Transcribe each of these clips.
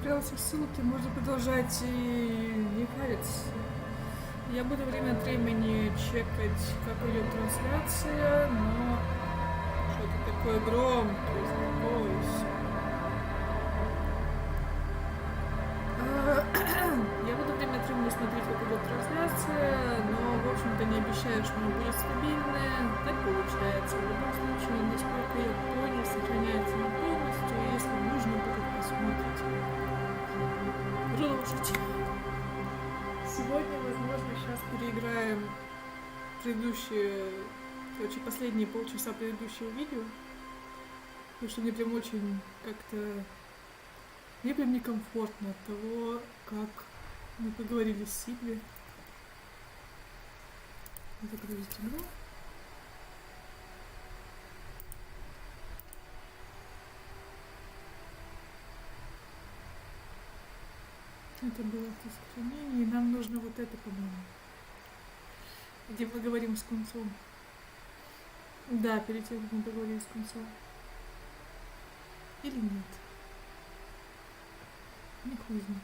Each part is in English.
отправился ссылки, можно продолжать и не париться. Я буду время от времени чекать, как идет трансляция, но что-то такое громкое, успокойся. Я буду время от времени смотреть, как идет трансляция, но, в общем-то, не обещаю, что она будет стабильная. Так получается. В любом случае, насколько я понял, сохраняется не полностью, и если нужно будет, посмотрите. Продолжить. Сегодня, возможно, сейчас переиграем последние полчаса предыдущего видео, потому что мне прям очень как-то... Мне прям некомфортно от того, как мы поговорили с Сильви. Загрузить игру. Это было сохранение, и нам нужно вот это, по-моему. Где мы говорим с концом. Да, перед тем, как мы поговорили с концом. Или нет? Не хуй знает.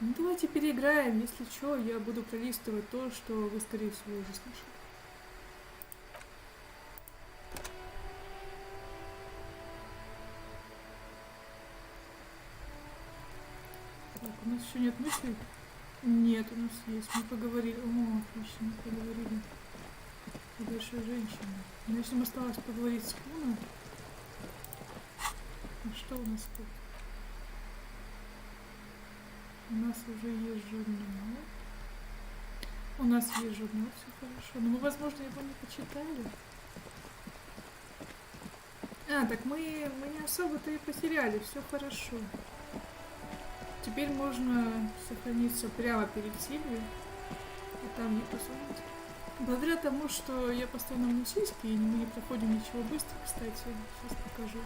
Ну давайте переиграем, если что, я буду пролистывать то, что вы, скорее всего, уже слышали. Так, у нас еще нет мыслей? Нет, у нас есть. Мы поговорили. О, отлично, мы поговорили о большой женщине. Значит, нам осталось поговорить с Куна. А что у нас тут? У нас уже есть журнал. У нас есть журнал, все хорошо. Но мы, возможно, его не почитали. А, так мы не особо-то и потеряли, все хорошо. Теперь можно сохраниться прямо перед Сильвией и там не посмотреть. Благодаря тому, что я постоянно в носиске, и мы не проходим ничего быстро, кстати, сейчас покажу.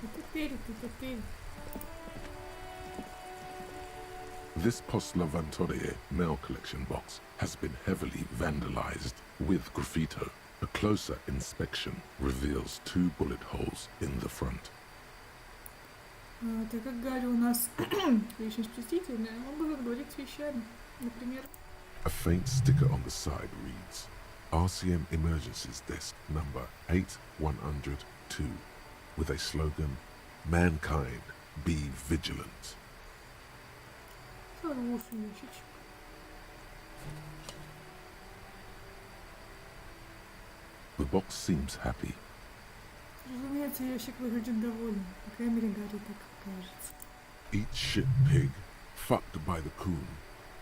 Это перед. This Postler Vantorie mail collection box has been heavily vandalized with graffito. A closer inspection reveals 2 bullet holes in the front. Так как Гарри у нас личность чувствительная, он будет говорить вещами. Например... A faint sticker on the side reads, RCM Emergencies Desk number 8102, with a slogan, Mankind, be vigilant. Хороший ящичек. The box seems happy. Разумеется, ящик выглядит довольным. По крайней мере, Гарри так кажется. Eat shit pig, fucked by the coon,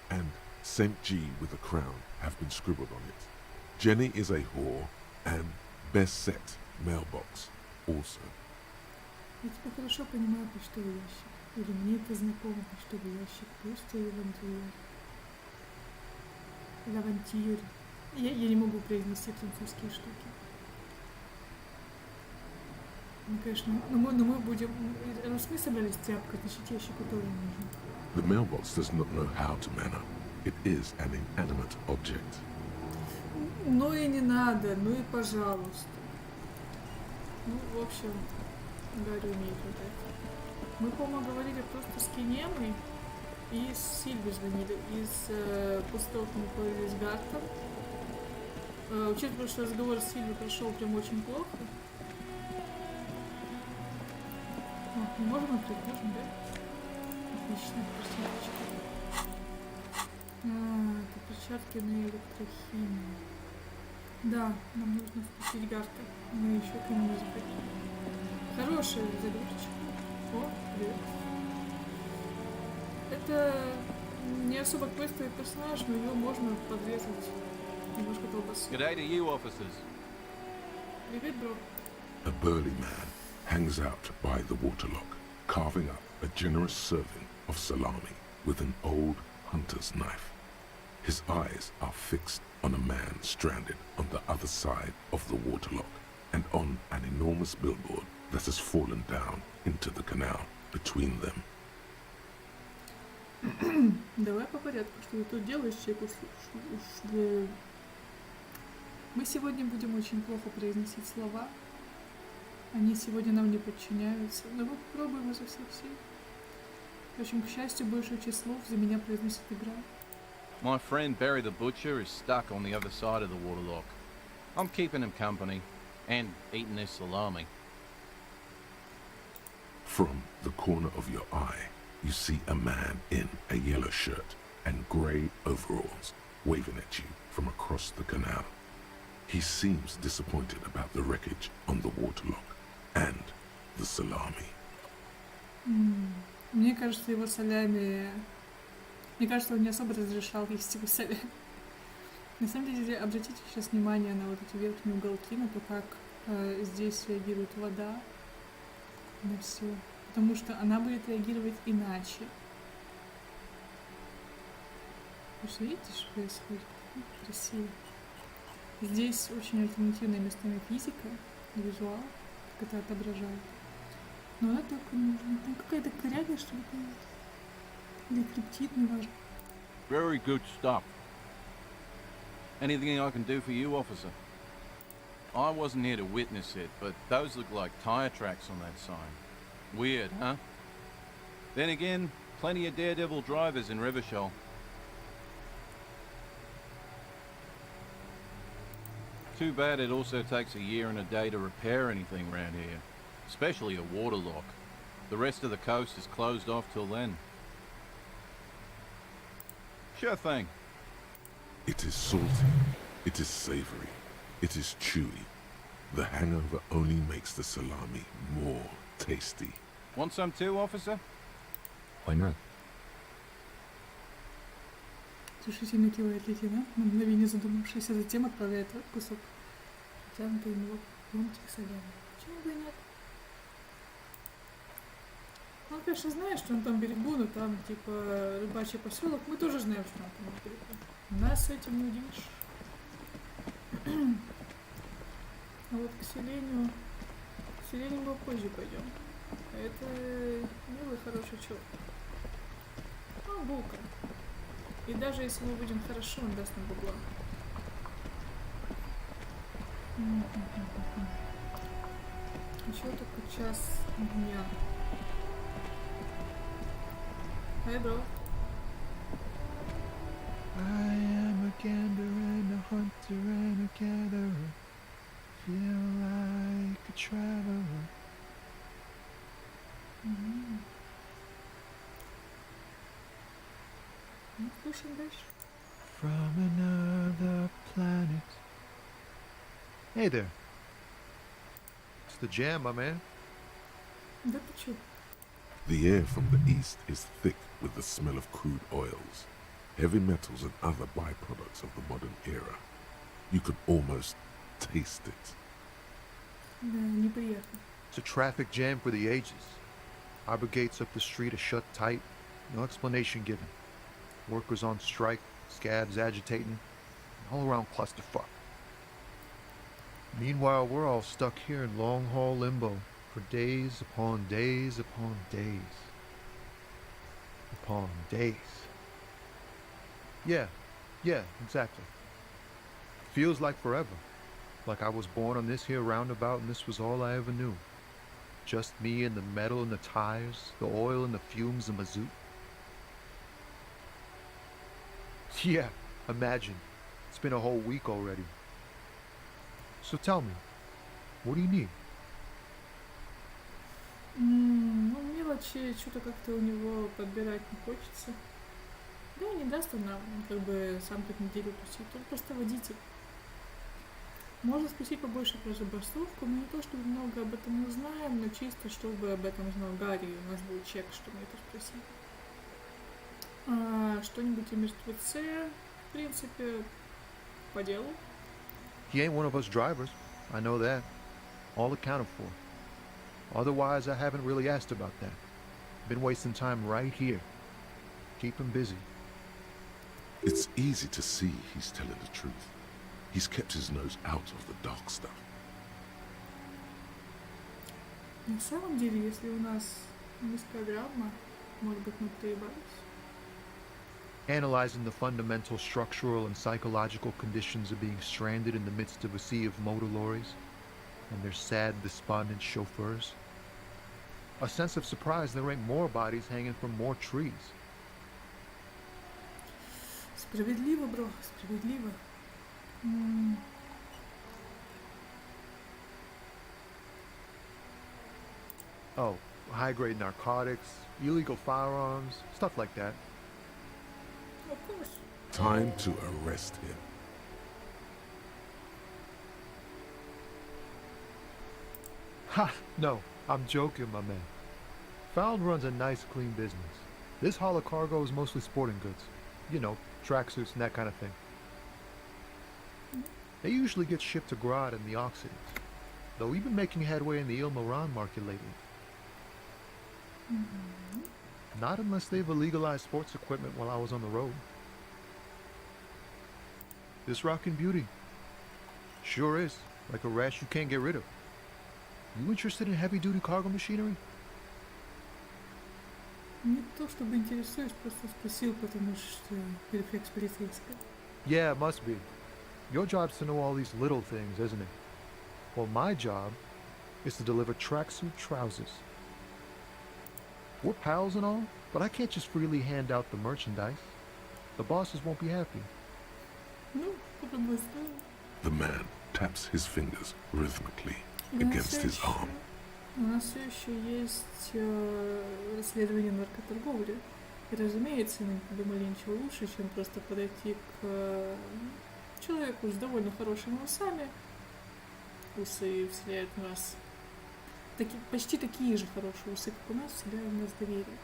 and St. G with a crown have been scribbled on it. Jenny is a whore, and best set mailbox also. Я теперь хорошо понимаю почтовый ящик. Или мне это знакомо почтовый ящик. Просто Лавантьер. Я не могу произнести французские штуки. Ну, конечно, но мы будем... Раз мы собрались тряпкой, значит, ящику тоже нужно. The mailbox does not know how to manner. It is an inanimate object. Ну и не надо, ну и пожалуйста. Ну, в общем, Гарри умеет вот это. Мы, по-моему, говорили просто с Кинемой и с Сильви звонили. После того, как мы поговорили с Гартом. Учитывая, что разговор с Сильви прошел прям очень плохо. Мы можем открыть, можем, да? Отлично, перчаточки. Это перчатки на электрохимию. Да, нам нужно впустить Гарта. Мы еще к нему заходим. Хорошая загрузочка. О, привет. Это не особо квестовый персонаж, но его можно подрезать немножко колбасу. Good day to you, officers. Привет, бро. A burly man hangs out by the waterlock, carving up a generous serving of salami with an old hunter's knife. His eyes are fixed on a man stranded on the other side of the waterlock and on an enormous billboard that has fallen down into the canal between them. Давай по порядку, что ты тут делаешь, человек. Мы сегодня будем очень плохо произносить слова. Они сегодня нам не подчиняются, но мы попробуем изо всех сил. В общем, к счастью, большую часть слов за меня произносит игра. My friend Barry the Butcher is stuck on the other side of the waterlock. I'm keeping him company and eating this salami. From the corner of your eye, you see a man in a yellow shirt and grey overalls waving at you from across the canal. He seems disappointed about the wreckage on the waterlock and the salami. Мне кажется, его солями... Мне кажется, он не особо разрешал есть его солями. На самом деле, обратите сейчас внимание на вот эти верхние уголки, на то, как здесь реагирует вода на все. Потому что она будет реагировать иначе. Вы же видите, что происходит? Красиво. Здесь очень альтернативная местами физика, визуал, как это отображает. Но это только нужно. Там какая-то коряга, что ли, появилась. Или криптит, неважно. Very good stuff. Anything I can do for you, officer? I wasn't here to witness it, but those look like tire tracks on that sign. Weird, huh? Then again, plenty of daredevil drivers in Rivershell. Too bad it also takes a year and a day to repair anything around here, especially a waterlock. The rest of the coast is closed off till then. Sure thing. It is salty, it is savory, it is chewy. The hangover only makes the salami more tasty. Want some too, officer? Why not? Решительно кивает лейтенант, на мгновение задумавшись, а затем отправляет этот кусок. Затянутый в него ломтик солями. Почему бы и нет? Он, конечно, знает, что на том берегу, но там, типа, рыбачий поселок. Мы тоже знаем, что на том берегу. Нас этим не удивишь. А вот к селению мы позже пойдем. Это милый, хороший чувак. А, булка. И даже если мы будем хорошо, он даст нам бабла. Еще только час дня. Hey, bro. I am a gander and a hunter and a gatherer. Feel like a traveler. Ну, слушаем дальше. From another planet. Hey there. It's the jam, my man. Да ты чё? The air from the east is thick with the smell of crude oils, heavy metals and other byproducts of the modern era. You could almost taste it. Да, неприятно. It's a traffic jam for the ages. Arbor gates up the street are shut tight. No explanation given. Workers on strike, scabs agitating, all around clusterfuck. Meanwhile, we're all stuck here in long-haul limbo for days upon days upon days. Upon days. Yeah, exactly. Feels like forever. Like I was born on this here roundabout and this was all I ever knew. Just me and the metal and the tires, the oil and the fumes and mazout. Yeah, imagine. It's been a whole week already. So tell me, what do you need? Ну, мелочи, что-то как-то у него подбирать не хочется. Да, не даст он нам, как бы, сам тут неделю тусить. Он просто водитель. Можно спросить побольше про забастовку, но не то, чтобы много об этом не знаем, но чисто, чтобы об этом знал Гарри. У нас был чек, чтобы это спросить. Что-нибудь о мертвеце, в принципе, по делу. He ain't one of us drivers. I know that. All accounted for. Otherwise, I haven't really asked about that. Been wasting time right here. Keep him busy. It's easy to see he's telling the truth. He's kept his nose out of the dark stuff. На самом деле, если у нас низкая грамма, может быть, мы проебались. Analyzing the fundamental structural and psychological conditions of being stranded in the midst of a sea of motor lorries. and their sad, despondent chauffeurs. A sense of surprise there ain't more bodies hanging from more trees. Справедливо, бро, справедливо. Oh, high-grade narcotics, illegal firearms, stuff like that. Of course. Time to arrest him. Ha! No, I'm joking, my man. Found runs a nice, clean business. This haul of cargo is mostly sporting goods. You know, tracksuits and that kind of thing. They usually get shipped to Grad and the Occidents, though we've been making headway in the Il-Moran market lately. Not unless they've illegalized sports equipment while I was on the road. This rockin' beauty sure is like a rash you can't get rid of. You interested in heavy-duty cargo machinery? Не то чтобы интересуюсь, просто спросил, потому что рефлекс полицейская. Yeah, it must be. Your job's to know all these little things, isn't it? Well, my job is to deliver tracksuit trousers. We're pals and all, but I can't just freely hand out the merchandise. The bosses won't be happy. Ну, попробуй сделать. The man taps his fingers rhythmically И у нас against всё his ещё- arm. У нас все еще есть расследование наркоторговли. И, разумеется, мы не думали ничего лучше, чем просто подойти к человеку с довольно хорошими усами. Усы вселяют в нас почти такие же хорошие усы, как у нас, вселяют в нас доверие.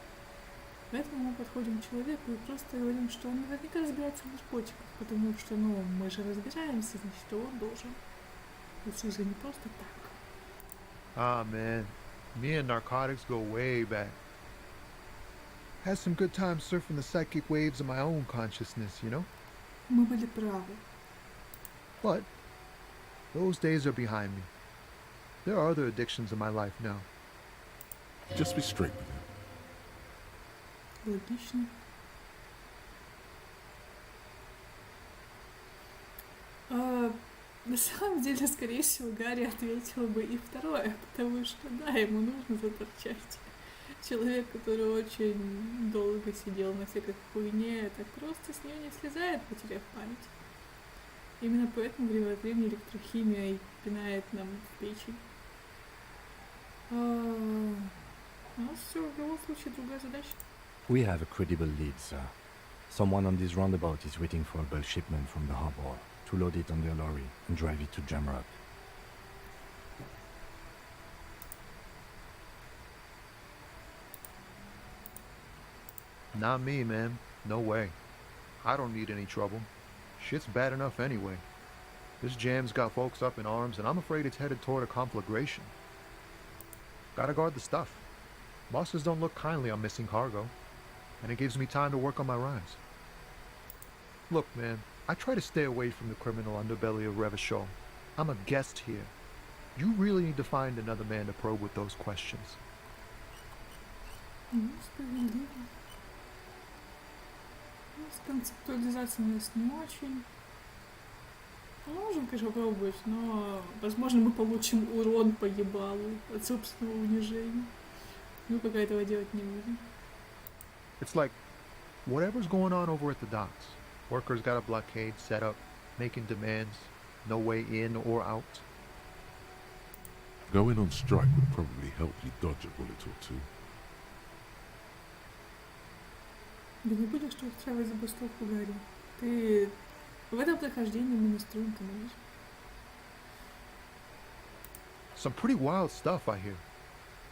Поэтому мы подходим к человеку и просто говорим, что он наверняка разбирается в наркотиках, потому что, ну, мы же разбираемся, значит, и он должен. Усы же не просто так. Ah, man. Me and narcotics go way back. Had some good times surfing the psychic waves of my own consciousness, you know? Мы были правы. But those days are behind me. There are other addictions in my life now. Just be straight with him. Логично. На самом деле, скорее всего, Гарри ответил бы и второе, потому что, да, ему нужно заторчать. Человек, который очень долго сидел на всякой хуйне, так просто с нее не слезает, потеряв память. Именно поэтому время от времени электрохимия и пинает нам в печень. У нас все в любом случае другая задача. We have a credible lead, sir. Someone on this roundabout is waiting for a bulk shipment from the harbor to load it on their lorry and drive it to Jamrock. Not me, man. No way. I don't need any trouble. Shit's bad enough anyway. This jam's got folks up in arms, and I'm afraid it's headed toward a conflagration. Gotta guard the stuff. Bosses don't look kindly on missing cargo, and it gives me time to work on my rhymes. Look, man, I try to stay away from the criminal underbelly of Revachol. I'm a guest here. You really need to find another man to probe with those questions. Ну, справедливо. Ну, с концептуализацией у нас не очень. Можем, конечно, попробовать, но, возможно, мы получим урон по ебалу от собственного унижения. Мы пока этого делать не будем. It's like, whatever's going on over at the docks. Workers got a blockade set up, making demands, no way in or out. Going on strike would probably help you dodge a bullet or two. Да не будешь ты устраивать забастовку, Гарри. Ты в этом прохождении мы настроен, конечно. Some pretty wild stuff, I hear.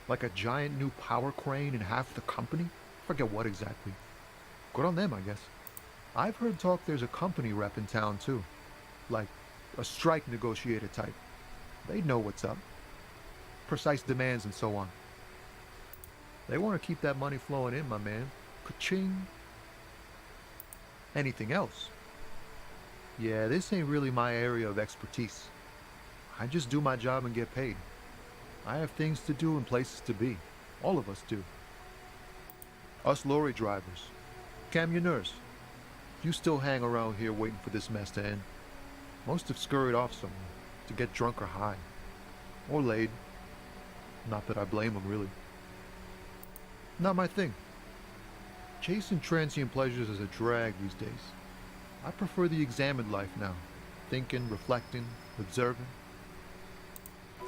Like a giant new power crane in half the company? Forget what exactly. Good on them, I guess. I've heard talk there's a company rep in town, too. Like a strike negotiator type. They know what's up. Precise demands and so on. They want to keep that money flowing in, my man. Ka-ching. Anything else? Yeah, this ain't really my area of expertise. I just do my job and get paid. I have things to do and places to be. All of us do. Us lorry drivers. Camionneurs. You still hang around here waiting for this mess to end. Most have scurried off somewhere to get drunk or high. Or laid. Not that I blame them, really. Not my thing. Chasing transient pleasures is a drag these days. I prefer the examined life now. Thinking, reflecting, observing.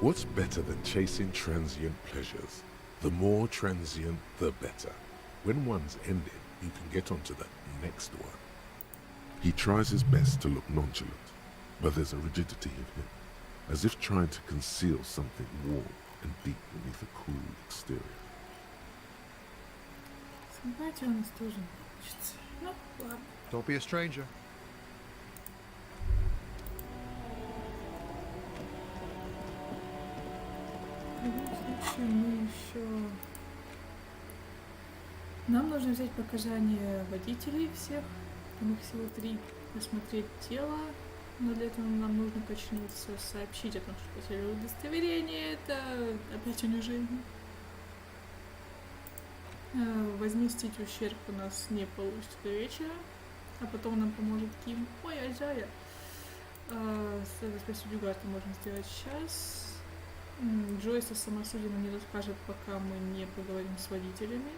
What's better than chasing transient pleasures? The more transient, the better. When one's ended, you can get onto the next one. He tries his best to look nonchalant, but there's a rigidity in him, as if trying to conceal something warm and deep beneath a cool exterior. Симпатия у нас тоже получится. Ну, ладно. Don't be a stranger. В любом случае мы еще... Нам нужно взять показания водителей всех, там их всего 3, осмотреть тело, но для этого нам нужно качнуться, сообщить о том, что потеряли удостоверение, это опять унижение. Возместить ущерб у нас не получится до вечера, а потом нам поможет Ким. Ой, Альзая. Спросить у Гарта можно сделать сейчас. Джойс о самосуде не расскажет, пока мы не поговорим с водителями.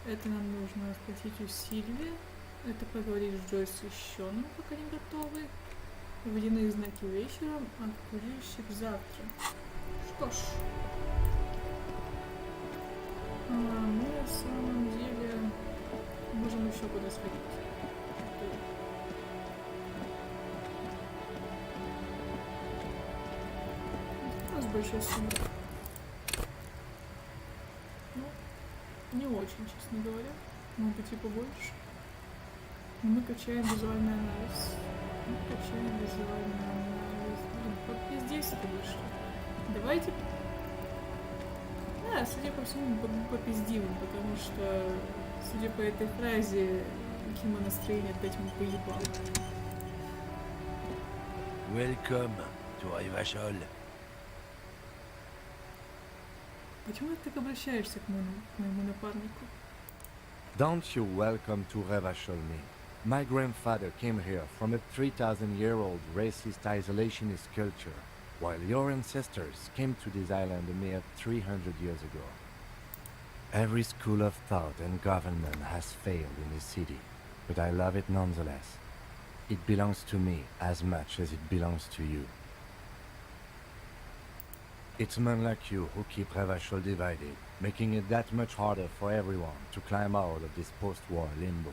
Это нам нужно спросить у Сильви. Это поговорить с Джойс еще, но пока не готовы. Водяные знаки вечером, а курильщик завтра. Что ж. Мы на самом деле можем еще куда сходить. У нас большая сумма. Ну, не очень, честно говоря. Может быть и побольше. Но мы качаем визуальный анализ. Блин, здесь это вышло. Давайте. Да, судя по всему, попиздим, потому что, судя по этой фразе, Кима настроение дать ему поебал. Welcome to Rivachol. Почему ты так обращаешься к моему напарнику? Don't you welcome to Revachol me. My grandfather came here from a 3,000-year-old racist isolationist culture, while your ancestors came to this island a mere 300 years ago. Every school of thought and government has failed in this city, but I love it nonetheless. It belongs to me as much as it belongs to you. It's men like you who keep Revachol divided, making it that much harder for everyone to climb out of this post-war limbo.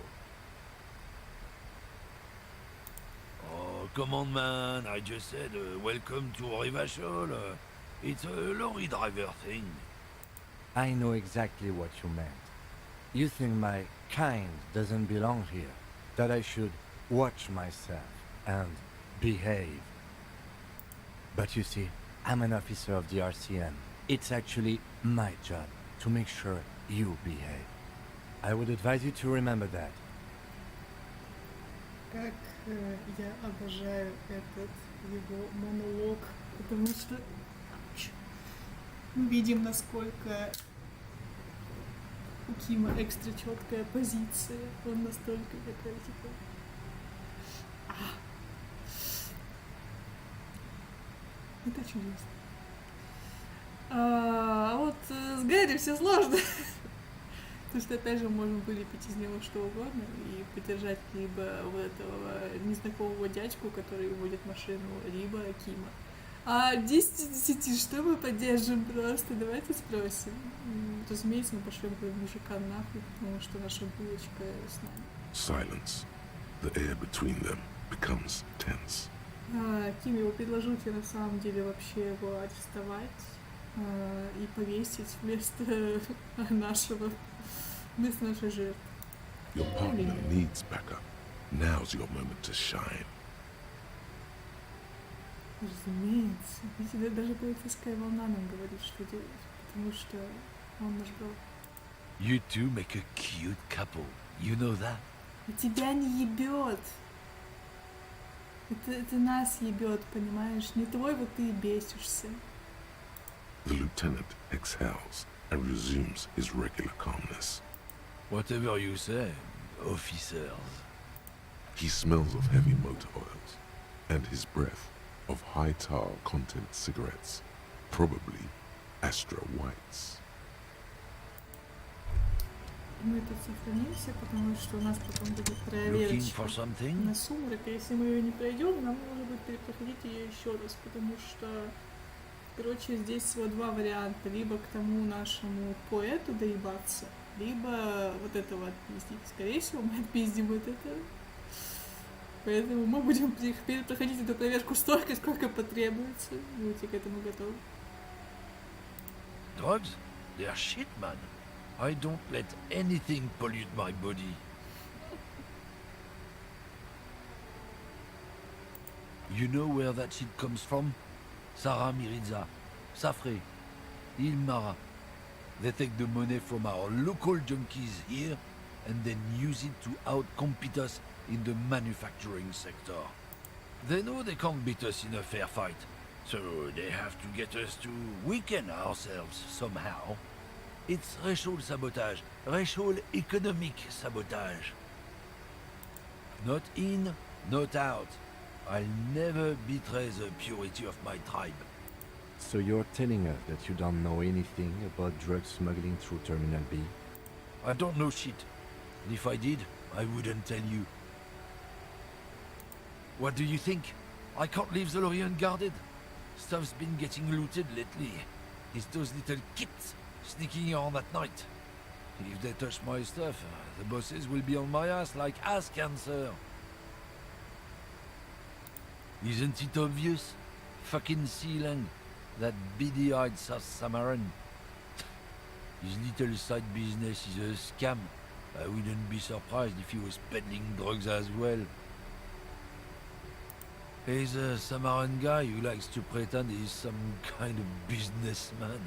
Oh, come on, man. I just said welcome to Rivachol. It's a lorry driver thing. I know exactly what you meant. You think my kind doesn't belong here, that I should watch myself and behave. But you see, I'm an officer of the RCM. It's actually my job to make sure you behave. I would advise you to remember that. Как я обожаю этот его монолог, потому что мы видим, насколько у Кима экстра четкая позиция. Он настолько такой, типа... Это чудесно. А вот с Гэри все сложно. Потому что, опять же, можем вылепить из него что угодно и поддержать либо вот этого незнакомого дядьку, который водит машину, либо Кима. А 10 из 10, что мы поддержим просто? Давайте спросим. Разумеется, мы пошлем этого мужика нахуй, потому что наша булочка с нами. Silence. The air between them becomes tense. Ким, его предложил тебе на самом деле вообще его арестовать и повесить вместо нашей жертвы. Your partner needs backup. Now's your moment to shine. Разумеется. Ведь даже полицейская волна нам говорит, что делать, потому что он наш брат. You two make a cute couple. You know that? И тебя не ебет. Это нас ебет, понимаешь? Не твой, вот ты и бесишься. The lieutenant exhales and resumes his regular calmness. Whatever you say, officers. He smells of heavy motor oils, and his breath of high tar content cigarettes, probably Astra Whites. Мы тут сохранимся, потому что у нас потом будет Looking проверочка for something? на сумрак. И если мы ее не пройдем, нам нужно будет перепроходить ее еще раз, потому что, короче, здесь всего два варианта. Либо к тому нашему поэту доебаться, либо вот этого отпиздить. Скорее всего, мы отпиздим вот это. Поэтому мы будем перепроходить эту проверку столько, сколько потребуется. Будьте к этому готовы. Drugs? They're shit, man. I don't let anything pollute my body. You know where that shit comes from? Sarah Miriza, Safre, Ilmara. They take the money from our local junkies here and then use it to outcompete us in the manufacturing sector. They know they can't beat us in a fair fight, so they have to get us to weaken ourselves somehow. It's racial sabotage, racial economic sabotage. Not in, not out. I'll never betray the purity of my tribe. So you're telling us that you don't know anything about drug smuggling through Terminal B? I don't know shit. And if I did, I wouldn't tell you. What do you think? I can't leave the lorry unguarded. Stuff's been getting looted lately. It's those little kids sneaking around at night. If they touch my stuff, the bosses will be on my ass like ass cancer. Isn't it obvious? Fucking Sealang, that beady-eyed South Samaran. His little side business is a scam. I wouldn't be surprised if he was peddling drugs as well. He's a Samaran guy who likes to pretend he's some kind of businessman.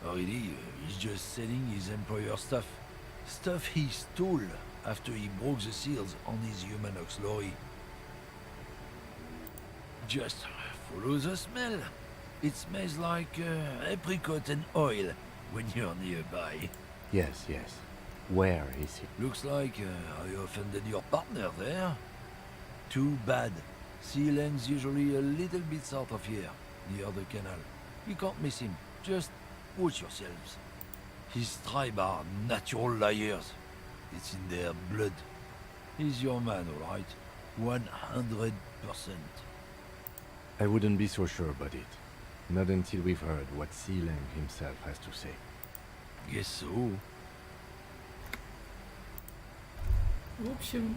Really, he's just selling his employer stuff. Stuff he stole after he broke the seals on his Humanox lorry. Just follow the smell. It smells like apricot and oil when you're nearby. Yes, yes. Where is he? Looks like I offended your partner there. Too bad. Sealang's usually a little bit south of here, near the canal. You can't miss him. Just watch yourselves. His tribe are natural liars. It's in their blood. He's your man, all right? 100%. I wouldn't be so sure about it. Not until we've heard what Sealang himself has to say. Guess so. В общем,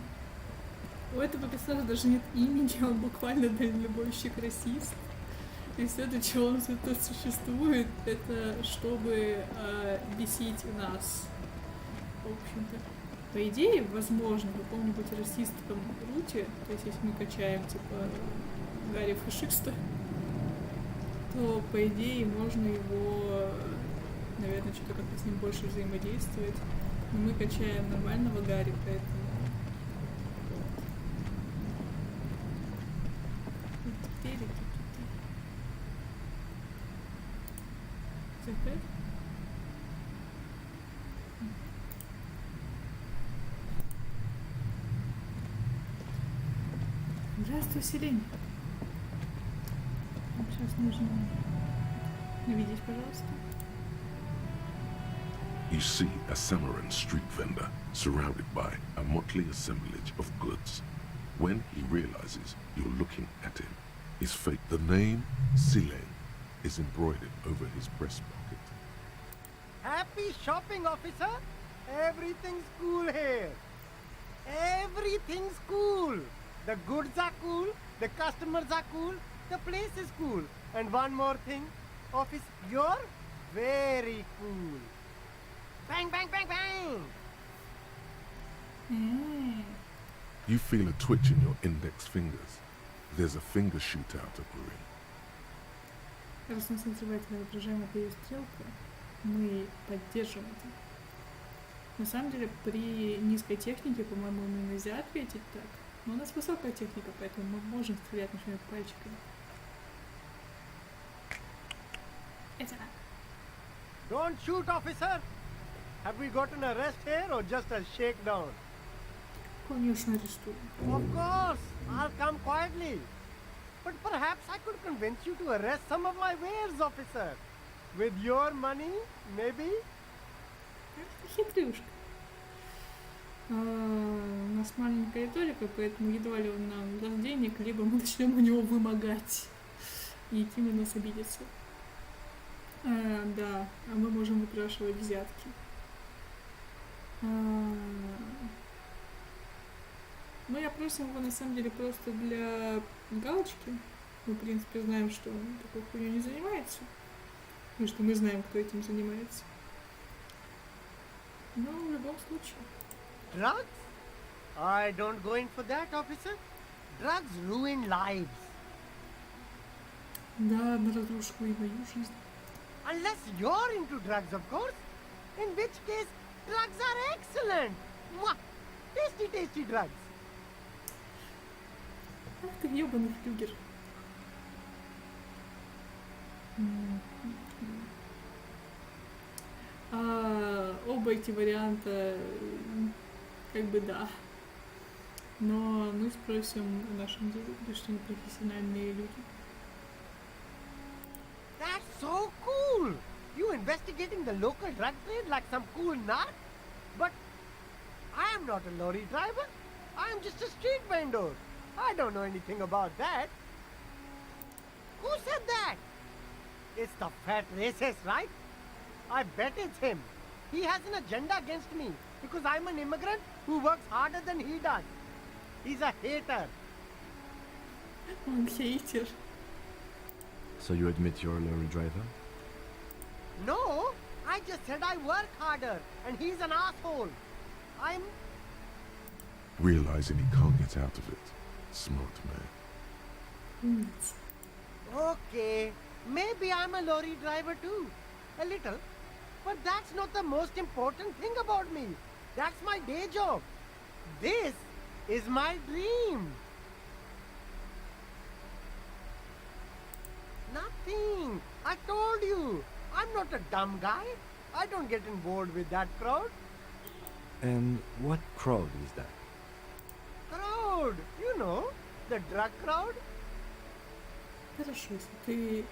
у этого персонажа даже нет имени, он буквально дальнобойщик расист. И все, для чего он тут существует, это чтобы бесить нас. В общем-то. По идее, возможно, в каком-нибудь расистском руте, то есть если мы качаем, типа, Гарри фашиста, то, по идее, можно его, наверное, что-то как-то с ним больше взаимодействовать. Но мы качаем нормального Гарри, поэтому... Закрыть? Здравствуй, Селень. Сейчас нужно наведись, пожалуйста. You see a Samaran street vendor surrounded by a motley assemblage of goods. When he realizes you're looking at him, his face, the name Sealang, is embroidered over his breast pocket. Happy shopping, officer! Everything's cool here. Everything's cool. The goods are cool, the customers are cool, the place is cool. And one more thing, office, you're very cool. Bang, bang, bang, bang! You feel a twitch in your index fingers. There's a finger shootout brewing. Раз у нас называется воображаемая перестрелка, мы поддерживаем это. На самом деле, при низкой технике, по-моему, ему нельзя ответить так. Но у нас высокая техника, поэтому мы можем стрелять, например, пальчиками. Это. Don't shoot, officer! Have we got an arrest here or just a shakedown? Конечно, арестуем. Of course! I'll come quietly. But perhaps I could convince you to arrest some of my wares, officer. With your money, maybe? Ах ты хитрюшка. У нас маленькая толика, поэтому едва ли он нам даст денег, либо мы начнем у него вымогать. И Кима нас обидится. Да, а мы можем выпрашивать взятки. Мы опросим его на самом деле просто для галочки. Мы, в принципе, знаем, что он такой хуйней не занимается. И что мы знаем, кто этим занимается. Но в любом случае. Drugs? I don't go in for that, officer. Drugs ruin lives. Да, на разрушку и мою жизнь. Unless you're into drugs, of course. In which case, drugs are excellent. Mwah! Tasty, tasty drugs. Ах ты ёбаный флюгер. Оба эти варианта, как бы да. Но мы спросим о нашем деле, потому что мы профессиональные люди. That's so cool. You investigating the local drug trade like some cool nut? But I am not a lorry driver. I am just a street vendor. I don't know anything about that. Who said that? It's the fat racist, right? I bet it's him. He has an agenda against me because I'm an immigrant who works harder than he does. He's a hater. Он хейтер. So you admit you're a lorry driver? No, I just said I work harder and he's an asshole. I'm... Realizing he can't get out of it, smart man. Okay, maybe I'm a lorry driver too. A little. But that's not the most important thing about me. That's my day job. This is my dream. Nothing. I told you. I'm not a dumb guy. I don't get involved with that crowd. And what crowd is that? Crowd. You know, the drug crowd. Хорошо, если ты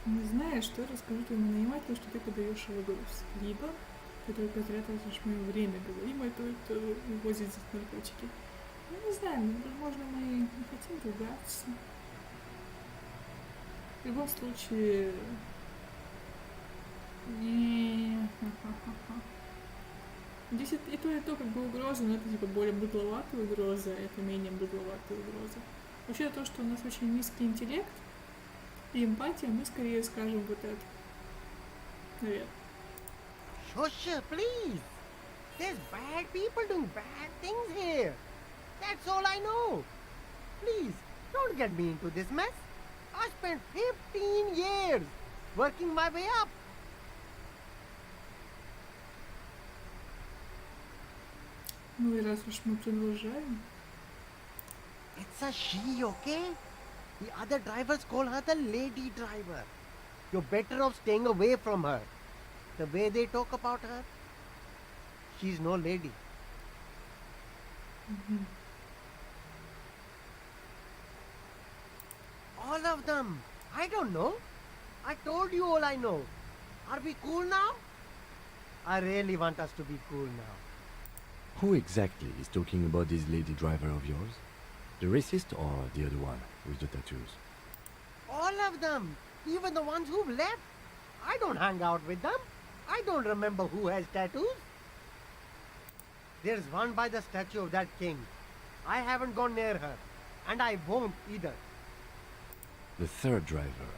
не знаешь, то расскажу твоему нанимателю, что ты подаешь его груз. Либо ты только зря тратишь мое время, говори мой тот, кто увозит здесь наркотики. Ну, не знаю, возможно, мы не хотим ругаться. В любом случае... Здесь и то, как бы угроза, но это типа более быдловатая угроза, это менее быдловатая угроза. Вообще то, что у нас очень низкий интеллект и эмпатия, мы скорее скажем вот это. Наверное. Shush, please. There's bad people doing bad things here. That's all I know. Please, don't get me into this mess. I spent 15 years working my way up. Ну и раз уж мы продолжаем. It's a she, okay? The other drivers call her the lady driver. You're better off staying away from her. The way they talk about her, she's no lady. All of them. I don't know. I told you all I know. Are we cool now? I really want us to be cool now. Who exactly is talking about this lady driver of yours? The racist or the other one with the tattoos? All of them. Even the ones who've left. I don't hang out with them. I don't remember who has tattoos. There's one by the statue of that king. I haven't gone near her. And I won't either. The third driver.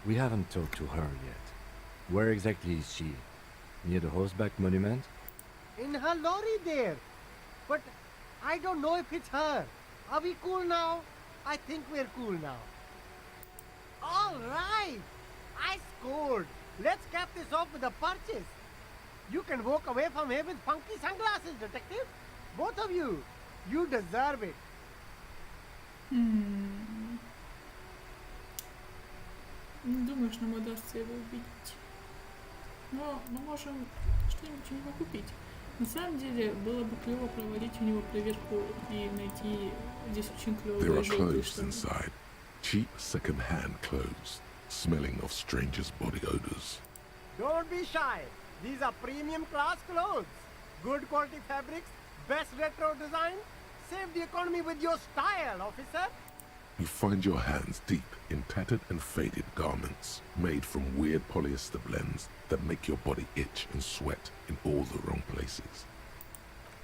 We haven't talked to her yet. Where exactly is she? Near the horseback monument? In her lorry there. But I don't know if it's her. Are we cool now? I think we're cool now. All right. I scored. Let's cap this off with a purchase. You can walk away from here with funky sunglasses, detective. Both of you. You deserve it. Не думаю, что нам удастся его убедить. Но мы можем что-нибудь у него купить. На самом деле, было бы клево проводить у него проверку и найти здесь очень There клевые are желтые clothes штаны. inside, cheap second-hand clothes, smelling of strangers' body odors. Don't be shy. These are premium class clothes. Good quality fabrics, best retro design. Save the economy with your style, officer. You find your hands deep in tattered and faded garments made from weird polyester blends that make your body itch and sweat in all the wrong places.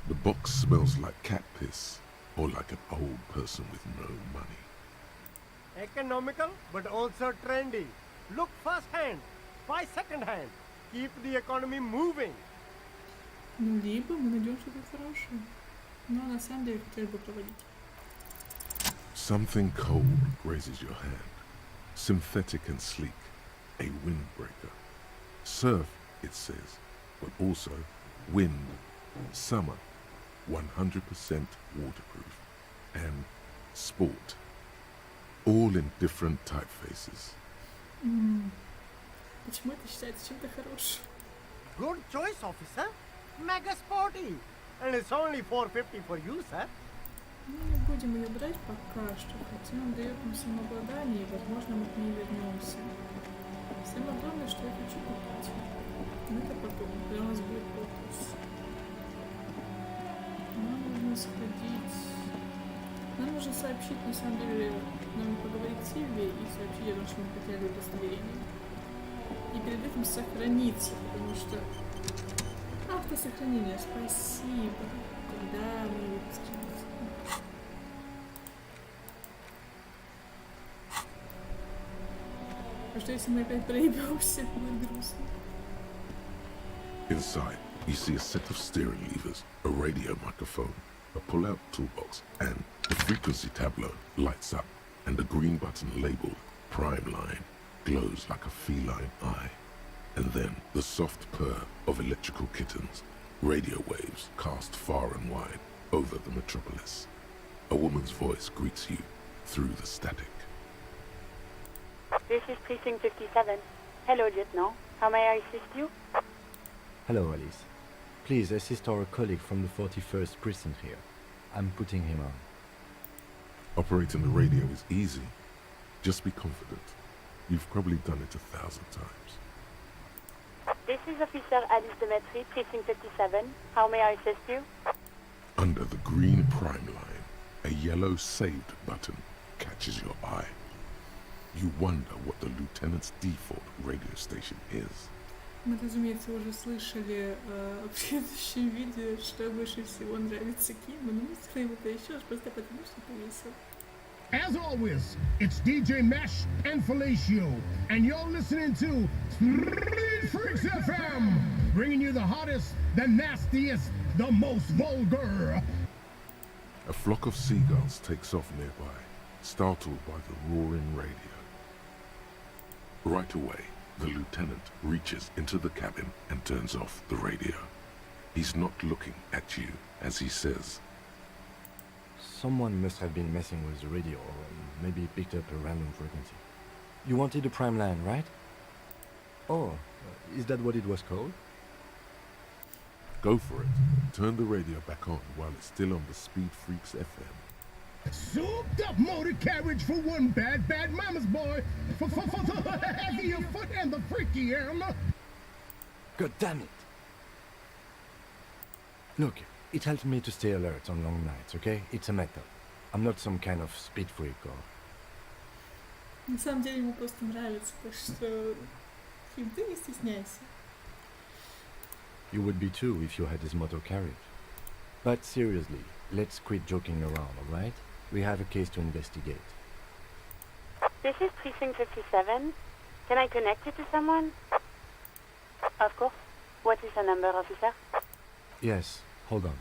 The box smells like cat piss or like an old person with no money. Economical, but also trendy. Look first hand, buy second hand. Keep the economy moving. Ну, либо мы найдем что-то хорошее. Но на самом деле хотели бы проводить. Something cold grazes your hand. Synthetic and sleek. A windbreaker. Surf, it says, but also wind, summer, 100% waterproof, and sport. All in different typefaces. Почему это считается чем-то хорошим? Good choice, officer. Mega sporty. And it's only $4.50 for you, sir. Мы не будем ее брать пока что, хотя он дает нам самообладание, и, возможно, мы к ней вернемся. Самое главное, что я хочу купить. Но это потом, когда у нас будет отпуск. Нам нужно сходить. Нам нужно сообщить, на самом деле, нам поговорить с Сильвией и сообщить о том, что мы потеряли удостоверение. И перед этим сохраниться, потому что... Автосохранение, спасибо. Когда мы его сохраним. А что если мы опять проебемся? Будет грустно. Inside, you see a set of steering levers, a radio microphone, a pull-out toolbox, and the frequency tableau lights up, and the green button labeled Prime Line glows like a feline eye. And then the soft purr of electrical kittens, radio waves cast far and wide over the metropolis. A woman's voice greets you through the static. This is Precinct 57. Hello, Lieutenant. How may I assist you? Hello, Alice. Please assist our colleague from the 41st precinct here. I'm putting him on. Operating the radio is easy. Just be confident. You've probably done it 1,000 times. This is Officer Alice Demetri, Precinct 57. How may I assist you? Under the green Prime Line, a yellow saved button catches your eye. You wonder what the lieutenant's default radio station is. Мы, разумеется, уже слышали в предыдущем видео, что больше всего нравится Кима, но мы сделаем это еще раз, просто потому что это весело. As always, it's DJ Mesh and Felicio, and you're listening to Freaks FM, bringing you the hottest, the nastiest, the most vulgar. A flock of seagulls takes off nearby, startled by the roaring radio. Right away, the lieutenant reaches into the cabin and turns off the radio. He's not looking at you as he says, Someone must have been messing with the radio, or maybe picked up a random frequency. You wanted a prime line, right? Oh, is that what it was called? go for it. Turn the radio back on while it's still on the Speed Freaks FM. Souped up motor carriage for one bad mama's boy. For the heavier foot and the freakier. God damn it! Look, it helps me to stay alert on long nights, okay? It's a method. I'm not some kind of speed freak or... На самом деле ему просто нравится, так что... Фильм, ты не стесняйся. You would be too if you had this motor carriage. But seriously, let's quit joking around, alright? We have a case to investigate. This is Precinct 57. Can I connect you to someone? Of course. What is the number, officer? Yes, hold on.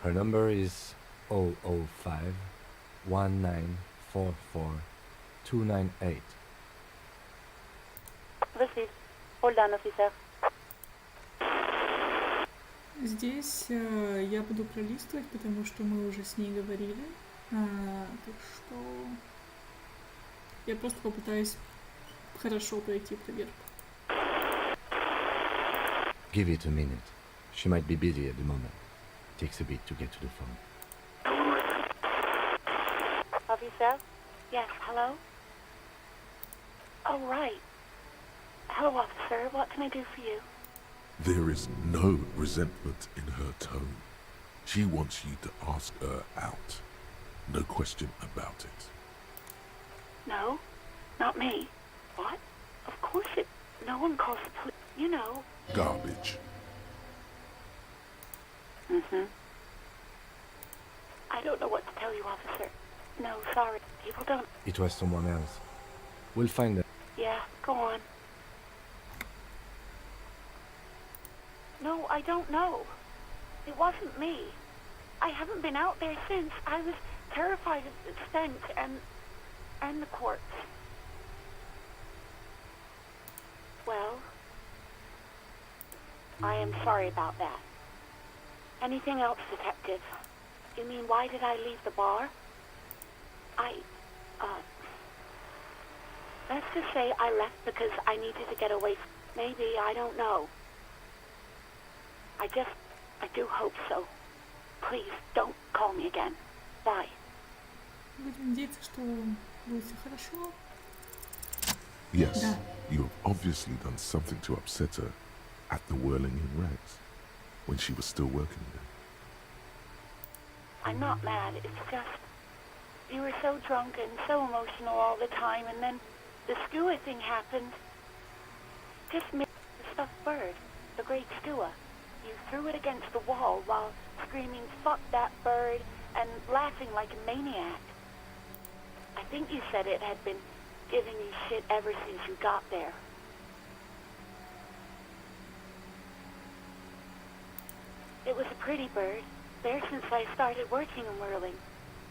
Her number is 005 1944 298. Received. Hold on, officer. Здесь я буду пролистывать, потому что мы уже с ней говорили. Так что я просто попытаюсь хорошо пройти проверку. Give it a minute. She might be busy at the moment. Takes a bit to get to the phone. Officer, Yes, hello? Oh, right. Hello, officer. What can I do for you? There is no resentment in her tone. She wants you to ask her out. No question about it. No, not me. What? Of course it... No one calls the police. You know. Garbage. Mm-hmm. I don't know what to tell you, officer. No, sorry. People don't... It was someone else. We'll find them. Yeah, go on. No, I don't know. It wasn't me. I haven't been out there since. I was terrified of the stench and the corpse. Well, I am sorry about that. Anything else, detective? You mean, why did I leave the bar? Let's just say I left because I needed to get away from... Maybe, I don't know. I do hope so. Please, don't call me again. Bye. Будем надеяться, что будет все хорошо. Yes, Да. you have obviously done something to upset her at the Whirling in Rags when she was still working there. I'm not mad, it's just... You were so drunk and so emotional all the time, and then the skua thing happened. Just made the stuffed bird, the great skua. You threw it against the wall while screaming, "Fuck that bird," and laughing like a maniac. I think you said it had been giving you shit ever since you got there. It was a pretty bird, there since I started working in Whirling.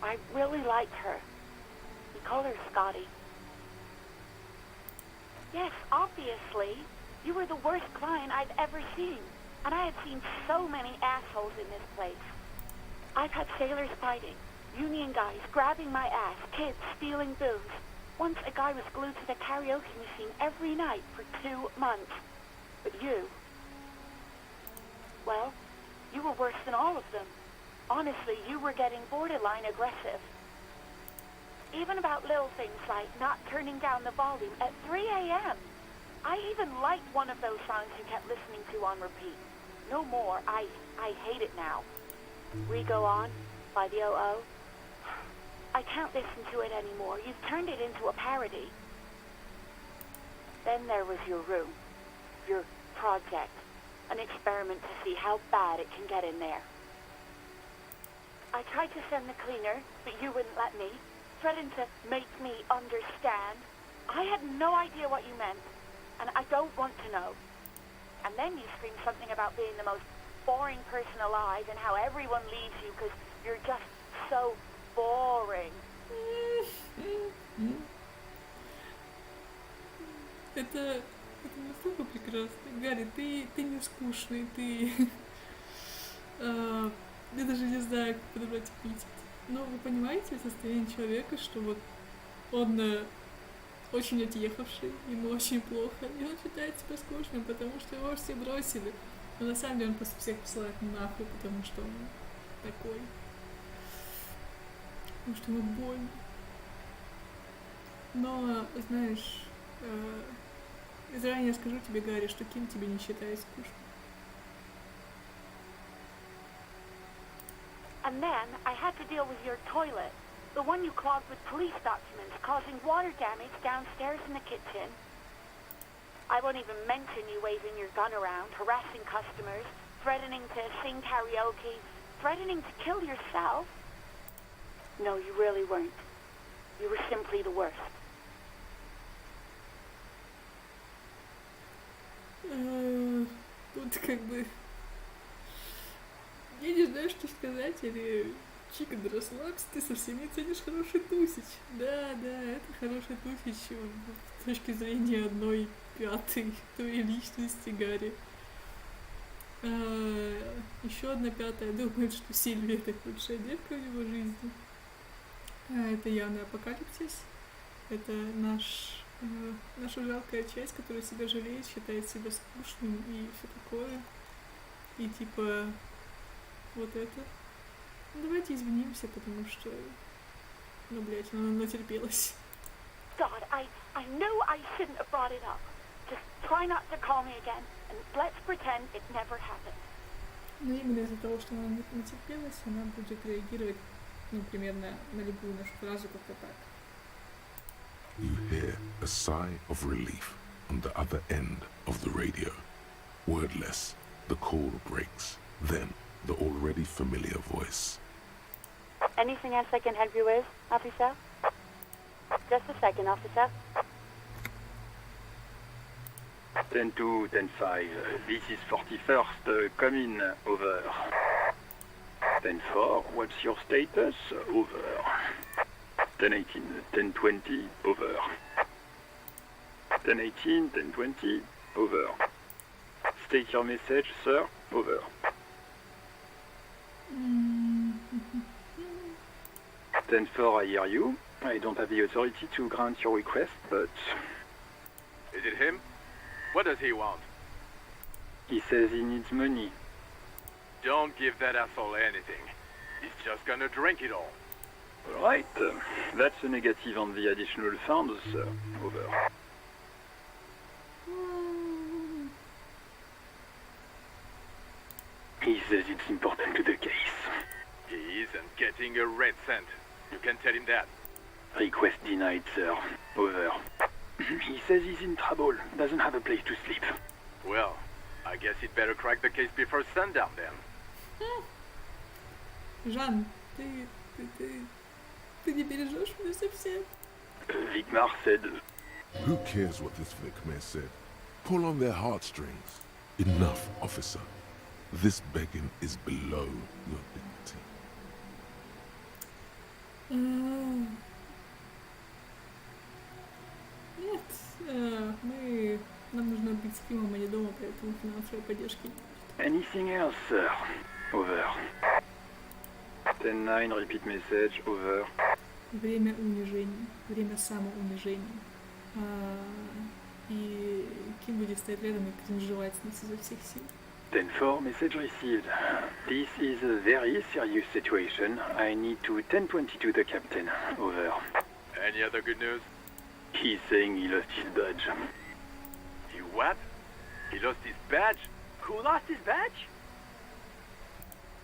I really liked her. We call her Scotty. Yes, obviously. You were the worst client I'd ever seen. And I have seen so many assholes in this place. I've had sailors fighting, union guys grabbing my ass, kids stealing booze. Once a guy was glued to the karaoke machine every night for 2 months. But you... Well, you were worse than all of them. Honestly, you were getting borderline aggressive. Even about little things like not turning down the volume at 3 a.m. I even liked one of those songs you kept listening to on repeat. No more. I hate it now. We Go On by the O.O. I can't listen to it anymore. You've turned it into a parody. Then there was your room, your project, an experiment to see how bad it can get in there. I tried to send the cleaner, but you wouldn't let me, threatened to make me understand. I had no idea what you meant, and I don't want to know. And then you screamed something about being the most boring person alive and how everyone leaves you because you're just so boring. Это настолько прекрасно. Гарри, ты не скучный, ты... Я даже не знаю, как подобрать эпитет. Но вы понимаете состояние человека, что вот он очень отъехавший, ему очень плохо, и он считает себя скучным, потому что его все бросили. Но на самом деле он просто всех посылает нахуй, потому что он такой. Потому что ему больно. Но, знаешь, заранее скажу тебе, Гарри, что Ким тебе не считает скучным. And then I had to deal with your toilet, the one you clogged with police documents, causing water damage downstairs in the kitchen. I won't even mention you waving your gun around, harassing customers, threatening to sing karaoke, threatening to kill yourself. No, you really weren't. You were simply the worst. Тут как бы... Я не знаю, что сказать, или Чика да расслабься, ты совсем не ценишь хороший тусич. Да, это хороший тусич с точки зрения 1/5 твоей личности, Гарри. Еще 1/5 думает, что Сильвия это худшая девка в его жизни. Это явный апокалипсис. Это наша жалкая часть, которая себя жалеет, считает себя скучным и все такое. И типа... Вот это. Ну, давайте извинимся, потому что Ну, блядь, она натерпелась. God, I know I shouldn't have brought it up. Just try not to call me again, and let's pretend it never happened. Но именно из-за того, что она натерпелась, она будет реагировать, ну, примерно на любую нашу фразу как-то так. You hear a sigh of relief on the other end of the radio. Wordless, the call breaks. Then, the already familiar voice. Anything else I can help you with, officer? Just a second, officer. 10-2, 10-5. This is 41st. Come in. Over. 10-4. What's your status? Over. 10-18. 10-20. Over. 10-18. 10-20. Over. State your message, sir. Over. 10-4, I hear you. I don't have the authority to grant your request, but... Is it him? What does he want? He says he needs money. Don't give that asshole anything. He's just gonna drink it all. Right. That's a negative on the additional funds, sir. Over. He says it's important to the case. He isn't getting a red cent. You can tell him that. Request denied, sir. Over. He says he's in trouble. Doesn't have a place to sleep. Well, I guess he'd better crack the case before sundown then. Жан, ты не бережешь меня совсем? Vicmar said... Who cares what this Vicmar said? Pull on their heartstrings. Enough, officer. This begging is below your dignity. Нет, нам нужно быть с Кимом, а не дома, поэтому финансовой поддержки. Anything else, sir? Over. 10-9, repeat message. Over. Время унижения, время самоунижения. И Ким будет стоять рядом и кринжевать с нас изо всех сил. 10-4, message received. This is a very serious situation. I need to 10-22 the captain. Over. Any other good news? He's saying he lost his badge. He what? He lost his badge? Who lost his badge?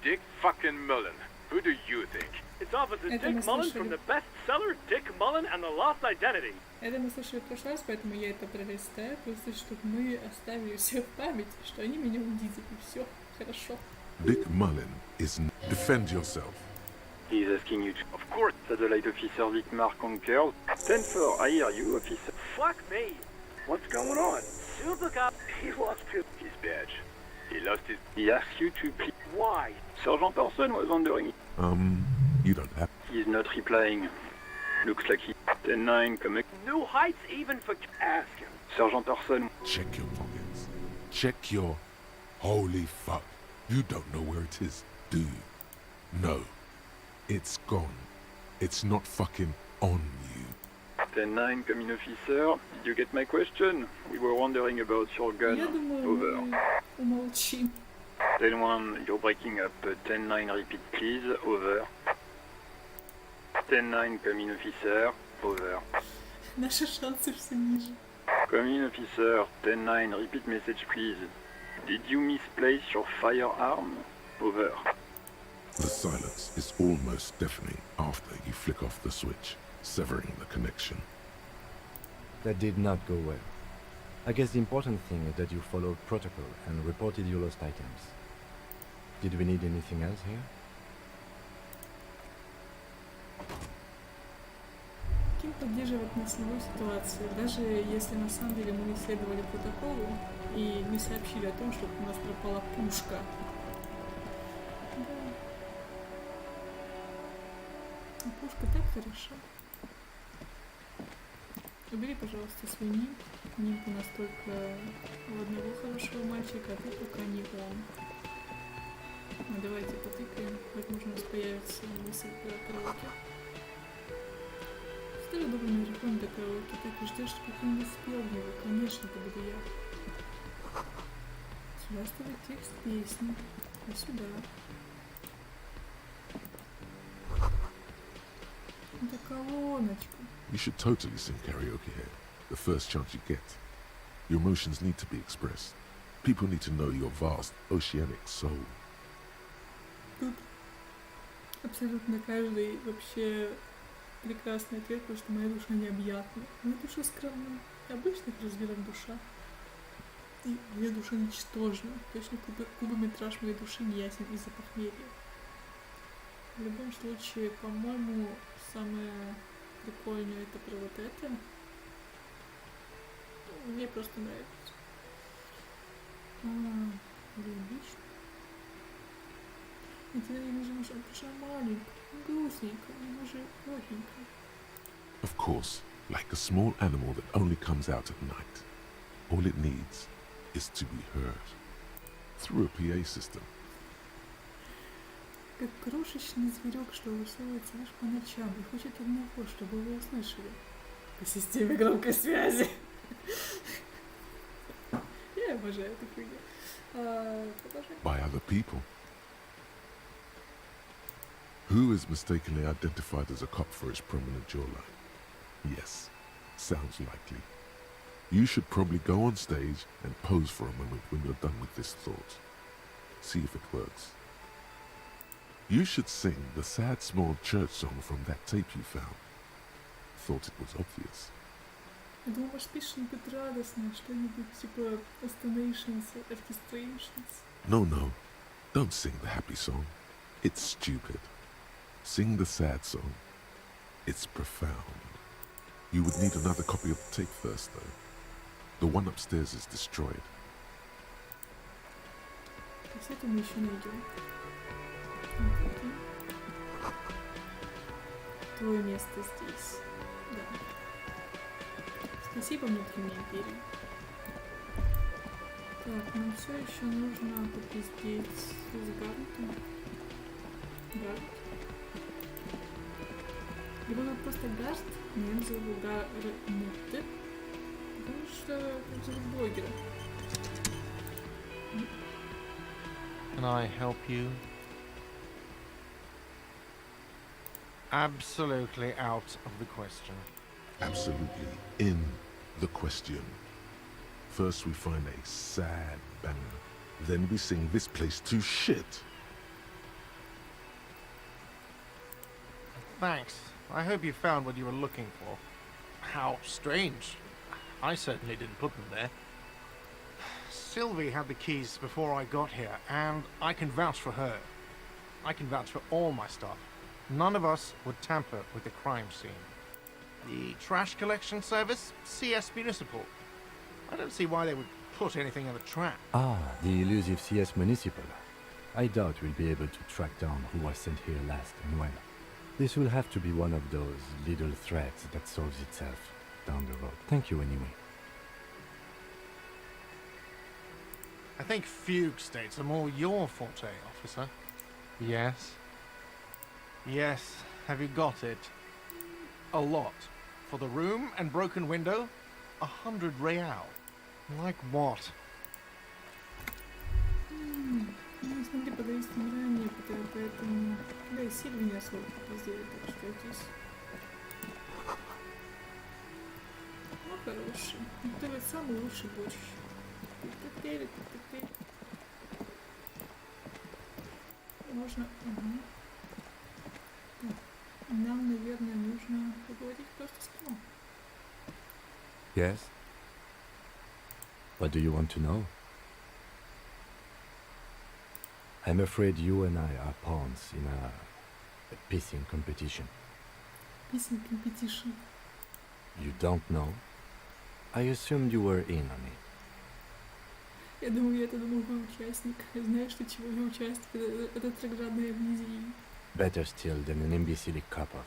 Dick fucking Mullen. Who do you think? It's Officer Это Dick мы Mullen слышали. from the bestseller Dick Mullen and the Lost Identity. Это мы слышали в прошлый раз, поэтому я это пролистаю, просто чтобы мы оставили все в памяти, что они меня увидели. Все хорошо. Dick Mullen is... Defend yourself. He's asking you to... Of course. Satellite officer Vicmar concurs. 10-4, I hear you, officer. Fuck me. What's going on? Super Cop, he lost his badge. He lost his... He asks you to please... Why? Sergeant Person was wondering. You don't have... He's not replying. Looks like he... 10-9, come... New heights even for... Ask him. Sergeant Person. Check your pockets. Check your... Holy fuck. You don't know where it is, do you? No. It's gone. It's not fucking on you. 10-9, come in, officer. Did you get my question? We were wondering about your gun. Я думаю, Over. мы умолчим. 10-1, you're breaking up. 10-9, repeat please. Over. 10-9, come in, officer. Over. Наши шансы все ниже. Come in, officer. 10-9, repeat message please. Did you misplace your firearm? Over. The silence is almost deafening after you flick off the switch, severing the connection. That did not go well. I guess the important thing is that you followed protocol and reported your lost items. Did we need anything else here? Ким поддерживает нас в любой ситуации, даже если на самом деле мы не следовали протоколу и не сообщили о том, что у нас пропала пушка. Да. А пушка так хороша. Убери, пожалуйста, свой нимб. Нимб у нас только у одного хорошего мальчика, а ты пока не он. Ну, давайте потыкаем. Возможно, у нас появится несколько караоке. Старый добрый микрофон до караоке. Так и ждешь, пока не спел в него. Конечно, это буду я. Сюда ставить текст песни. А сюда. Это колоночка. You should totally sing karaoke here, the first chance you get. Your emotions need to be expressed. People need to know your vast oceanic soul. Тут абсолютно каждый вообще прекрасный ответ, потому что моя душа необъятна. Моя душа скромна. Обычных размеров душа. И моя душа ничтожна. Точно кубометраж моей души не ясен из-за похмелья. В любом случае, по-моему, самое прикольное это про вот это. Мне просто нравится. Логично. И тебе не нужно, чтобы пришла маленькая, грустненькая, ему же плохенькая. Of course, like a small animal that only comes out at night. All it needs is to be heard. Through a PA system. Как крошечный зверек, что высовывается лишь по ночам и хочет одного, чтобы его услышали. По системе громкой связи. Я обожаю эту фигню. Продолжай. By other people. Who is mistakenly identified as a cop for his prominent jawline? Yes, sounds likely. You should probably go on stage and pose for a moment when you're done with this thought. See if it works. You should sing the sad small church song from that tape you found. Thought it was obvious. Я думаю, может, пишешь что-нибудь радостное, что-нибудь типа Ostonations, Orchestrations. No, don't sing the happy song. It's stupid. Sing the sad song. It's profound. You would need another copy of the tape first, though. The one upstairs is destroyed. Кассету мы еще найдем. Твое место здесь. Да. Спасибо, внутренняя империя. Так, нам все еще нужно попиздеть с Гарнтом. Гарнт. Его зовут просто Гарст, но я назову Гарнет, потому что это зовут блогера. Can I help you? Absolutely out of the question. Absolutely in the question. First we find a sad banger. Then we sing this place to shit. Thanks. I hope you found what you were looking for. How strange. I certainly didn't put them there. Sylvie had the keys before I got here, and I can vouch for her. I can vouch for all my stuff. None of us would tamper with the crime scene. The trash collection service, CS Municipal. I don't see why they would put anything in the trap. Ah, the elusive CS Municipal. I doubt we'll be able to track down who was sent here last and when. This will have to be one of those little threads that solves itself down the road. Thank you anyway. I think fugue states are more your forte, officer. Yes? Yes. Have you got it? A lot. For the room and broken window, 100 real. Like what? Ну, смотри, подавись ранее, поэтому... Да, и Сильви не особо попиздели, так что здесь... Ну, хороший. Это ведь самый лучший борщ. Тык-тык-тык. Можно... Ага. Так. Нам, наверное, нужно поговорить просто с КИМА. Yes? What do you want to know? I'm afraid you and I are pawns in a pissing competition. Pissing competition. You don't know? I assumed you were in on it. Я думаю, я-то думал, вы участник. Знаешь, что чего я участник? Это ретроградной амнезии. Better still than an imbecile cop-off.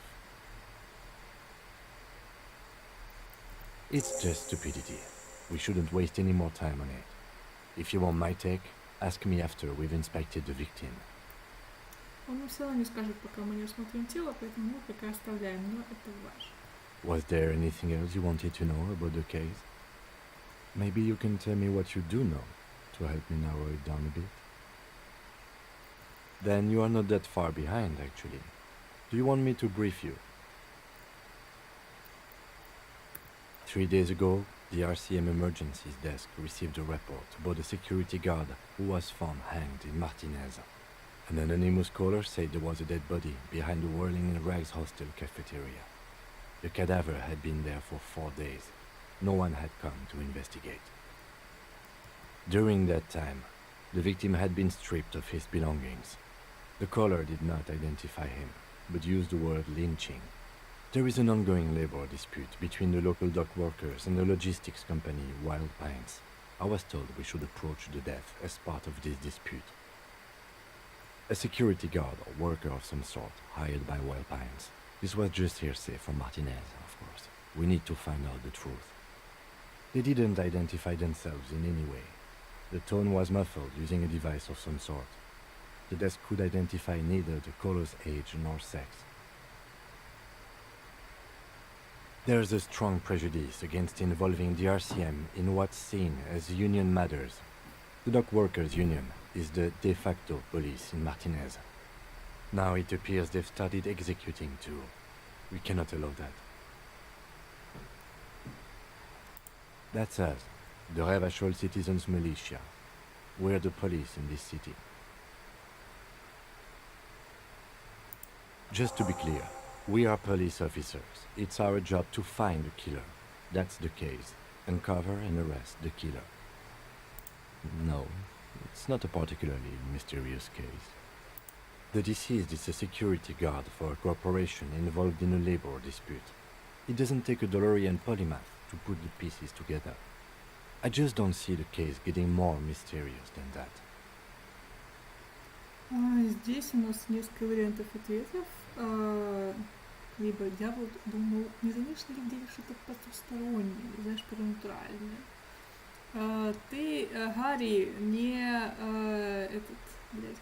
It's just stupidity. We shouldn't waste any more time on it. If you want my take, ask me after we've inspected the victim. Он все равно не скажет, пока мы не осмотрим тело, поэтому мы пока оставляем, но это ваше. Was there anything else you wanted to know about the case? Maybe you can tell me what you do know to help me narrow it down a bit. Then you are not that far behind, actually. Do you want me to brief you? 3 days ago, the RCM Emergencies Desk received a report about a security guard who was found hanged in Martinez. An anonymous caller said there was a dead body behind the Whirling in Rags hostel cafeteria. The cadaver had been there for 4 days. No one had come to investigate. During that time, the victim had been stripped of his belongings. The caller did not identify him, but used the word lynching. There is an ongoing labor dispute between the local dock workers and the logistics company Wild Pines. I was told we should approach the death as part of this dispute. A security guard or worker of some sort hired by Wild Pines. This was just hearsay from Martinez, of course. We need to find out the truth. They didn't identify themselves in any way. The tone was muffled using a device of some sort. The desk could identify neither the caller's age nor sex. There's a strong prejudice against involving the RCM in what's seen as union matters. The dock workers' union is the de facto police in Martinez. Now it appears they've started executing too. We cannot allow that. That's us, the Revachol Citizens Militia. We're the police in this city. Just to be clear, we are police officers. It's our job to find the killer. That's the case. Uncover and arrest the killer. No, it's not a particularly mysterious case. The deceased is a security guard for a corporation involved in a labor dispute. It doesn't take a DeLorean polymath to put the pieces together. I just don't see the case getting more mysterious than that. Здесь у нас несколько вариантов ответов. Либо я вот думал, не заметишь ли где что-то потустороннее, знаешь, паранатуральное. Ты, Гарри, не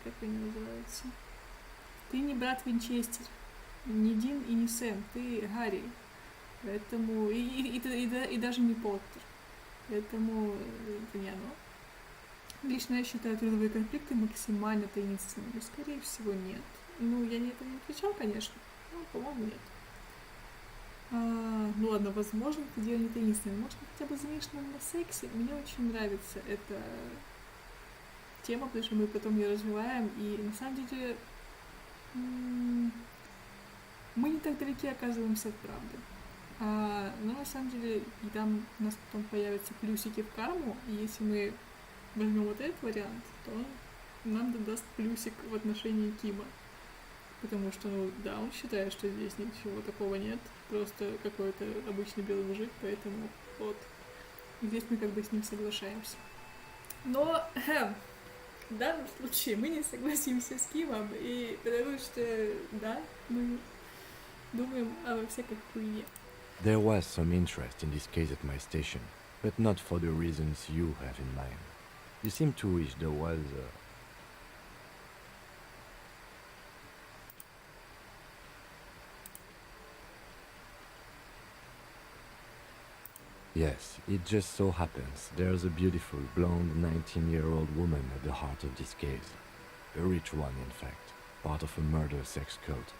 как они называются? Ты не брат Винчестер, не Дин и не Сэм, ты Гарри. Поэтому и даже не Поттер. Поэтому это не оно. Лично я считаю трудовые конфликты максимально таинственными. Скорее всего, нет. Ну, я на это не отвечал, конечно. Но, по-моему, нет. Ну ладно, возможно, это дело не таинственное. Может, хотя бы замешано на сексе. Мне очень нравится эта тема, потому что мы потом ее развиваем. И на самом деле мы не так далеки оказываемся от правды. Но на самом деле и там у нас потом появятся плюсики в карму. И если мы возьмем вот этот вариант, то он нам даст плюсик в отношении Кима. Потому что, ну да, он считает, что здесь ничего такого нет, просто какой-то обычный белый мужик, поэтому вот. И здесь мы как бы с ним соглашаемся. Но в данном случае мы не согласимся с Кимом, и потому что, да, мы думаем о всякой хуйне. There was some interest in this case at my station, but not for the reasons you have in mind. You seem to wish there was Yes, it just so happens there's a beautiful, blonde 19-year-old woman at the heart of this case. A rich one, in fact, part of a murder sex cult.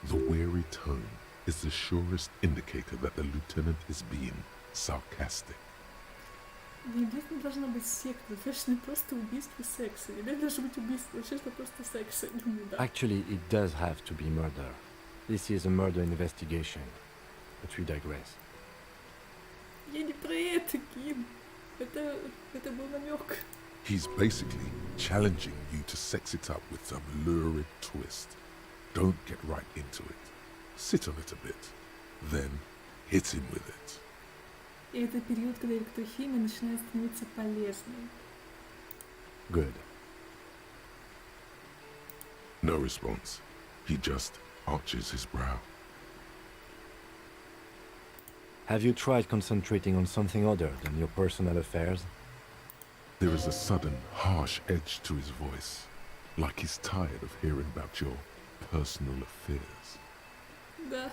The weary tone is the surest indicator that the lieutenant is being sarcastic. Не обязательно должна быть секта, достаточно просто убийство секса. Не должно быть убийство, достаточно просто секса. Думаю, да. Actually, it does have to be murder. This is a murder investigation. But we digress. Я не про это, Ким. Это был намек. He's basically challenging you to sex it up with some lurid twist. Don't get right into it. Sit on it a bit. Then hit him with it. И это период, когда электрохимия начинает становиться полезной. Good. No response. He just arches his brow. Have you tried concentrating on something other than your personal affairs? There is a sudden, harsh edge to his voice, like he's tired of hearing about your personal affairs. Да,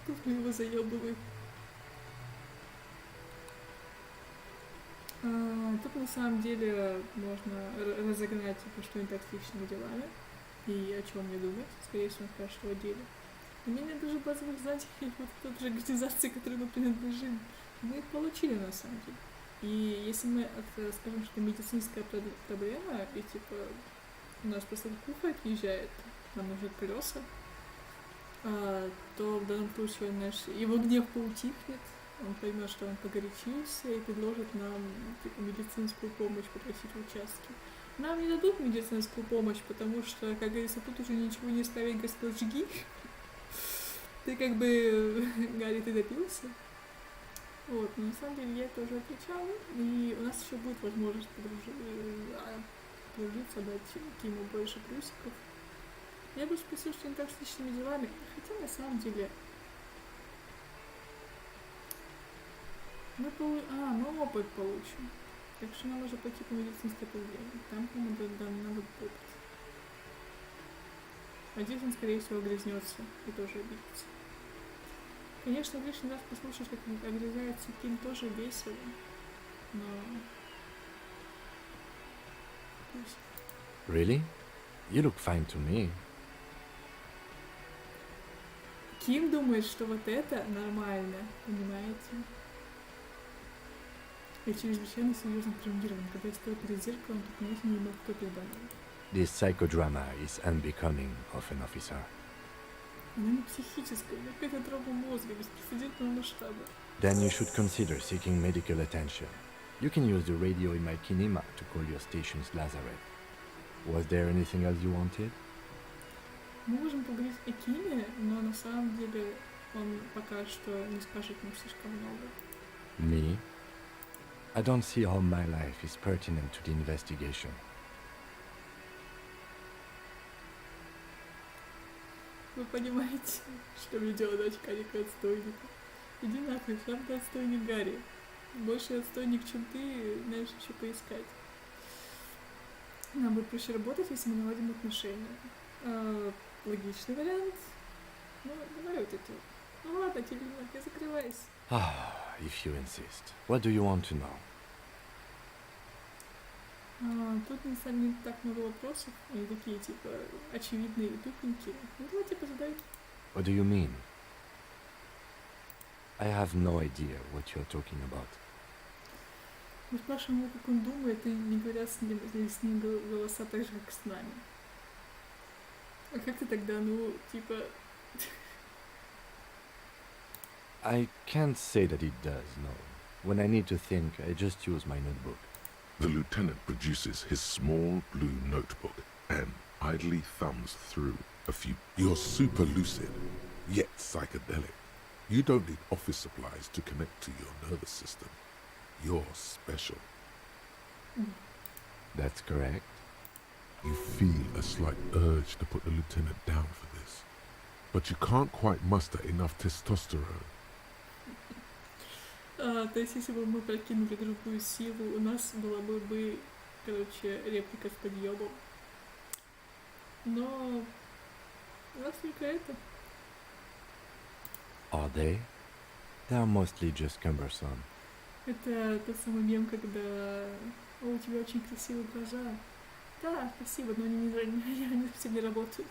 тут мы его заебываем. Тут на самом деле можно разогнать, типа, что не так с личными делами и о чем мне думать. Скорее всего, он скажет, что о деле. Имение даже базовых знаний и вот этой же организации, которой мы принадлежим, мы их получили на самом деле. И если мы скажем, что медицинская проблема, и типа у нас просто куха отъезжает, нам нужны колеса, то в данном случае его гнев поутихнет, он поймет, что он погорячился и предложит нам типа медицинскую помощь попросить в участке. Нам не дадут медицинскую помощь, потому что, как говорится, тут уже ничего не ставить, господь, жги. Ты как бы, Гарри, ты допился. Вот, но на самом деле я это уже отвечала, и у нас еще будет возможность подружиться, дать Киму больше плюсиков. Я бы спросил, что не так с личными делами, хотя на самом деле мы опыт получим. Так что нам нужно пойти по медицинской проблеме. Там, по-моему, нам будет опыт. Надеюсь, он, скорее всего, огрызнется и тоже обидится. Конечно, в лишний раз послушать, как огрызается Ким, тоже весело, но... Really? You look fine to me. Ким думает, что вот это нормально, понимаете? Я чрезвычайно серьезно травмирован. Когда я стою перед зеркалом, то понятия не имел, кто передо мной. This psychodrama is unbecoming of an officer. Она не психическая, у меня какая-то травма мозга беспрецедентного масштаба. Then you should consider seeking medical attention. You can use the radio in my KIMA to call your station's Lazareth. Was there anything else you wanted? Мы можем поговорить о Киме, но на самом деле он пока что не скажет нам слишком много. Me? I don't see how my life is pertinent to the investigation. Вы понимаете, что мне делать очкарика отстойника? Иди нахуй, сам ты отстойник Гарри. Больше отстойник, чем ты, знаешь, еще поискать. Нам будет проще работать, если мы наладим отношения. Логичный вариант. Ну, давай вот это. Ну ладно, телевизор, я закрываюсь. If you insist. What do you want to know? Тут на самом деле так много вопросов, они такие, типа, очевидные и тупенькие. Ну, давайте позадайте. What do you mean? I have no idea what you're talking about. Мы спрашиваем его, как он думает, и не говорят с ним голоса так же, как с нами. А как ты тогда, ну, типа... I can't say that it does, no. When I need to think, I just use my notebook. The lieutenant produces his small blue notebook and idly thumbs through a few. You're super lucid, yet psychedelic. You don't need office supplies to connect to your nervous system. You're special. That's correct. You feel a slight urge to put the lieutenant down for this, but you can't quite muster enough testosterone. То есть, если бы мы прокинули другую силу, у нас была бы, короче, реплика с подъемом. Но у нас только это. Are they? They are mostly just cumbersome. Это тот самый мем, когда у тебя очень красивые глаза. Да, спасибо, но они совсем не работают.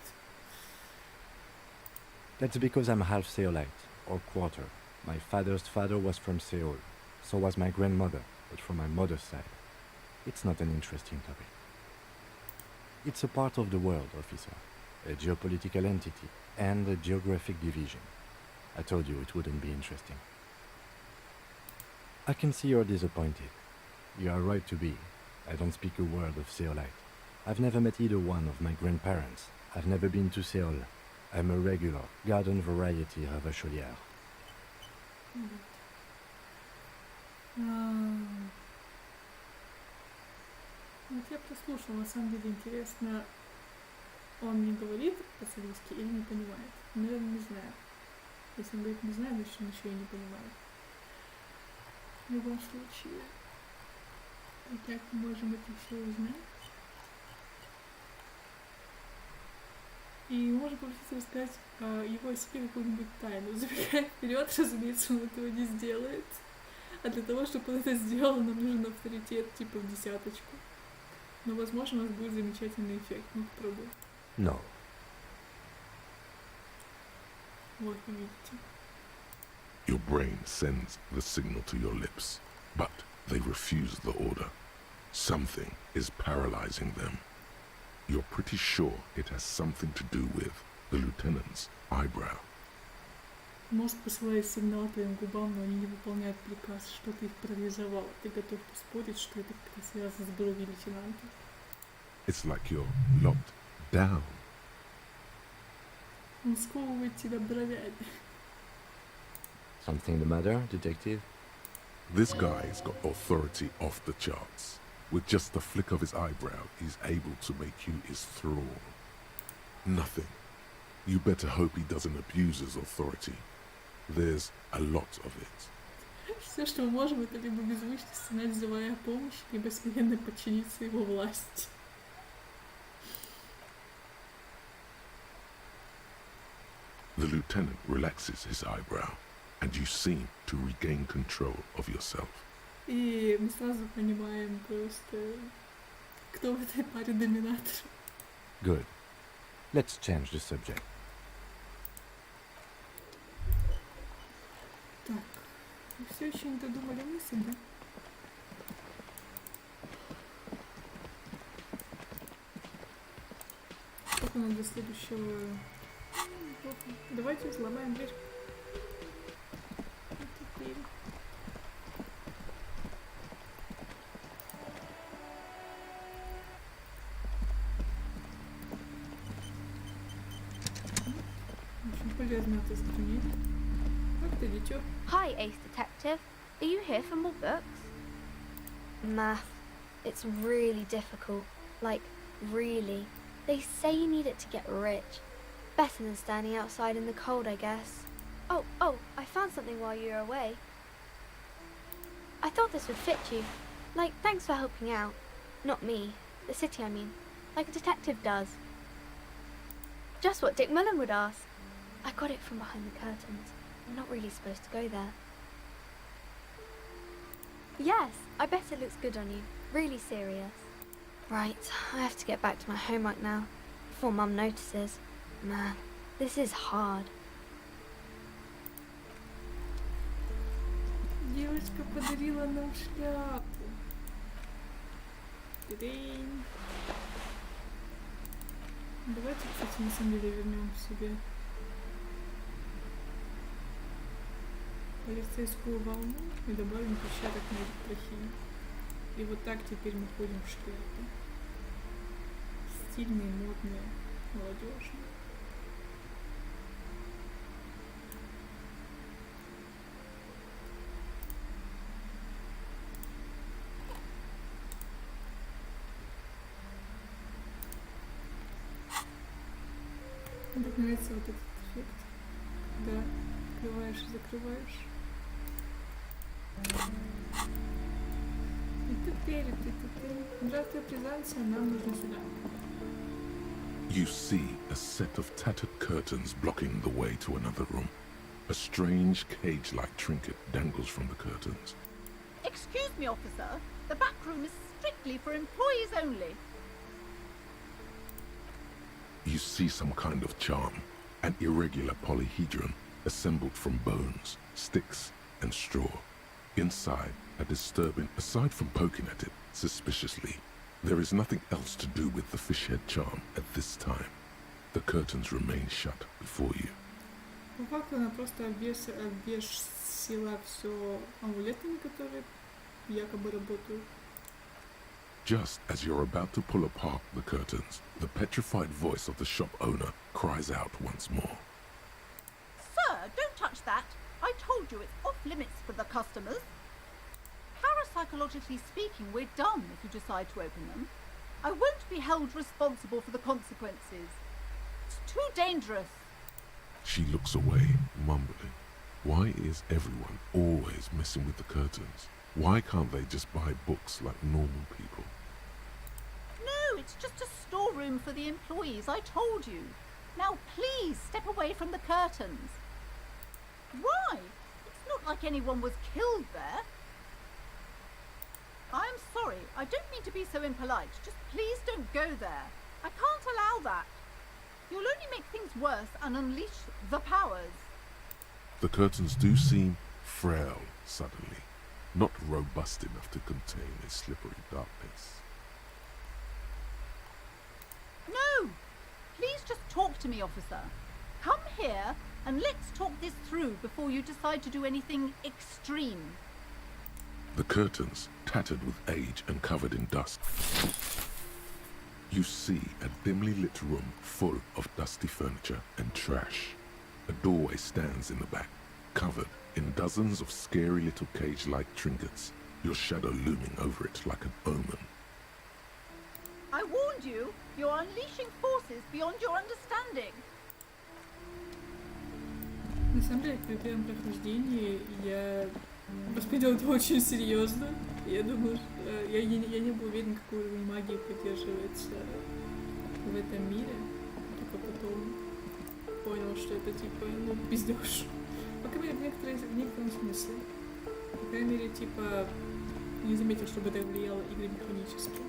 That's because I'm half Seolite, or quarter. My father's father was from Seoul. So was my grandmother, but from my mother's side. It's not an interesting topic. It's a part of the world, officer. A geopolitical entity and a geographic division. I told you it wouldn't be interesting. I can see you're disappointed. You are right to be. I don't speak a word of Seolite. I've never met either one of my grandparents. I've never been to Seoul. I'm a regular, garden variety ravacholière. Вот я прослушала, на самом деле интересно, он не говорит по-сирийски или не понимает? Наверное, не знаю. Если он говорит не знаю, значит он еще и не понимает. В любом случае, как мы можем это все узнать? И мы можем попросить рассказать его о себе какую-нибудь тайну. Забегая вперед, разумеется, он этого не сделает. А для того, чтобы он это сделал, нам нужен авторитет типа в 10. Но, возможно, у нас будет замечательный эффект. Ну, попробуем. No. Вот, видите. Your brain sends the signal to your lips, but they refuse the order. Something is paralyzing them. You're pretty sure it has something to do with the lieutenant's eyebrow. Мозг посылает сигнал твоим губам, но они не выполняют приказ, что-то их парализовало. Ты готов поспорить, что это как-то связано с бровью лейтенанта. It's like you're locked down. Он сковывает тебя бровями. Something the matter, detective? This guy's got authority off the charts. With just the flick of his eyebrow, he's able to make you his thrall. Nothing. You better hope he doesn't abuse his authority. There's a lot of it. Все, что мы можем, это либо беззвучно стонать, взывая о помощи, либо смиренно подчиниться его власти. The lieutenant relaxes his eyebrow, and you seem to regain control of yourself. И мы сразу понимаем просто, кто в этой паре доминатор. Good. Let's change the subject. Так, вы все еще не додумали мысль, да? Сколько надо до следующего... Давайте взломаем дверь. Теперь. Очень полезно это сохранить. Как ты, дитё? Hi, Ace Detective. Are you here for more books? Math. It's really difficult. Like, really. They say you need it to get rich. Better than standing outside in the cold, I guess. Oh, I found something while you were away. I thought this would fit you. Like, thanks for helping out. Not me. The city, I mean. Like a detective does. Just what Dick Mullen would ask. I got it from behind the curtains. I'm not really supposed to go there. Yes, I bet it looks good on you. Really serious. Right, I have to get back to my homework now. Before Mum notices. Man, this is hard. Девочка подарила нам шляпу. Тырень. Давайте, кстати, на самом деле вернем себе полицейскую волну и добавим площадок на электрохимию. И вот так теперь мы ходим в шляпе. Стильные, модные, молодежные. Мне так нравится вот этот эффект, когда открываешь и закрываешь. И теперь. Здравствуй, Призанция, нам нужно сюда. You see a set of tattered curtains blocking the way to another room. A strange cage-like trinket dangles from the curtains. Excuse me, officer. The back room is strictly for employees only. You see some kind of charm, an irregular polyhedron assembled from bones, sticks, and straw. Inside, a disturbing, aside from poking at it suspiciously, there is nothing else to do with the fish head charm at this time. The curtains remain shut before you. По факту она просто обвесила все амулетами, которые якобы работают. Just as you're about to pull apart the curtains, the petrified voice of the shop owner cries out once more. Sir, don't touch that. I told you it's off limits for the customers. Parapsychologically speaking, we're done if you decide to open them. I won't be held responsible for the consequences. It's too dangerous. She looks away, mumbling. Why is everyone always messing with the curtains? Why can't they just buy books like normal people? No, it's just a storeroom for the employees, I told you. Now please step away from the curtains. Why? It's not like anyone was killed there. I'm sorry, I don't mean to be so impolite. Just please don't go there. I can't allow that. You'll only make things worse and unleash the powers. The curtains do seem frail suddenly, not robust enough to contain a slippery darkness. No! Please just talk to me, officer. Come here and let's talk this through before you decide to do anything extreme. The curtains, tattered with age and covered in dust. You see a dimly lit room full of dusty furniture and trash. A doorway stands in the back, covered in dozens of scary little cage-like trinkets, your shadow looming over it like an omen. I warned you, you're unleashing forces beyond your understanding. На самом деле, при первом прохождении я воспринял это очень серьезно. Я думал, я не был уверен, какой уровень магии поддерживается в этом мире. Только потом понял, что это типа, ну, пиздёж. По крайней мере, в некотором смысле. По крайней мере, типа, не заметил, чтобы это влияло игры механически.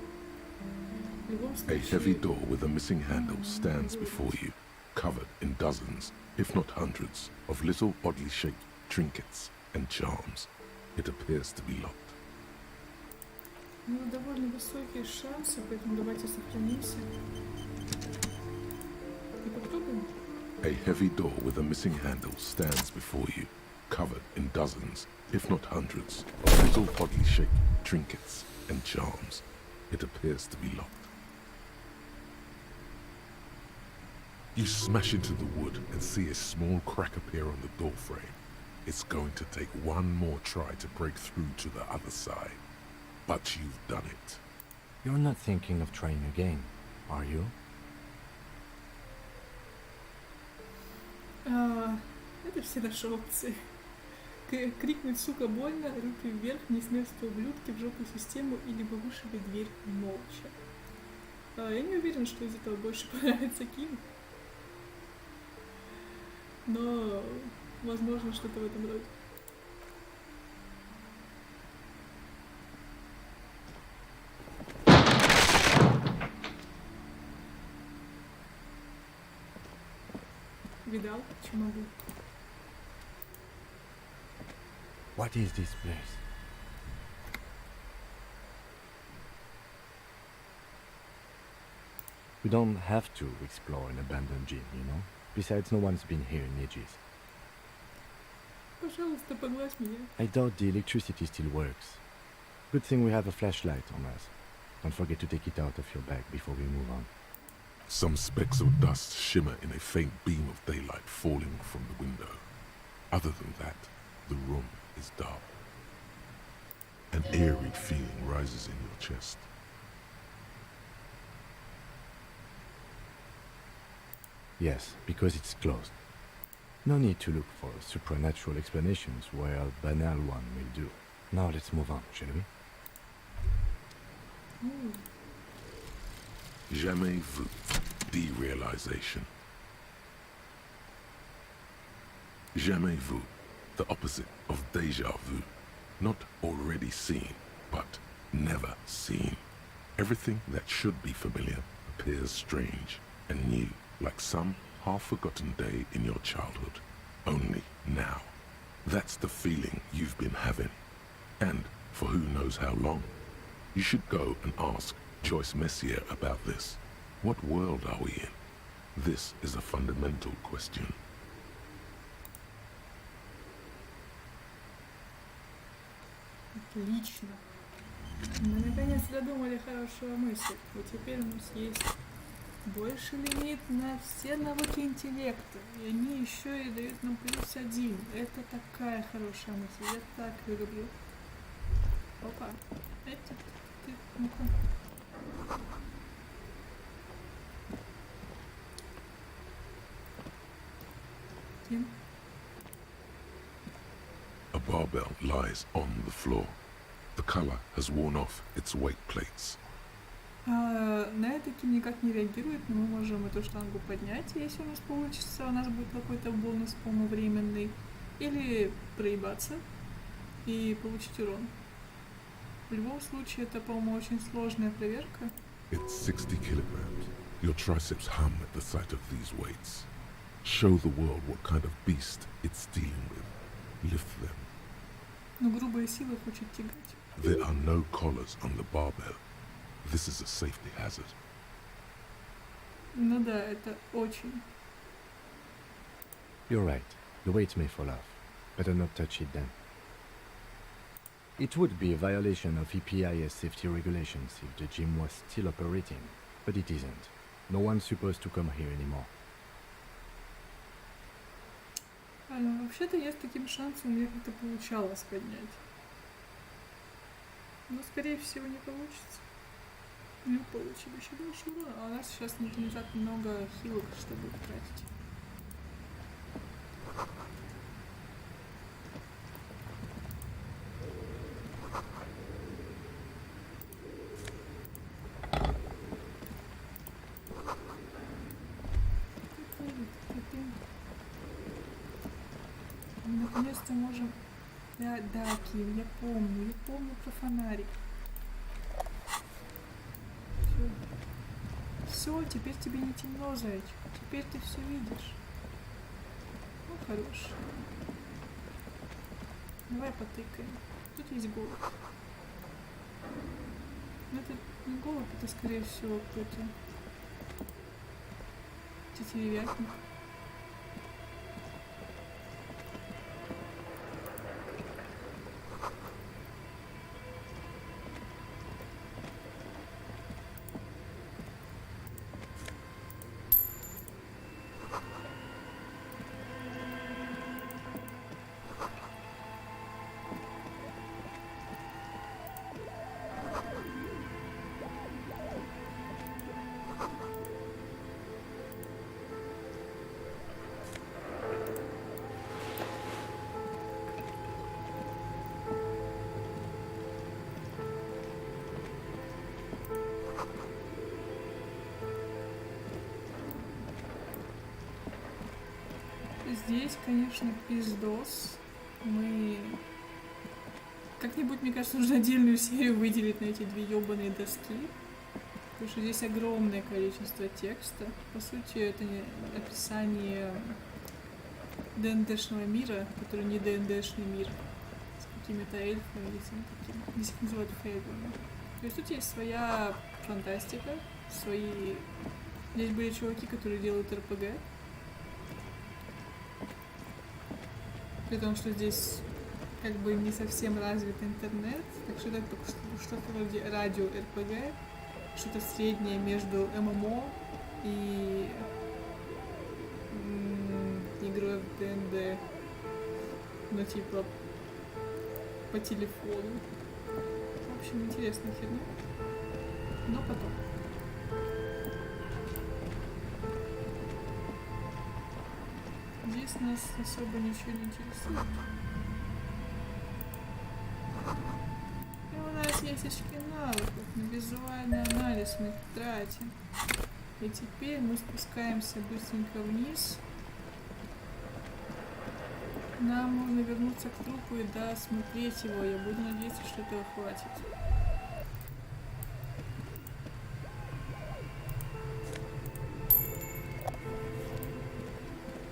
В любом A случае... heavy door with a missing handle stands before you, covered in dozens, if not hundreds, of little oddly shaped trinkets and charms. It appears to be locked. Ну, довольно высокие шансы, поэтому давайте сохранимся. И попробуем. A heavy door with a missing handle stands before you, covered in dozens, if not hundreds, of little oddly shaped trinkets and charms. It appears to be locked. You smash into the wood and see a small crack appear on the doorframe. It's going to take one more try to break through to the other side. But you've done it. You're not thinking of trying again, are you? Это все наши опции. Крикнуть, сука, больно, руки вверх, не смелство ублюдки, в жопу систему или бы вышибить дверь молча. Я не уверен, что из этого больше понравится Ким. Но, возможно, что-то в этом роде. Видал, что могу. What is this place? We don't have to explore an abandoned gym, you know? Besides, no one's been here in ages. Пожалуйста, погладь меня. I doubt the electricity still works. Good thing we have a flashlight on us. Don't forget to take it out of your bag before we move on. Some specks of dust shimmer in a faint beam of daylight falling from the window. Other than that, the room is dark. An eerie feeling rises in your chest. Yes, because it's closed. No need to look for supernatural explanations where a banal one will do. Now let's move on, shall we? Jamais vu. Derealization. Jamais vu. The opposite of déjà vu. Not already seen, but never seen. Everything that should be familiar appears strange and new, like some half-forgotten day in your childhood. Only now. That's the feeling you've been having. And for who knows how long. You should go and ask Joyce Messier about this. What world are we in? This is a fundamental question. Отлично. Мы наконец додумали хорошую мысль. Вот теперь у нас есть больше лимит на все навыки интеллекта. И они еще и дают нам +1. Это такая хорошая мысль. Я так ее люблю. Опа. Это ты, ну-ка. Тим. A barbell lies on the floor. The color has worn off its weight plates. На это Ким никак не реагирует, но мы можем эту штангу поднять, если у нас получится, у нас будет какой-то бонус, по-моему, временный. Или проебаться и получить урон. В любом случае, это, по-моему, очень сложная проверка. It's 60 kilograms. Your triceps hum at the sight of these weights. Show the world what kind of beast it's dealing with. Lift them. Но грубая сила хочет тягать. There are no collars on the barbell. This is a safety hazard. Ну да, это очень. You're right. The weight may fall off. Better not touch it then. It would be a violation of EPIS safety regulations if the gym was still operating, but it isn't. No one's supposed to come here anymore. Вообще-то я с таким шансом мне как-то получалось поднять. Но, скорее всего, не получится. Не получим еще больше урона, а у нас сейчас не так много хилок, чтобы их тратить. Мы наконец-то можем... Да, Ким, я помню про фонарик. Все, теперь тебе не темно, зайчик. Теперь ты все видишь. Ну, хорош. Давай потыкаем. Тут есть голубь. Но это не голубь, это скорее всего какой-то тетеревятник. Здесь, конечно, пиздос. Мы... Как-нибудь, мне кажется, нужно отдельную серию выделить на эти две ёбаные доски. Потому что здесь огромное количество текста. По сути, это описание ДНДшного мира, который не ДНДшный мир. С какими-то эльфами или такими. Здесь их называют фейбами. То есть тут есть своя фантастика, свои... Здесь были чуваки, которые делают РПГ. При том, что здесь как бы не совсем развит интернет, так что это что-то вроде радио РПГ, что-то среднее между ММО и игрой в ДНД, ну типа по телефону. В общем, интересная херня, но потом. Здесь нас особо ничего не интересует. И у нас есть очки навыков, на визуальный анализ мы их тратим. И теперь мы спускаемся быстренько вниз. Нам нужно вернуться к трупу и досмотреть его. Я буду надеяться, что этого хватит.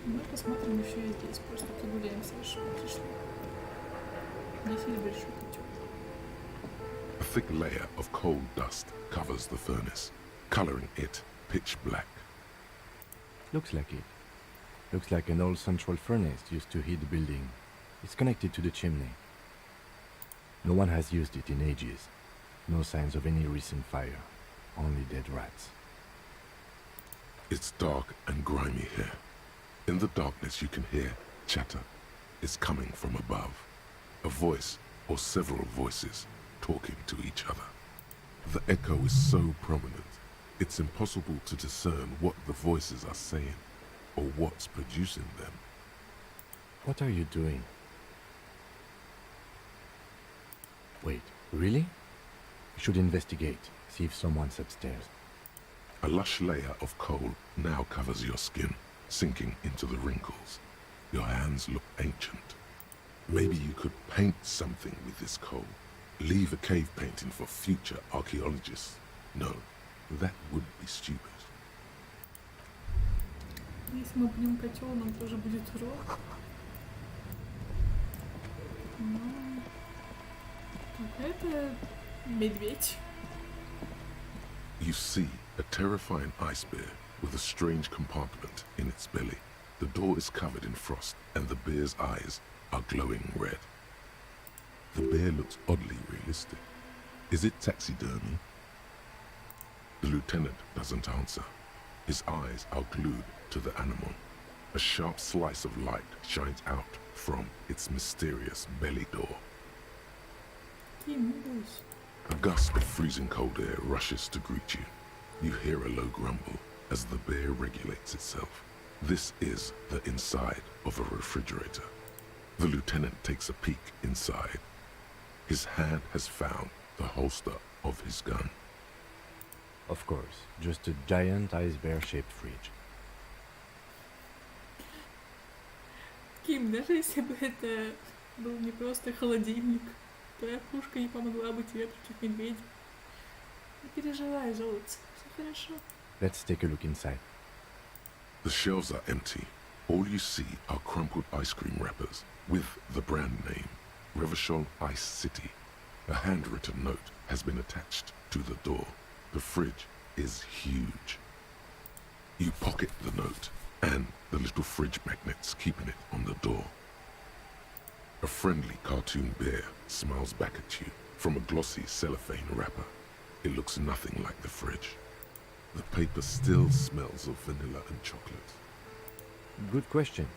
Мы посмотрим еще и здесь, просто прогуляемся, что пришли. Здесь есть большой котел. A thick layer of coal dust covers the furnace, coloring it pitch black. Looks like it. Looks like an old central furnace used to heat the building. It's connected to the chimney. No one has used it in ages. No signs of any recent fire. Only dead rats. It's dark and grimy here. In the darkness you can hear chatter. It's coming from above. A voice or several voices talking to each other. The echo is so prominent, it's impossible to discern what the voices are saying or what's producing them. What are you doing? Wait, really? We should investigate, see if someone's upstairs. A lush layer of coal now covers your skin, sinking into the wrinkles. Your hands look ancient. Maybe you could paint something with this coal. Leave a cave painting for future archaeologists. No, that would be stupid. Если мы пнем котел, нам тоже будет урок. Но... Так, это медведь. You see a terrifying ice bear with a strange compartment in its belly. The door is covered in frost and the bear's eyes are glowing red. The bear looks oddly realistic. Is it taxidermy? The lieutenant doesn't answer. His eyes are glued to the animal. A sharp slice of light shines out from its mysterious belly door. A gust of freezing cold air rushes to greet you. You hear a low grumble as the bear regulates itself. This is the inside of a refrigerator. The lieutenant takes a peek inside. His hand has found the holster of his gun. Of course, just a giant ice bear-shaped fridge. Ким, даже если бы это был не просто холодильник, твоя пушка не помогла бы тебе против медведя. Не переживай, золотце, все хорошо. Let's take a look inside. The shelves are empty. All you see are crumpled ice cream wrappers with the brand name, Revachol Ice City. A handwritten note has been attached to the door. The fridge is huge. You pocket the note and the little fridge magnets keeping it on the door. A friendly cartoon bear smiles back at you from a glossy cellophane wrapper. It looks nothing like the fridge. The paper still smells of vanilla and chocolate. Good question.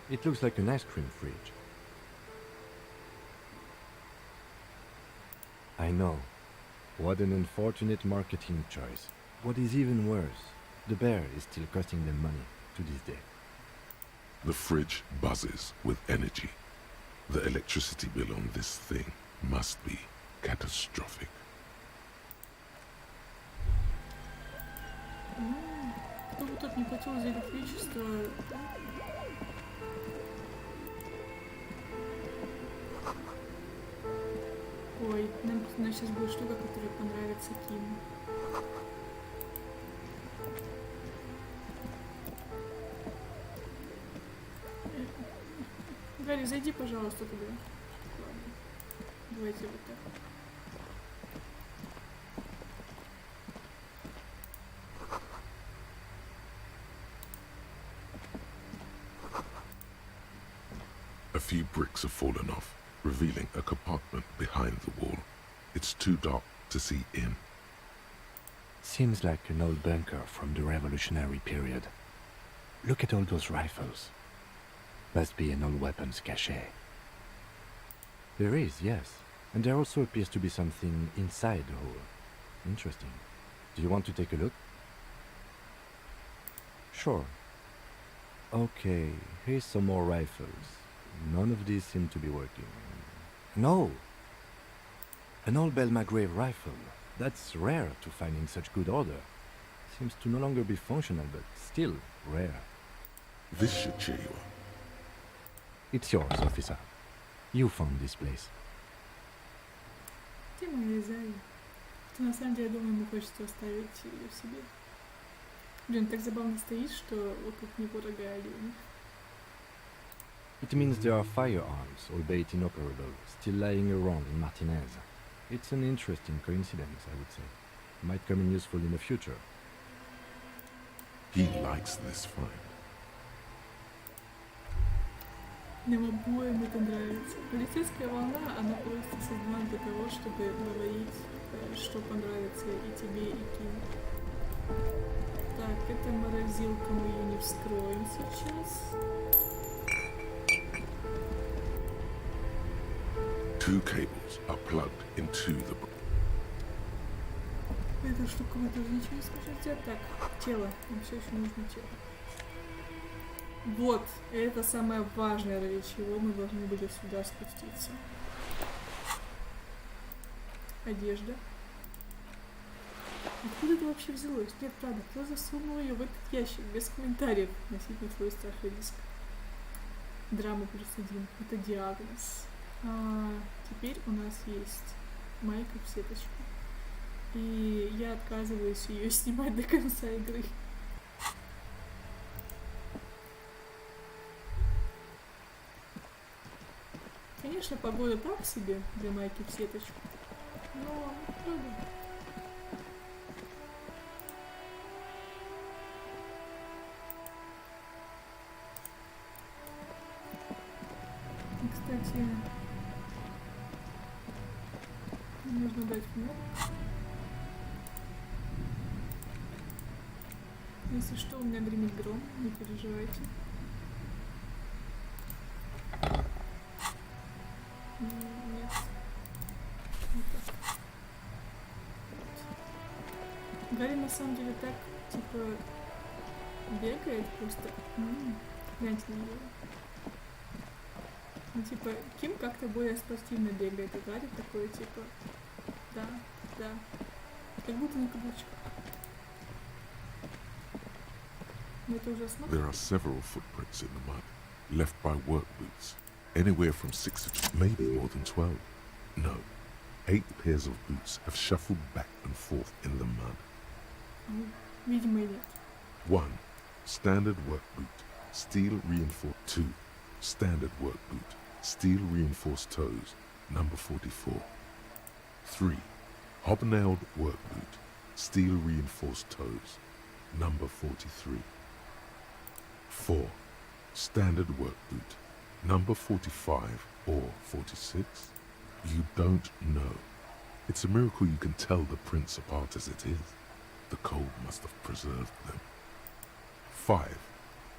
It looks like an ice cream fridge. I know. What an unfortunate marketing choice. What is even worse, the bear is still costing them money to this day. The fridge buzzes with energy. The electricity bill on this thing must be catastrophic. Кто бы тут не платил за электричество, да? Ой, нам сейчас будет штука, которая понравится Киму. Гарри, зайди, пожалуйста, туда. Ладно. Давайте вот так. A few bricks have fallen off, revealing a compartment behind the wall. It's too dark to see in. Seems like an old bunker from the revolutionary period. Look at all those rifles. Must be an old weapons cache. There is, yes. And there also appears to be something inside the hole. Interesting. Do you want to take a look? Sure. Okay, here's some more rifles. None of these seem to be working. No! An old Belmagrave rifle. That's rare to find in such good order. Seems to no longer be functional, but still rare. This should cheer you up. It's yours, officer. You found this place. Ты моя зая. Ты на самом деле, думаю, ему хочется оставить ее себе. Блин, так забавно стоит, что вокруг него рога оленя. It means there are firearms, albeit inoperable, still lying around in Martinez. It's an interesting coincidence, I would say. Might come in useful in the future. He likes this find. Нам обоим это нравится. Полицейская волна, она просто создана для того, чтобы говорить, что понравится и тебе, и Киму. Так, это морозилка, мы ее не вскроем сейчас. Two cables are plugged into the... Эта штука мы тоже ничего не сможем сделать. Так, тело. Нам все еще нужно тело. Вот, это самое важное, ради чего мы должны были сюда спуститься. Одежда. Откуда это вообще взялось? Нет, правда, кто засунул ее в этот ящик? Без комментариев. Носить свой страх и риск. Драма +1. Это диагноз. Теперь у нас есть майка в сеточку. И я отказываюсь ее снимать до конца игры. Конечно, погода так себе для майки в сеточку, но пробуем. И, кстати, нужно дать фонарик. Если что, у меня гремит гром, не переживайте. Нет. Вот так. Гарри на самом деле так, типа, бегает просто. Гляньте на него. Ну, типа, Ким как-то более спортивно бегает, а Гарри такой, типа, да, да. Как будто на каблучках. Но это ужасно. There are several footprints in the mud, left by work boots. Anywhere from 6 to maybe more than 12. No, 8 pairs of boots have shuffled back and forth in the mud. Видимо, и нет. 1. Standard work boot, steel reinforced. 2. Standard work boot, steel reinforced toes, number 44. 3. Hobnailed work boot, steel reinforced toes, number 43. 4. Standard work boot, number 45 or 46? You don't know. It's a miracle you can tell the prints apart as it is. The cold must have preserved them. 5.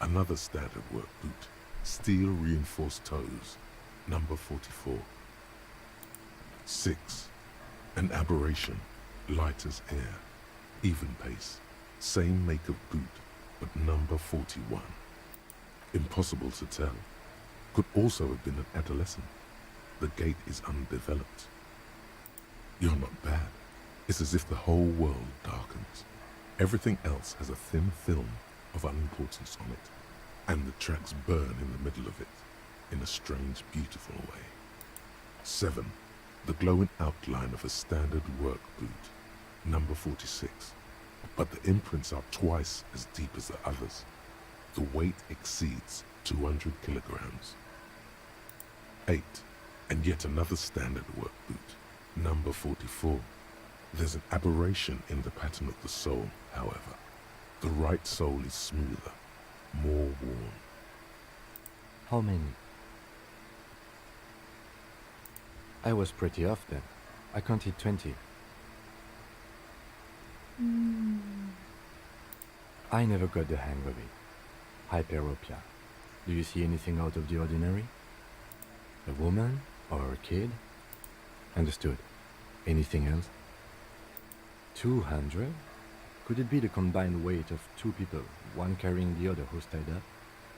Another standard work boot, steel reinforced toes, number 44. 6. An aberration, light as air, even pace, same make of boot, but number 41. Impossible to tell. Could also have been an adolescent. The gait is undeveloped. You're not bad. It's as if the whole world darkens. Everything else has a thin film of unimportance on it, and the tracks burn in the middle of it, in a strange, beautiful way. 7. The glowing outline of a standard work boot, number 46. But the imprints are twice as deep as the others. The weight exceeds 200 kilograms. 8. And yet another standard work boot, number 44. There's an aberration in the pattern of the sole, however. The right sole is smoother, more worn. How many? I was pretty off then. I counted 20. I never got the hang of it. Hyperopia. Do you see anything out of the ordinary? A woman or a kid? Understood. Anything else? 200? Could it be the combined weight of two people, one carrying the other who's tied up?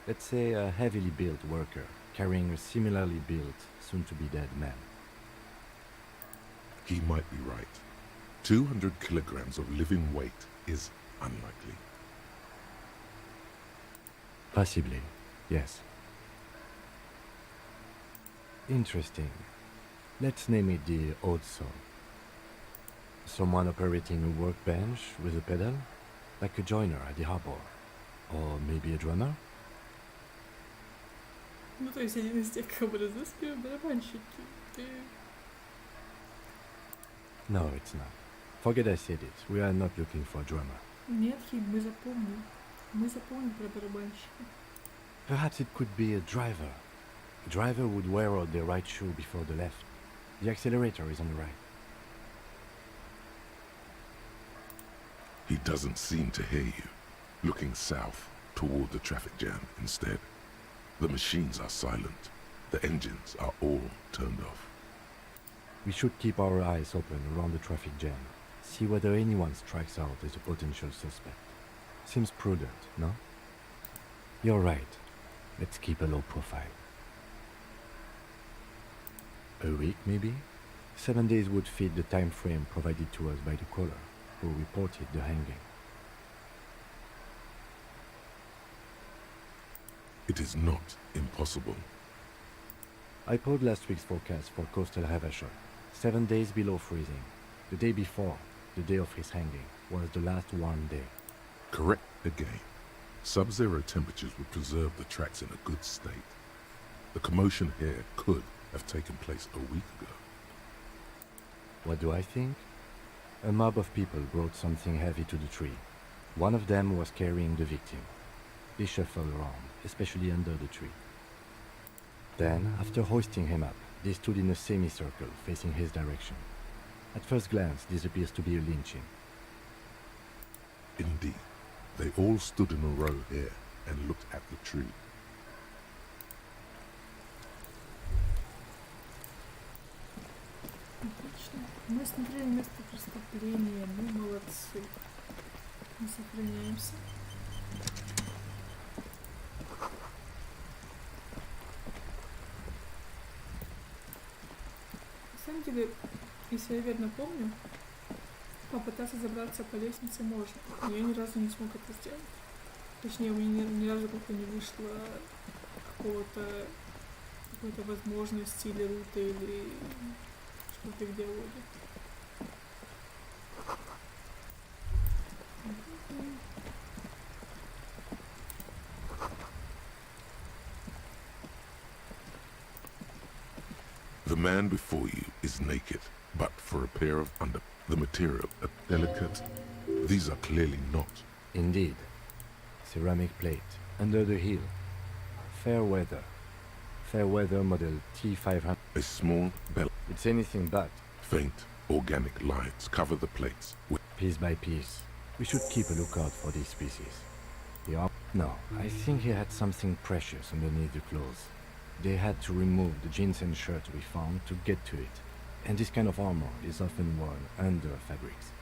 Let's say a heavily built worker carrying a similarly built, soon-to-be-dead man. He might be right. 200 kilograms of living weight is unlikely. Possibly, yes. Interesting. Let's name it the odd saw. Someone operating a workbench with a pedal, like a joiner at the harbor. Or maybe a drummer? Ну, то есть один из тех, кого разыскивают барабанщики. No, it's not. Forget I said it. We are not looking for a drummer. Нет, Хим, мы запомним. Мы запомним про барабанщика. Perhaps it could be a driver. A driver would wear out the right shoe before the left. The accelerator is on the right. He doesn't seem to hear you, looking south toward the traffic jam instead. The machines are silent. The engines are all turned off. We should keep our eyes open around the traffic jam. See whether anyone strikes out as a potential suspect. Seems prudent, no? You're right. Let's keep a low profile. A week, maybe? 7 days would fit the time frame provided to us by the caller, who reported the hanging. It is not impossible. I pulled last week's forecast for coastal Ravachol. 7 days below freezing. The day before, the day of his hanging, was the last warm day. Correct again. Sub-zero temperatures would preserve the tracks in a good state. The commotion here could have taken place a week ago. What do I think? A mob of people brought something heavy to the tree. One of them was carrying the victim. They shuffled around, especially under the tree. Then, after hoisting him up, they stood in a semicircle facing his direction. At first glance, this appears to be a lynching. Indeed, they all stood in a row here and looked at the tree. Отлично. Мы смотрели место преступления. Мы молодцы. Мы сохраняемся. На самом деле, если я верно помню, попытаться забраться по лестнице можно, но я ни разу не смог это сделать. Точнее, у меня ни разу как-то не вышло какой-то возможности или руты, или что-то в диалоге. The man before you is naked, but for a pair of the material, a delicate. These are clearly not. Indeed. Ceramic plate, under the heel. Fair weather. Fair weather model T500. A small bell. It's anything but. Faint, organic lines cover the plates with Piece by piece. We should keep a lookout for these pieces. No, I think he had something precious underneath the clothes. They had to remove the jeans and shirt we found to get to it. And this kind of armor is often worn under fabrics.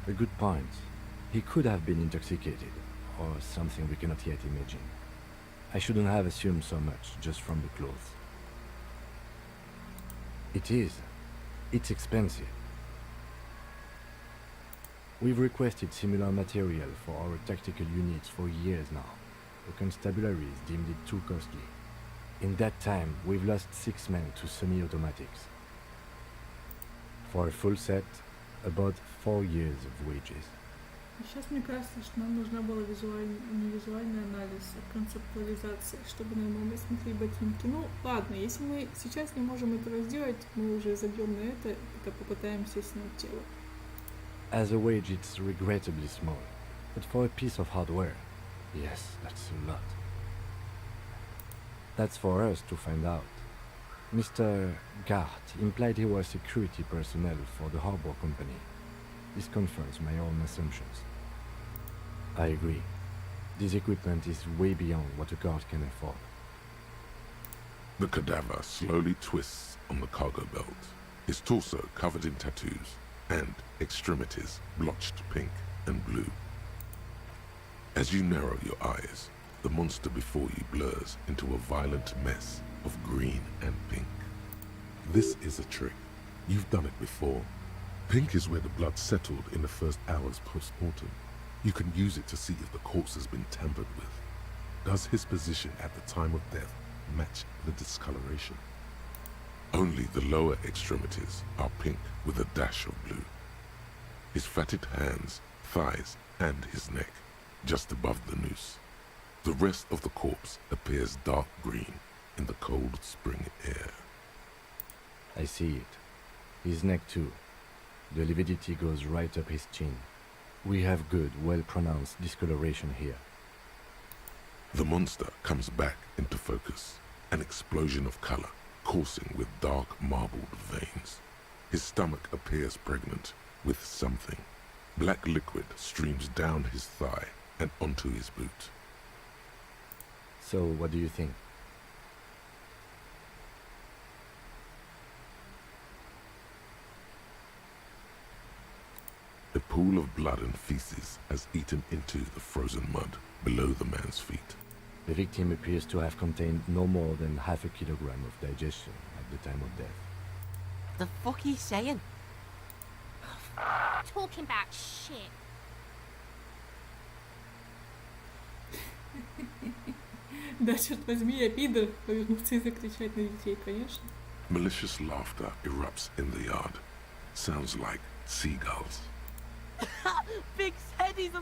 A good point. He could have been intoxicated, or something we cannot yet imagine. I shouldn't have assumed so much just from the clothes. It is. It's expensive. We've requested similar material for our tactical units for years now. The constabularies deemed it too costly. In that time, we've lost 6 men to semi-automatics. For a full set, about 4 years of wages. Сейчас мне кажется, что нам нужна была не визуальный анализ, а концептуализация, чтобы нормально смотреть ботинки. Ну, ладно, если мы сейчас не можем этого сделать, мы уже забьем на это, и попытаемся снять тело. As a wage, it's regrettably small. But for a piece of hardware, yes, that's a lot. That's for us to find out. Mr. Gart implied he was security personnel for the harbor company. This confirms my own assumptions. I agree. This equipment is way beyond what a guard can afford. The cadaver slowly twists on the cargo belt, his torso covered in tattoos, and extremities blotched pink and blue. As you narrow your eyes, the monster before you blurs into a violent mess of green and pink. This is a trick. You've done it before. Pink is where the blood settled in the first hours post-mortem. You can use it to see if the corpse has been tampered with. Does his position at the time of death match the discoloration? Only the lower extremities are pink with a dash of blue. His fatted hands, thighs, and his neck, just above the noose. The rest of the corpse appears dark green in the cold spring air. I see it. His neck too. The lividity goes right up his chin. We have good, well-pronounced discoloration here. The monster comes back into focus, an explosion of color, coursing with dark marbled veins. His stomach appears pregnant with something. Black liquid streams down his thigh and onto his boot. So, what do you think? A pool of blood and feces has eaten into the frozen mud below the man's feet. The victim appears to have contained no more than half a kilogram of digestion at the time of death. The fuck he's saying? Talking about shit. Да, черт возьми, я пидор. Повернуться и закричать на детей, конечно. Malicious laughter erupts in the yard. Sounds like seagulls. Big head, he's a...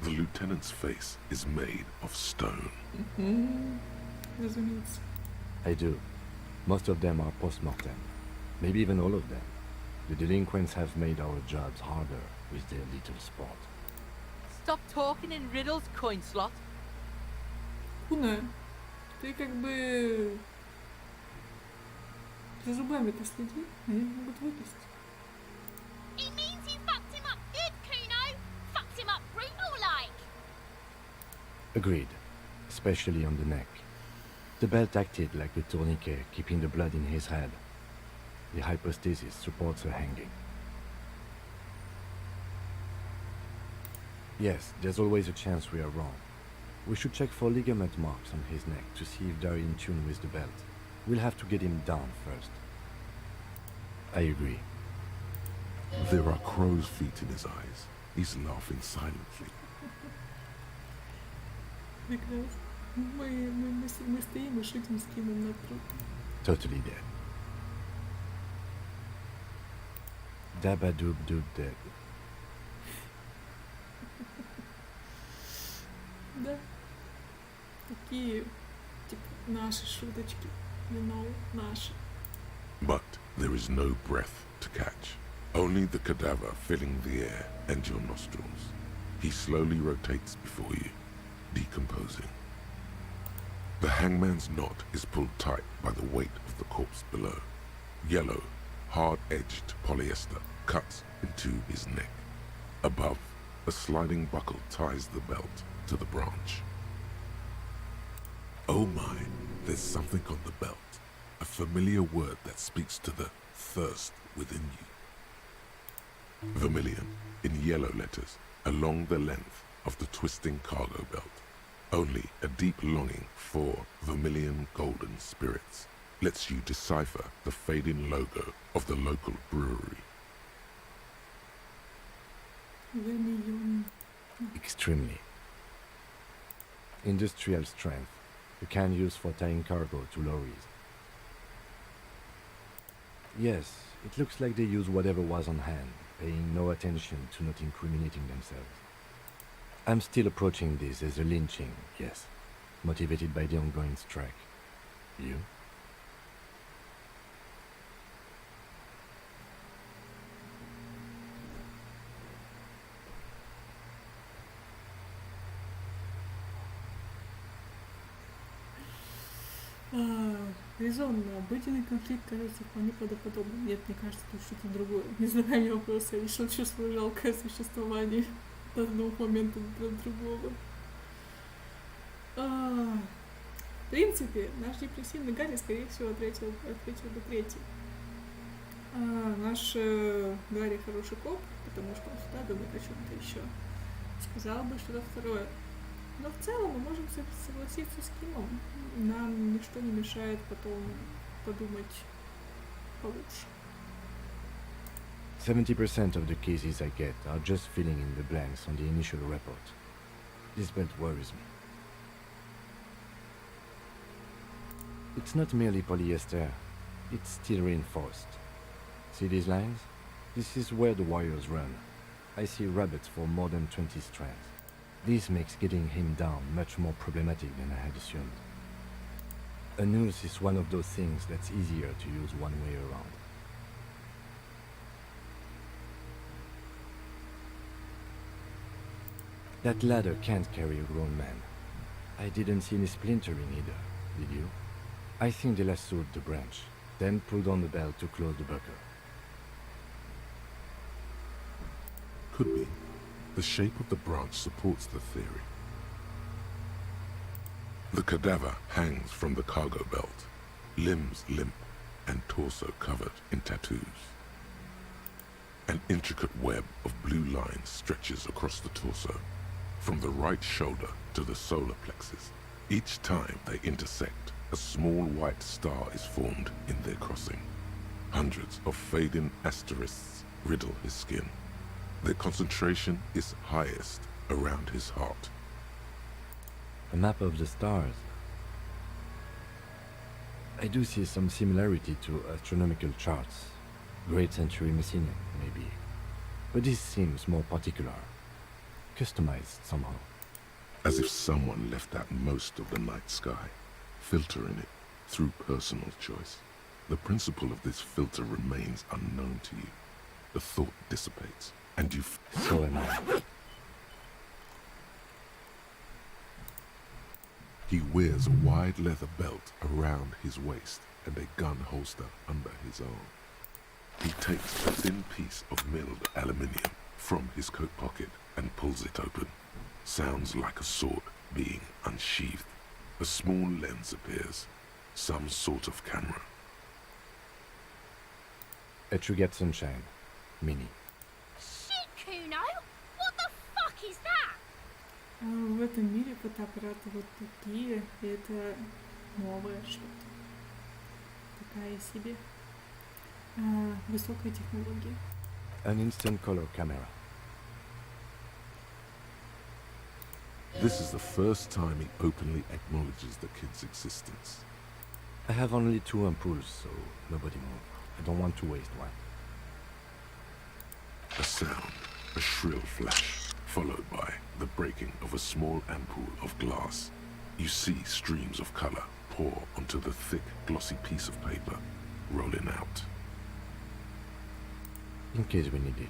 The lieutenant's face is made of stone. Разумеется. I do. Most of them are post-mortem. Maybe even all of them. The delinquents have made our jobs harder with their little sport. Stop talking in riddles, coin slot. Куна, ты как бы за зубами-то следи, они могут вылезть. It means you fucked him up good, Kuno. Fucked him up brutal like. Agreed, especially on the neck. The belt acted like a tourniquet, keeping the blood in his head. The hypostasis supports her hanging. Yes, there's always a chance we are wrong. We should check for ligament marks on his neck to see if they're in tune with the belt. We'll have to get him down first. I agree. There are crow's feet in his eyes. He's laughing silently. Прекрасно. Мы стоим и шутим с Кимом над трупом. Totally dead. Dabba-doob-doob dead. Да. Такие, типа, наши шуточки. You know, наши. But there is no breath to catch. Only the cadaver filling the air and your nostrils. He slowly rotates before you, decomposing. The hangman's knot is pulled tight by the weight of the corpse below. Yellow, hard-edged polyester cuts into his neck. Above, a sliding buckle ties the belt to the branch. Oh my, there's something on the belt. A familiar word that speaks to the thirst within you. Vermilion, in yellow letters, along the length of the twisting cargo belt. Only a deep longing for vermilion golden spirits lets you decipher the fading logo of the local brewery. Extremely. Industrial strength. You can use for tying cargo to lorries. Yes, it looks like they use whatever was on hand, paying no attention to not incriminating themselves. I'm still approaching this as a lynching, yes, motivated by the ongoing strike. You? Резонно. Обыденный конфликт кажется вполне правдоподобным. Нет, мне кажется, тут что-то другое. Не задавай мне вопросы, я решил чувствовать жалкое существование от одного момента до другого. В принципе, наш депрессивный Гарри, скорее всего, от третьего до третьего. Наш Гарри хороший коп, потому что он всегда думает о чем-то еще. Сказал бы что-то второе. Но в целом мы можем согласиться с Кимом. Нам ничто не мешает потом подумать получше. 70% of the cases I get are just filling in the blanks on the initial report. This belt worries me. It's not merely polyester, it's steel reinforced. See these lines? This is where the wires run. I see rabbits for more than 20 strands. This makes getting him down much more problematic than I had assumed. A noose is one of those things that's easier to use one way around. That ladder can't carry a grown man. I didn't see any splintering either, did you? I think they lassoed the branch, then pulled on the belt to close the buckle. Could be. The shape of the branch supports the theory. The cadaver hangs from the cargo belt, limbs limp and torso covered in tattoos. An intricate web of blue lines stretches across the torso, from the right shoulder to the solar plexus. Each time they intersect, a small white star is formed in their crossing. Hundreds of fading asterisks riddle his skin. Their concentration is highest around his heart. A map of the stars. I do see some similarity to astronomical charts. Great century Messinian, maybe. But this seems more particular. customized somehow. As if someone left out most of the night sky, filtering it through personal choice. The principle of this filter remains unknown to you. The thought dissipates, and you... So am I. He wears a wide leather belt around his waist and a gun holster under his arm. He takes a thin piece of milled aluminium from his coat pocket and pulls it open. Sounds like a sword being unsheathed. A small lens appears, some sort of camera. A true get sunshine. Mini. Shit, Kuno! What the fuck is that? В этом мире фотоаппараты вот такие, и это новое что-то. Такая себе высокая технология. An instant color camera. This is the first time he openly acknowledges the kid's existence. I have only 2 ampoules, so nobody move. I don't want to waste one. A sound, a shrill flash, followed by the breaking of a small ampoule of glass. You see streams of color pour onto the thick, glossy piece of paper, rolling out. In case we need it.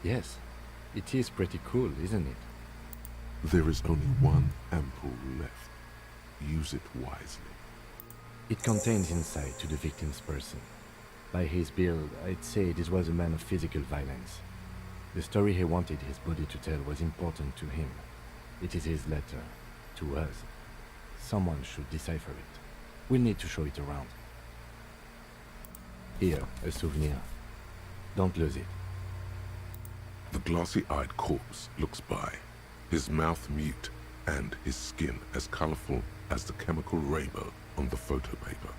Yes, it is pretty cool, isn't it? There is only one ampoule left. Use it wisely. It contains insight to the victim's person. By his build, I'd say this was a man of physical violence. The story he wanted his body to tell was important to him. It is his letter, to us. Someone should decipher it. We'll need to show it around. Here, a souvenir. Don't lose it. The glossy-eyed corpse looks by, his mouth mute and his skin as colorful as the chemical rainbow on the photo paper,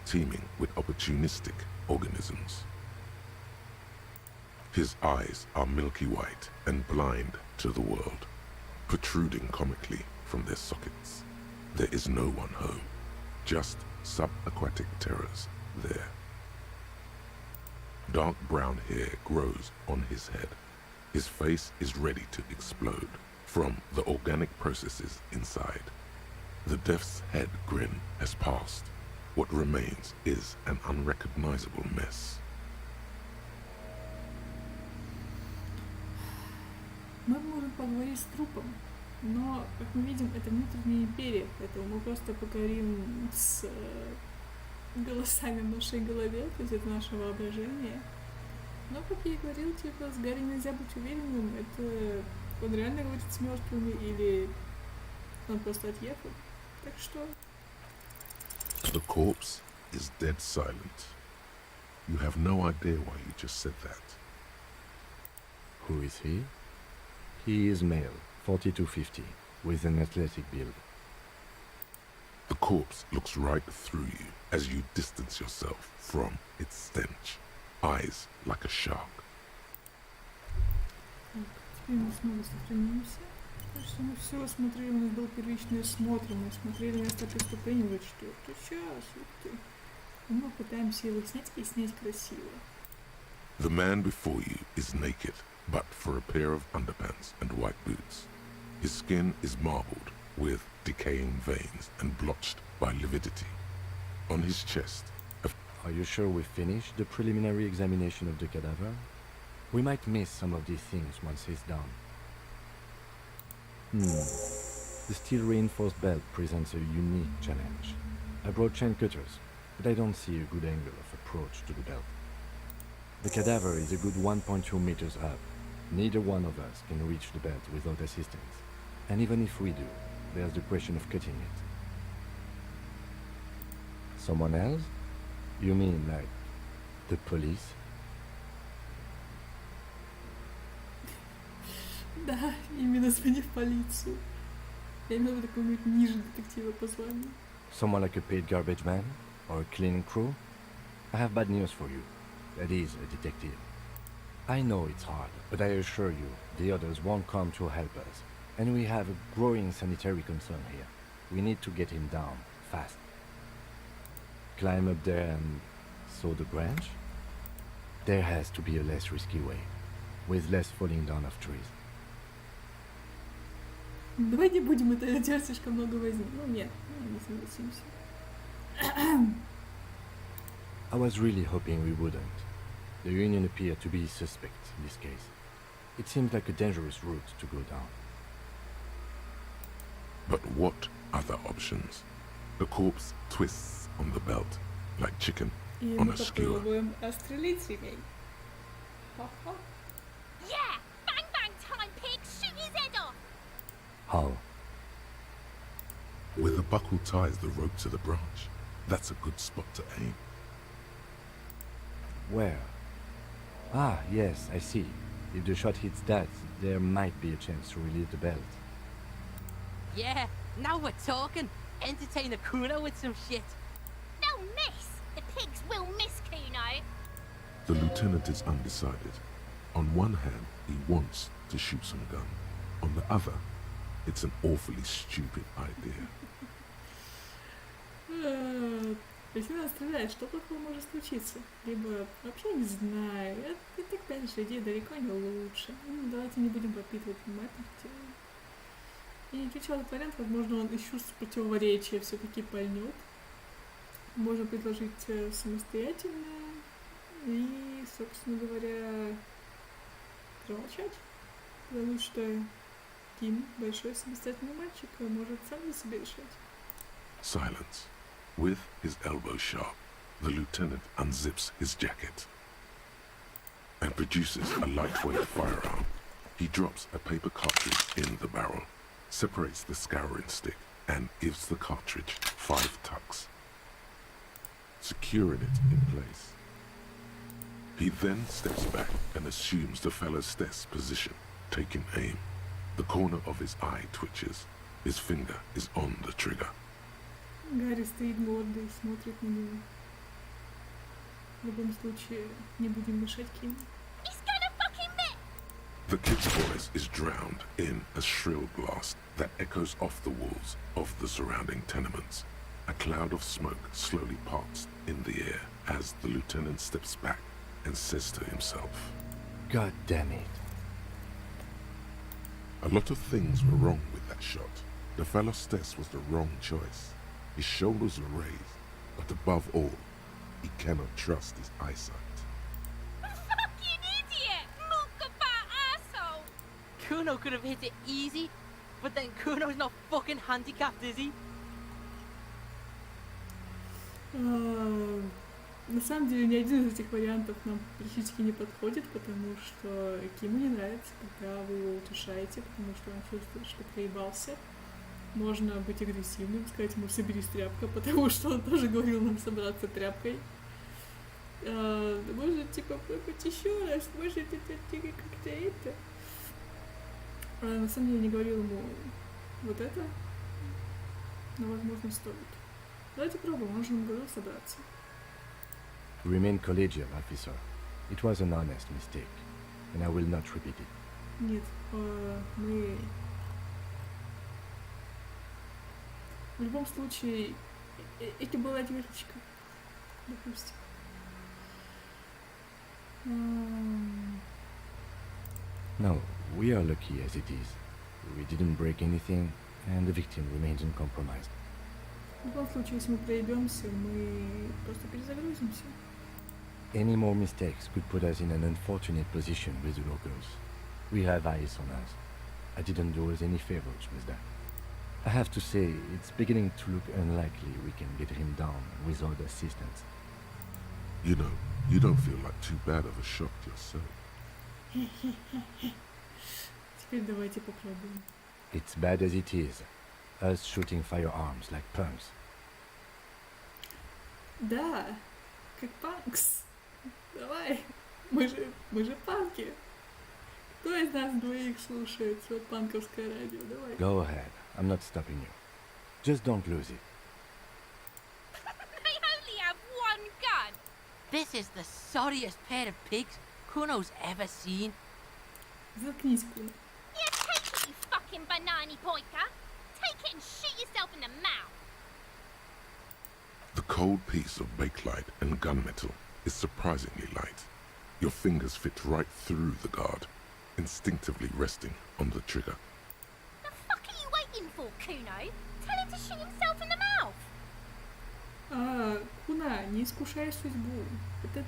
teeming with opportunistic organisms. His eyes are milky white and blind to the world, protruding comically from their sockets. There is no one home, just subaquatic terrors there. Dark brown hair grows on his head. His face is ready to explode from the organic processes inside. The death's head grin has passed. What remains is an unrecognizable mess. Мы можем поговорить с трупом, но, как мы видим, это внутренняя империя, поэтому мы просто поговорим с голосами в нашей голове, то есть это наше воображение. Но, как я и говорил, типа, с Гарри нельзя быть уверенным, это он реально говорит с мертвыми или он просто отъехал. Так что... The corpse is dead silent. You have no idea why you just said that. Who is he? He is male, 4250, with an athletic build. The corpse looks right through you as you distance yourself from its stench. Eyes like a shark. Теперь мы снова сохранимся. Так что мы все осмотрели, у нас был первичный осмотр, мы осмотрели место преступления, вот что. Сейчас, ух ты. И мы пытаемся его снять и снять красиво. The man before you is naked, but for a pair of underpants and white boots. His skin is marbled with decaying veins and blotched by lividity. On his chest, Are you sure we finished the preliminary examination of the cadaver? We might miss some of these things once he's done. The steel reinforced belt presents a unique challenge. I brought chain cutters, but I don't see a good angle of approach to the belt. The cadaver is a good 1.2 meters up. Neither one of us can reach the belt without assistance. And even if we do, there's the question of cutting it. Someone else? You mean like the police? Да, именно звони в полицию. Я имела в виду какого-нибудь ниже детектива по званию. Someone like a paid garbage man? Or a cleaning crew? I have bad news for you. That is a detective. I know it's hard, but I assure you, the others won't come to help us. And we have a growing sanitary concern here. We need to get him down, fast. Climb up there and saw the branch? There has to be a less risky way, with less falling down of trees. Давай не будем это делать, слишком много возни. Ну нет, не согласимся. I was really hoping we wouldn't. The Union appeared to be suspect in this case. It seems like a dangerous route to go down. But what other options? The corpse twists on the belt, like chicken И on мы a skewer. попробуем отстрелить ремень. Ха-ха. Yeah! Bang bang time, pig! Shoot his head off! How? Where the buckle ties the rope to the branch. That's a good spot to aim. Where? Ah, yes, I see. If the shot hits that, there might be a chance to release the belt. Yeah, now we're talking. Entertain a Kuno with some shit. They'll miss! The pigs will miss Kuno! The lieutenant is undecided. On one hand, he wants to shoot some gun. On the other, it's an awfully stupid idea. Если она стреляет, что плохого может случиться? Либо вообще не знаю. И так дальше, идея далеко не лучше. Давайте не будем подпитывать внимательность. И не исключал этот вариант, возможно, он из чувств противоречия все-таки пальнет. Можно предложить самостоятельно и, собственно говоря, промолчать. Потому что Ким большой самостоятельный мальчик, и может сам за себя решать. Silence. With his elbow sharp, the lieutenant unzips his jacket and produces a lightweight firearm. He drops a paper cartridge in the barrel, separates the scouring stick, and gives the cartridge 5 tucks, securing it in place. He then steps back and assumes the fellow's desk position, taking aim. The corner of his eye twitches. His finger is on the trigger. Гарри стоит гордо и смотрит на него. В любом случае, не будем мешать Киму. The kid's voice is drowned in a shrill blast that echoes off the walls of the surrounding tenements. A cloud of smoke slowly parts in the air as the lieutenant steps back and says to himself, God damn it. A lot of things were wrong with that shot. The fellow's desk was the wrong choice. His shoulders are raised, but above all, he cannot trust his eyesight. Fucking idiot! Mookaba asshole! Kuno could have hit it easy, but then Kuno's not fucking handicapped, is he? На самом деле, ни один из этих вариантов нам практически не подходит, потому что Киму не нравится, когда вы его утешаете, потому что он чувствует, что проебался. Можно быть агрессивным, сказать ему «соберись, тряпка», потому что он тоже говорил нам собраться тряпкой. Может, типа, плакать еще раз, может, это как-то это. На самом деле, не говорил ему вот это, но, возможно, стоит. Давайте пробуем, он же нам говорил собраться. Remain collegial, officer. It was an honest mistake, and I will not repeat it. Нет, мы... В любом случае, это была девочка, допустим. No, we are lucky as it is. We didn't break anything, and the victim remains uncompromised. В любом случае, если мы проебемся, мы просто перезагрузимся. Any more mistakes could put us in an unfortunate position with the locals. We have eyes on us. I didn't do us any favors with that. I have to say, it's beginning to look unlikely we can get him down without assistance. You know, you don't feel like too bad of a shot yourself. Теперь давайте попробуем. It's bad as it is. Us shooting firearms like punks. Да, как панкс. Давай, мы же панки. Кто из нас двоих слушает свое панковское радио? Давай. Go ahead. I'm not stopping you. Just don't lose it. They only have one gun! This is the sorriest pair of pigs Kuno's ever seen. Заткнись, Куно. Yeah, take it, you fucking banana boyka! Take it and shoot yourself in the mouth! The cold piece of bakelite and gunmetal is surprisingly light. Your fingers fit right through the guard, instinctively resting on the trigger. The fuck are you waiting for, Kuno? Tell him to shoot himself in the mouth. Куна, не искушай судьбу. Этот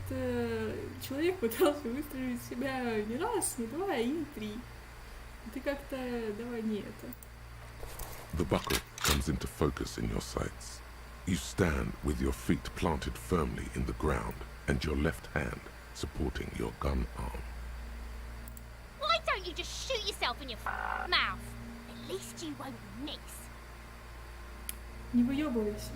человек пытался выстрелить в себя не раз, не два, и не три. Ты как-то давай не это. The buckle comes into focus in your sights. You stand with your feet planted firmly in the ground and your left hand supporting your gun arm. Why don't you just shoot yourself in your mouth? At least you won't miss. Не выебывайся.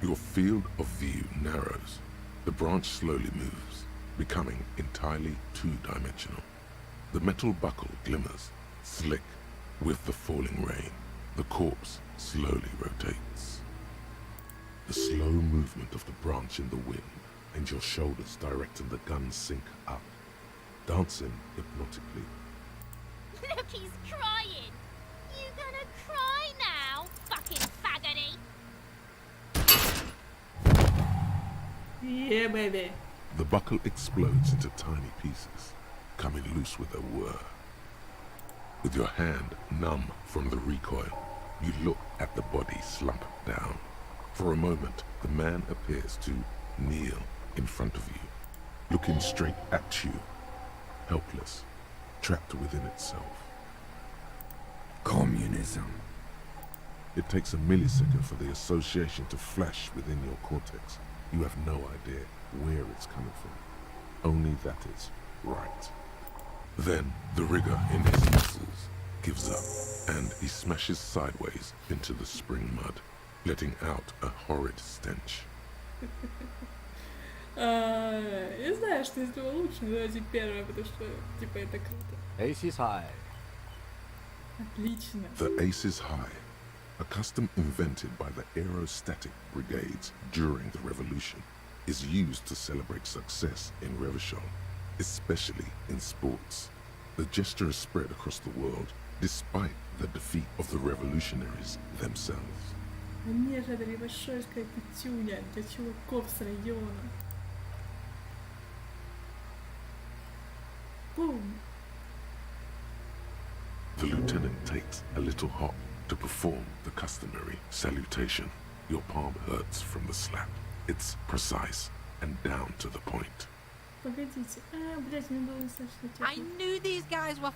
Your field of view narrows. The branch slowly moves, becoming entirely two-dimensional. The metal buckle glimmers, slick, with the falling rain. The corpse slowly rotates. The slow movement of the branch in the wind and your shoulders directing the gun sink up, dancing hypnotically. Look, he's crying. You gonna cry now, fucking faggoty? Yeah, baby. The buckle explodes into tiny pieces, coming loose with a whir. With your hand numb from the recoil, you look at the body slump down. For a moment, the man appears to kneel in front of you, looking straight at you, helpless, trapped within itself. Communism. It takes a millisecond for the association to flash within your cortex. You have no idea where it's coming from, only that it's right. Then the rigor in his muscles gives up, and he smashes sideways into the spring mud, letting out a horrid stench. Я знаю, что из этого лучше, но давайте первое, потому что, типа, это круто. Ace is high. Отлично. The ace is high, a custom invented by the aerostatic brigades during the revolution, is used to celebrate success in Revachol, especially in sports. The gesture is spread across the world, despite the defeat of the revolutionaries themselves. Мне же это ревашольская пятюня для чуваков с района. Boom. The lieutenant takes a little hop to perform the customary salutation. Your palm hurts from the slap. It's precise and down to the point. Погодите. Блять, мне было достаточно тепло. I knew these guys were.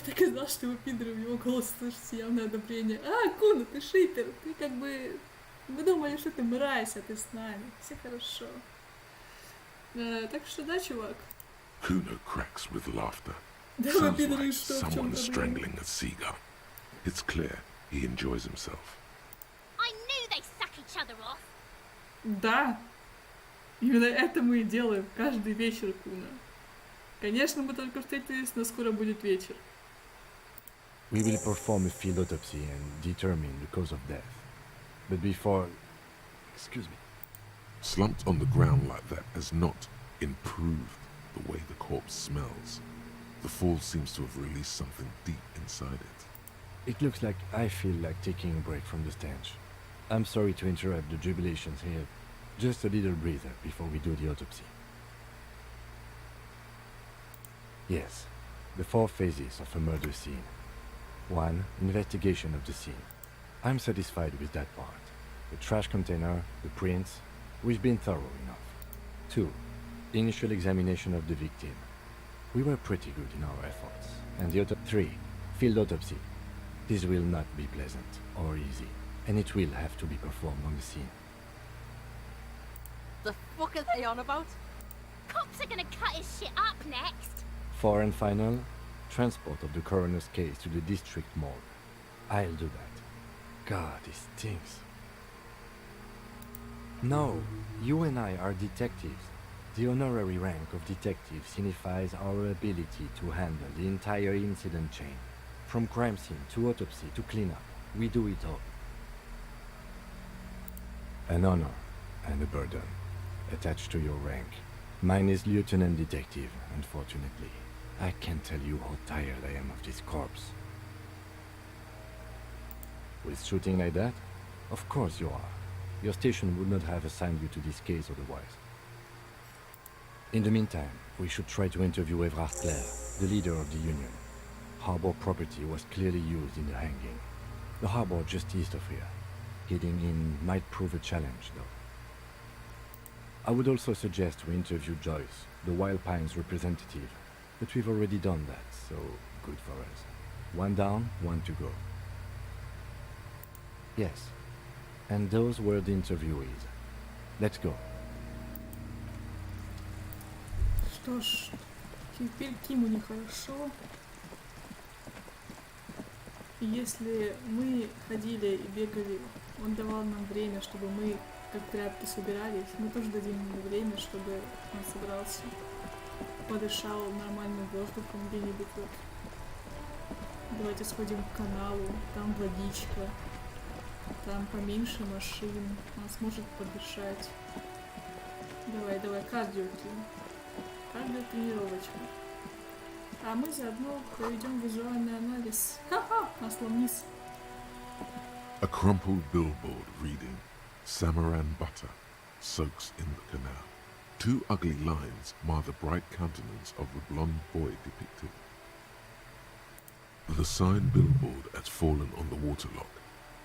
Так и знал, что его пидоры в его голосе слышится явное одобрение. Куна, ты шипер. Ты как бы... Мы думали, что ты мразь, а ты с нами. Все хорошо. Так что да, чувак. Kuno cracks with laughter. Да, Sounds пидоры, like что, в чем someone проблема? strangling a seagull. It's clear he enjoys himself. I knew they suck each other off. Да. Именно это мы и делаем каждый вечер, Куна. Конечно, мы только встретились, но скоро будет вечер. We will perform a field autopsy and determine the cause of death. But before... Excuse me. Slumped on the ground like that has not improved the way the corpse smells. The fall seems to have released something deep inside it. It looks like I feel like taking a break from the stench. I'm sorry to interrupt the jubilations here. Just a little breather before we do the autopsy. Yes, the 4 phases of a murder scene. 1. Investigation of the scene. I'm satisfied with that part. The trash container, the prints, we've been thorough enough. 2. Initial examination of the victim. We were pretty good in our efforts. And the 3. Field autopsy. This will not be pleasant or easy, and it will have to be performed on the scene. The fuck are they on about? Cops are gonna cut his shit up next. 4 and final, transport of the coroner's case to the district morgue. I'll do that. God, it stinks. No, you and I are detectives. The honorary rank of detective signifies our ability to handle the entire incident chain. From crime scene to autopsy to cleanup, we do it all. An honor and a burden attached to your rank. Mine is Lieutenant Detective, unfortunately. I can't tell you how tired I am of this corpse. With shooting like that? Of course you are. Your station would not have assigned you to this case otherwise. In the meantime, we should try to interview Everard Clare, the leader of the union. Harbor property was clearly used in the hanging. The harbor just east of here. Getting in might prove a challenge, though. I would also suggest we interview Joyce, the Wild Pines representative, but we've already done that, so good for us. One down, one to go. Yes, and those were the interviewees. Let's go. Что ж, теперь Киму нехорошо. И если мы ходили и бегали, он давал нам время, чтобы мы как тряпки собирались, мы тоже дадим ему время, чтобы он собрался, подышал нормальным воздухом где-нибудь вот. Давайте сходим к каналу, там водичка, там поменьше машин, он сможет подышать. Давай, кардио, Ким. Кардиотренировочка. А мы заодно проведем визуальный анализ. Ха-ха! Масло вниз. A crumpled billboard reading, Samaran butter soaks in the canal. Two ugly lines mar the bright countenance of the blonde boy depicted. The sign billboard has fallen on the waterlock,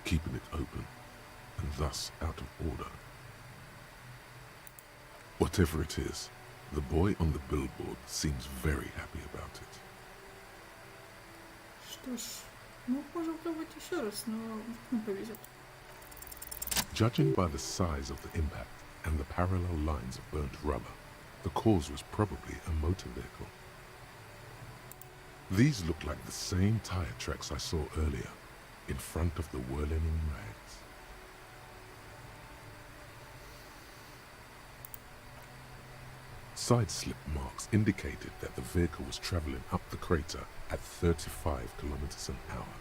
keeping it open, and thus out of order. Whatever it is, the boy on the billboard seems very happy about it. Что ж, мы можем пробовать еще раз, но нам повезет. Judging by the size of the impact and the parallel lines of burnt rubber, the cause was probably a motor vehicle. These look like the same tire tracks I saw earlier, in front of the whirling rags. Side slip marks indicated that the vehicle was traveling up the crater at 35 kilometers an hour.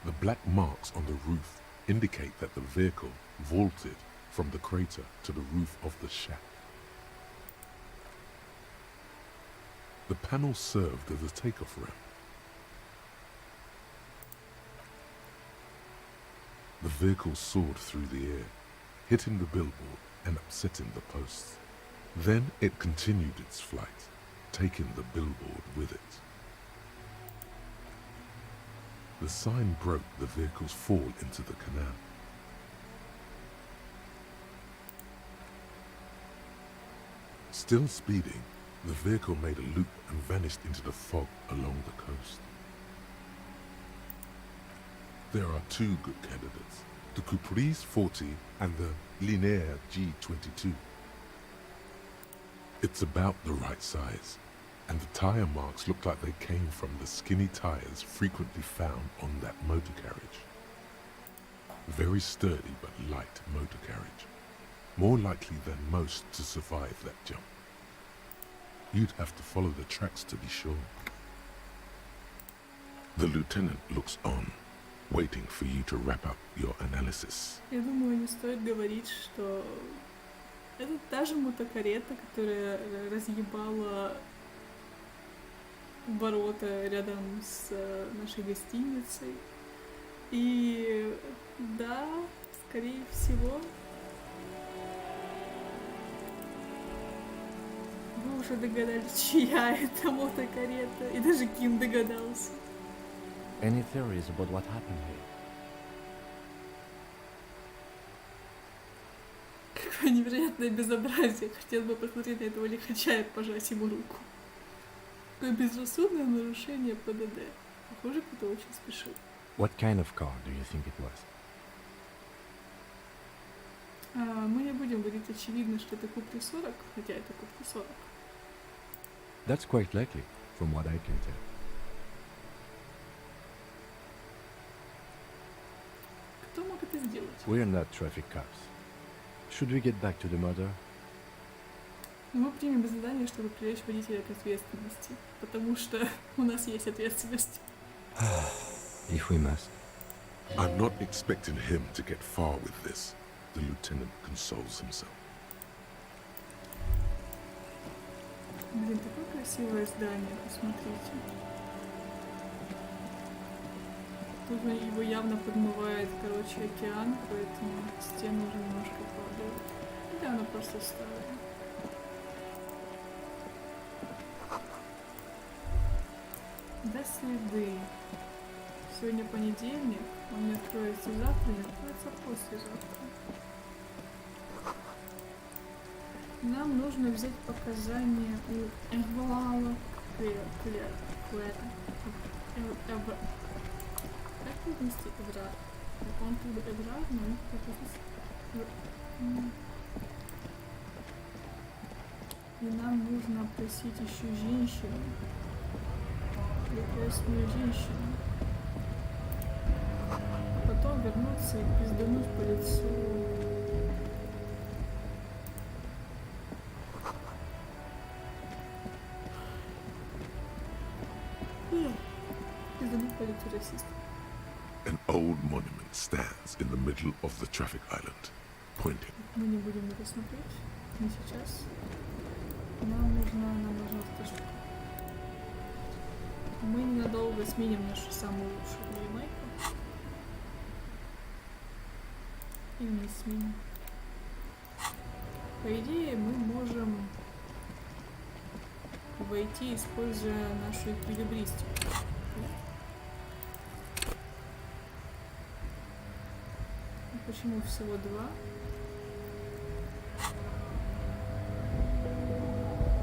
The black marks on the roof indicate that the vehicle vaulted from the crater to the roof of the shack. The panel served as a takeoff ramp. The vehicle soared through the air, hitting the billboard and upsetting the posts. Then it continued its flight, taking the billboard with it. The sign broke the vehicle's fall into the canal. Still speeding, the vehicle made a loop and vanished into the fog along the coast. There are two good candidates, the Caprice 40 and the Linear G22. It's about the right size, and the tire marks look like they came from the skinny tires frequently found on that motor carriage. Very sturdy but light motor carriage, more likely than most to survive that jump. You'd have to follow the tracks to be sure. The lieutenant looks on, waiting for you to wrap up your analysis. Я думаю, не стоит говорить, что это та же мотокарета, которая разъебала ворота рядом с нашей гостиницей. И да, скорее всего, вы уже догадались, чья это мотокарета, и даже Ким догадался. Any theories about what happened here? Какое невероятное безобразие. Хотел бы посмотреть на этого лихача и пожать ему руку. Какое безрассудное нарушение ПДД. Похоже, кто-то очень спешил. What kind of car do you think it was? Мы не будем говорить очевидно, что это Купри 40, хотя это Купри 40. That's quite likely, from what I can tell. Кто мог это сделать? We're not traffic cops. Should we get back to the murder? Мы примем задание, чтобы привлечь водителя к ответственности, потому что у нас есть ответственность. If we must. I'm not expecting him to get far with this, the lieutenant consoles himself. Блин, такое красивое здание, посмотрите. Тут его явно подмывает, короче, океан, поэтому стены уже немножко падают. Да, она просто старая. До следы. Сегодня понедельник, он не откроется завтра, не откроется послезавтра. Нам нужно взять показания у Эвлала. Как вынести Эвра? Он тут Эвра, но и нам нужно опросить еще женщину. Прекрасную женщину. Потом вернуться и пиздануть по лицу. Пиздануть по лицу расиста. An old monument stands in the middle of the traffic island, pointing. Мы не будем это смотреть, не сейчас. Нам нужна эта штука. Мы ненадолго сменим нашу самую лучшую ремейку. Или не сменим. По идее, мы можем войти, используя нашу эквилибристику. Почему всего два?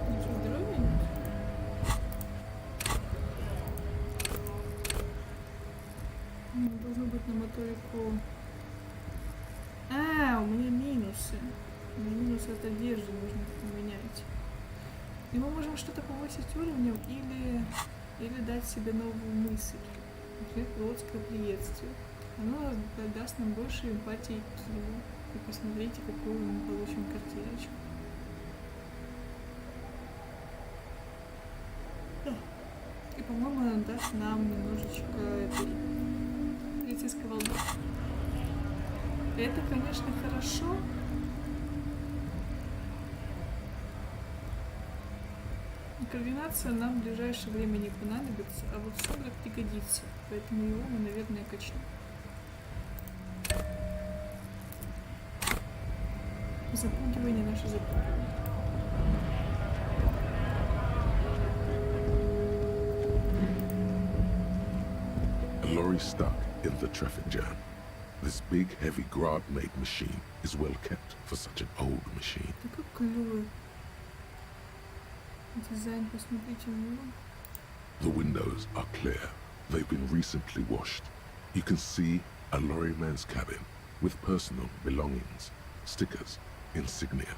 Ничего здоровья нет? Должно быть на моторику. У меня минусы. У меня минусы от одежды нужно поменять. И мы можем что-то повысить уровнем или дать себе новую мысль. Например, плотское приветствие. Оно даст нам больше эмпатии к Киму. И посмотрите, какую мы получим картиночку. И, по-моему, она даст нам немножечко этой полицейской волны. Это, конечно, хорошо. Координация нам в ближайшее время не понадобится, а вот сумрак пригодится. Поэтому его мы, наверное, качнем. Запугивание наше запугивание. A lorry stuck in the traffic jam. This big, heavy grab-made machine is well kept for such an old machine. Такой клёвый дизайн, посмотрите на него. The windows are clear. They've been recently washed. You can see a lorryman's cabin with personal belongings, stickers, insignia.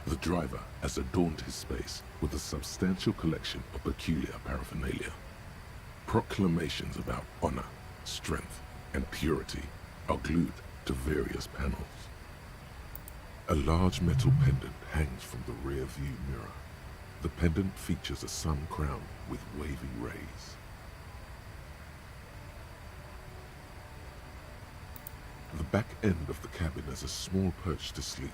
The driver has adorned his space with a substantial collection of peculiar paraphernalia. Proclamations about honor, strength, and purity are glued to various panels. A large metal pendant hangs from the rear view mirror. The pendant features a sun crown with wavy rays. The back end of the cabin has a small perch to sleep,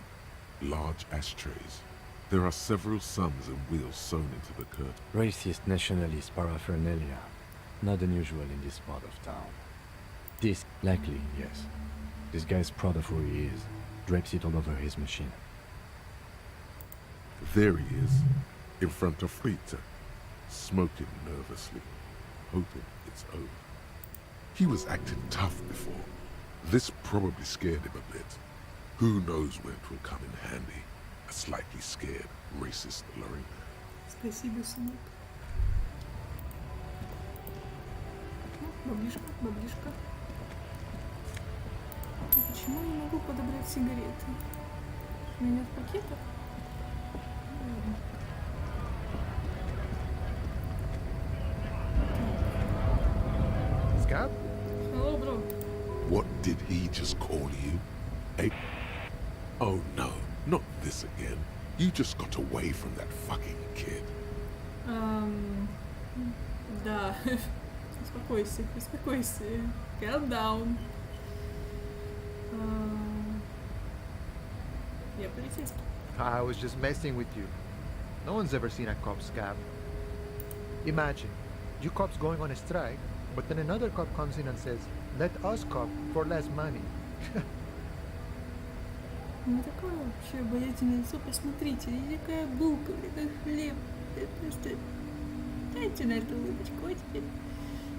large ashtrays. There are several suns and wheels sewn into the curtain. Racist nationalist paraphernalia. Not unusual in this part of town. This, likely, yes. This guy's proud of who he is. Drapes it all over his machine. There he is, in front of Rita, smoking nervously, hoping it's over. He was acting tough before. This probably scared him a bit. Who knows when it will come in handy? A slightly scared, racist lorry man. Спасибо, сынок. Баблишка, баблишка. Почему я не могу подобрать сигареты? У меня нет пакета? Scab? Hello, bro. What did he just call you? Oh no, not this again. You just got away from that fucking kid. Да. Успокойся, успокойся. Calm down. Я полицейский. I was just messing with you. No one's ever seen a cop, Scab. Imagine, you cops going on a strike, But then another cop comes in and says, let us cop for less money. Ну такое вообще обаятельное лицо, посмотрите, и какая булка, какой хлеб. Это просто... Дайте на эту улыбочку, а теперь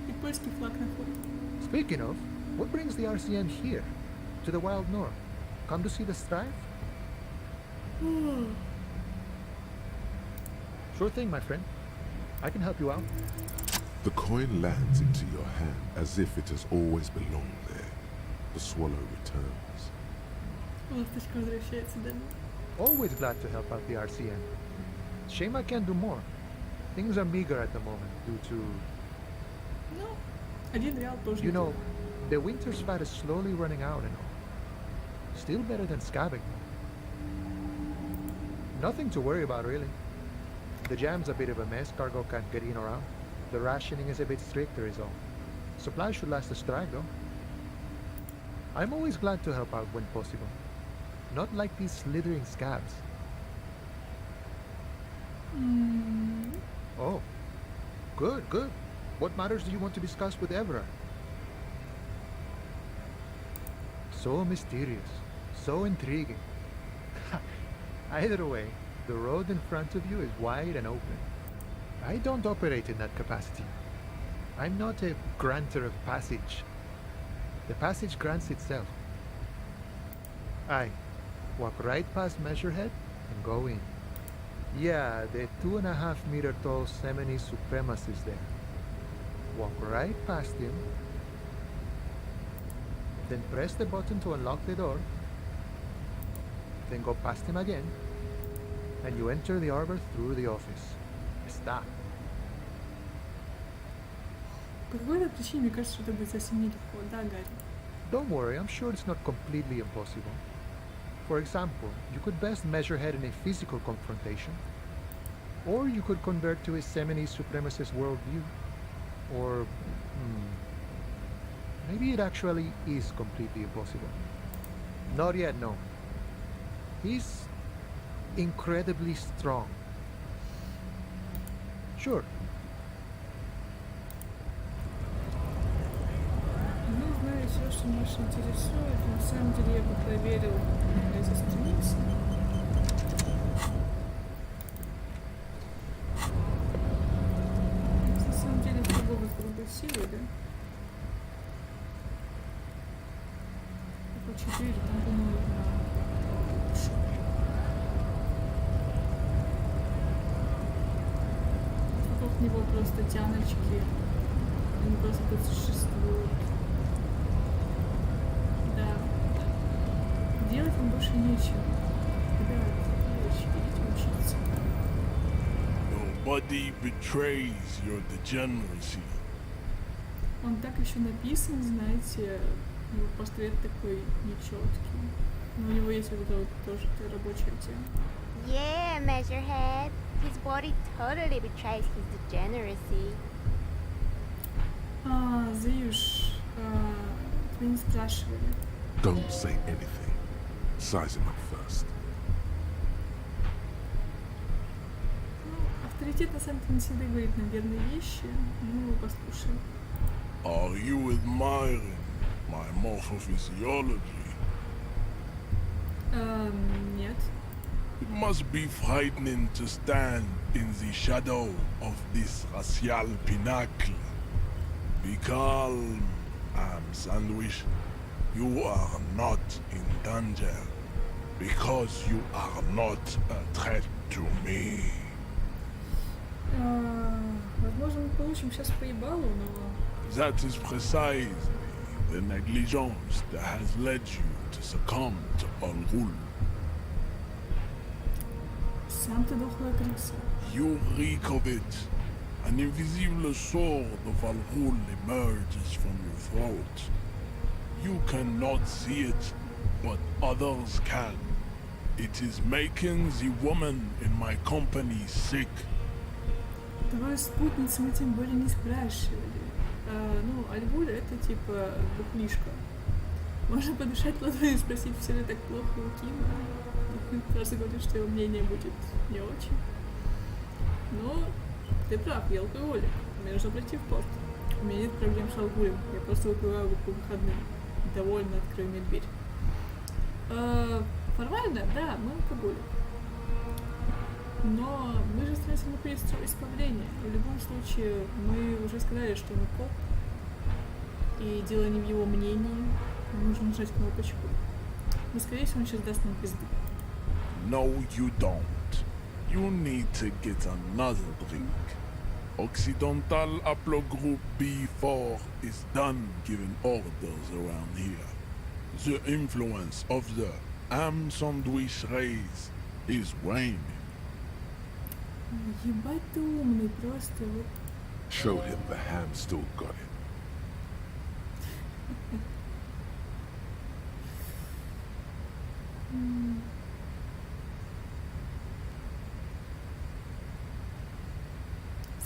и польский флаг на фоне. Speaking of, what brings the RCM here? To the wild north? Come to see the strife? Sure thing, my friend. I can help you out. The coin lands into your hand as if it has always belonged there. The swallow returns. Ласточка возвращается домой. Always glad to help out the RCM. Shame I can't do more. Things are meager at the moment due to... Ну, 1 реал тоже. You know, the winter's fat is slowly running out and all. Still better than scabbing. Nothing to worry about, really. The jam's a bit of a mess, cargo can't get in or out. The rationing is a bit stricter is all. Supplies should last the strike, though. I'm always glad to help out when possible. Not like these slithering scabs. Oh. Good, good. What matters do you want to discuss with Evra? So mysterious. So intriguing. Either way, the road in front of you is wide and open. I don't operate in that capacity. I'm not a granter of passage. The passage grants itself. I walk right past Measurehead and go in. Yeah, the 2.5 meter tall Semini supremacist there. Walk right past him, then press the button to unlock the door, then go past him again, and you enter the arbor through the office. Está. По какой-то причине мне кажется, что это будет совсем нелегко, да, Гарри? Don't worry, I'm sure it's not completely impossible. For example, you could best Measurehead in a physical confrontation, or you could convert to a Semini supremacist worldview, or maybe it actually is completely impossible. Not yet, no. He's incredibly strong. Sure. Ну, знаю все, что нас интересует. На самом деле я бы проверил эти страницы. На самом деле это было с грубой силой, да? По 4, там, по-моему, лучше. Вокруг него просто тяночки. Они просто тут существуют. Да. Делать им больше нечего. Ребят, идите учиться. Nobody betrays your degeneracy. Он так еще написан, знаете, его портрет такой нечеткий. Но у него есть вот эта вот тоже рабочая тема. Yeah, Measurehead. His body totally betrays his degeneracy. Заюш, тебя не спрашивали. Don't say anything. Size him up first. Ну, авторитет на самом деле не всегда говорит наверное вещи. Ну, послушай. Are you admiring my morphophysiology? Нет. It must be frightening to stand in the shadow of this racial pinnacle. Be calm, Sandwich. You are not in danger because you are not a threat to me. Возможно, мы получим сейчас по ебалу, но... That is precisely the negligence that has led you to succumb to Al-Ghul. Сам ты дохлая крыса. You reek of it. An invisible sword of Al-Ghul emerges from your throat. You cannot see it, but others can. It is making the woman in my company sick. Твою спутницу мы тем более не спрашивали. Ну, Аль-Ghul это типа бухлишка. Можно подышать ладонью и спросить, все ли так плохо у Кима. Кажется, говорит, что его мнение будет не очень. Но ты прав, я алкоголик. Мне нужно пройти в порт. У меня нет проблем с алкоголем. Я просто выпиваю по выходным. Довольно, открой мне дверь. Формально, да, мы алкоголик. Но мы же стремимся на принцип исправления. В любом случае, мы уже сказали, что мы коп. И дело не в его мнении. Нужно нажать кнопочку. Но, скорее всего, он сейчас даст нам пизды. No, you don't. You need to get another drink. Occidental Haplogroup B4 is done giving orders around here. The influence of the ham sandwich race is waning. Ебать ты умный, просто вот. Show him the ham still got it.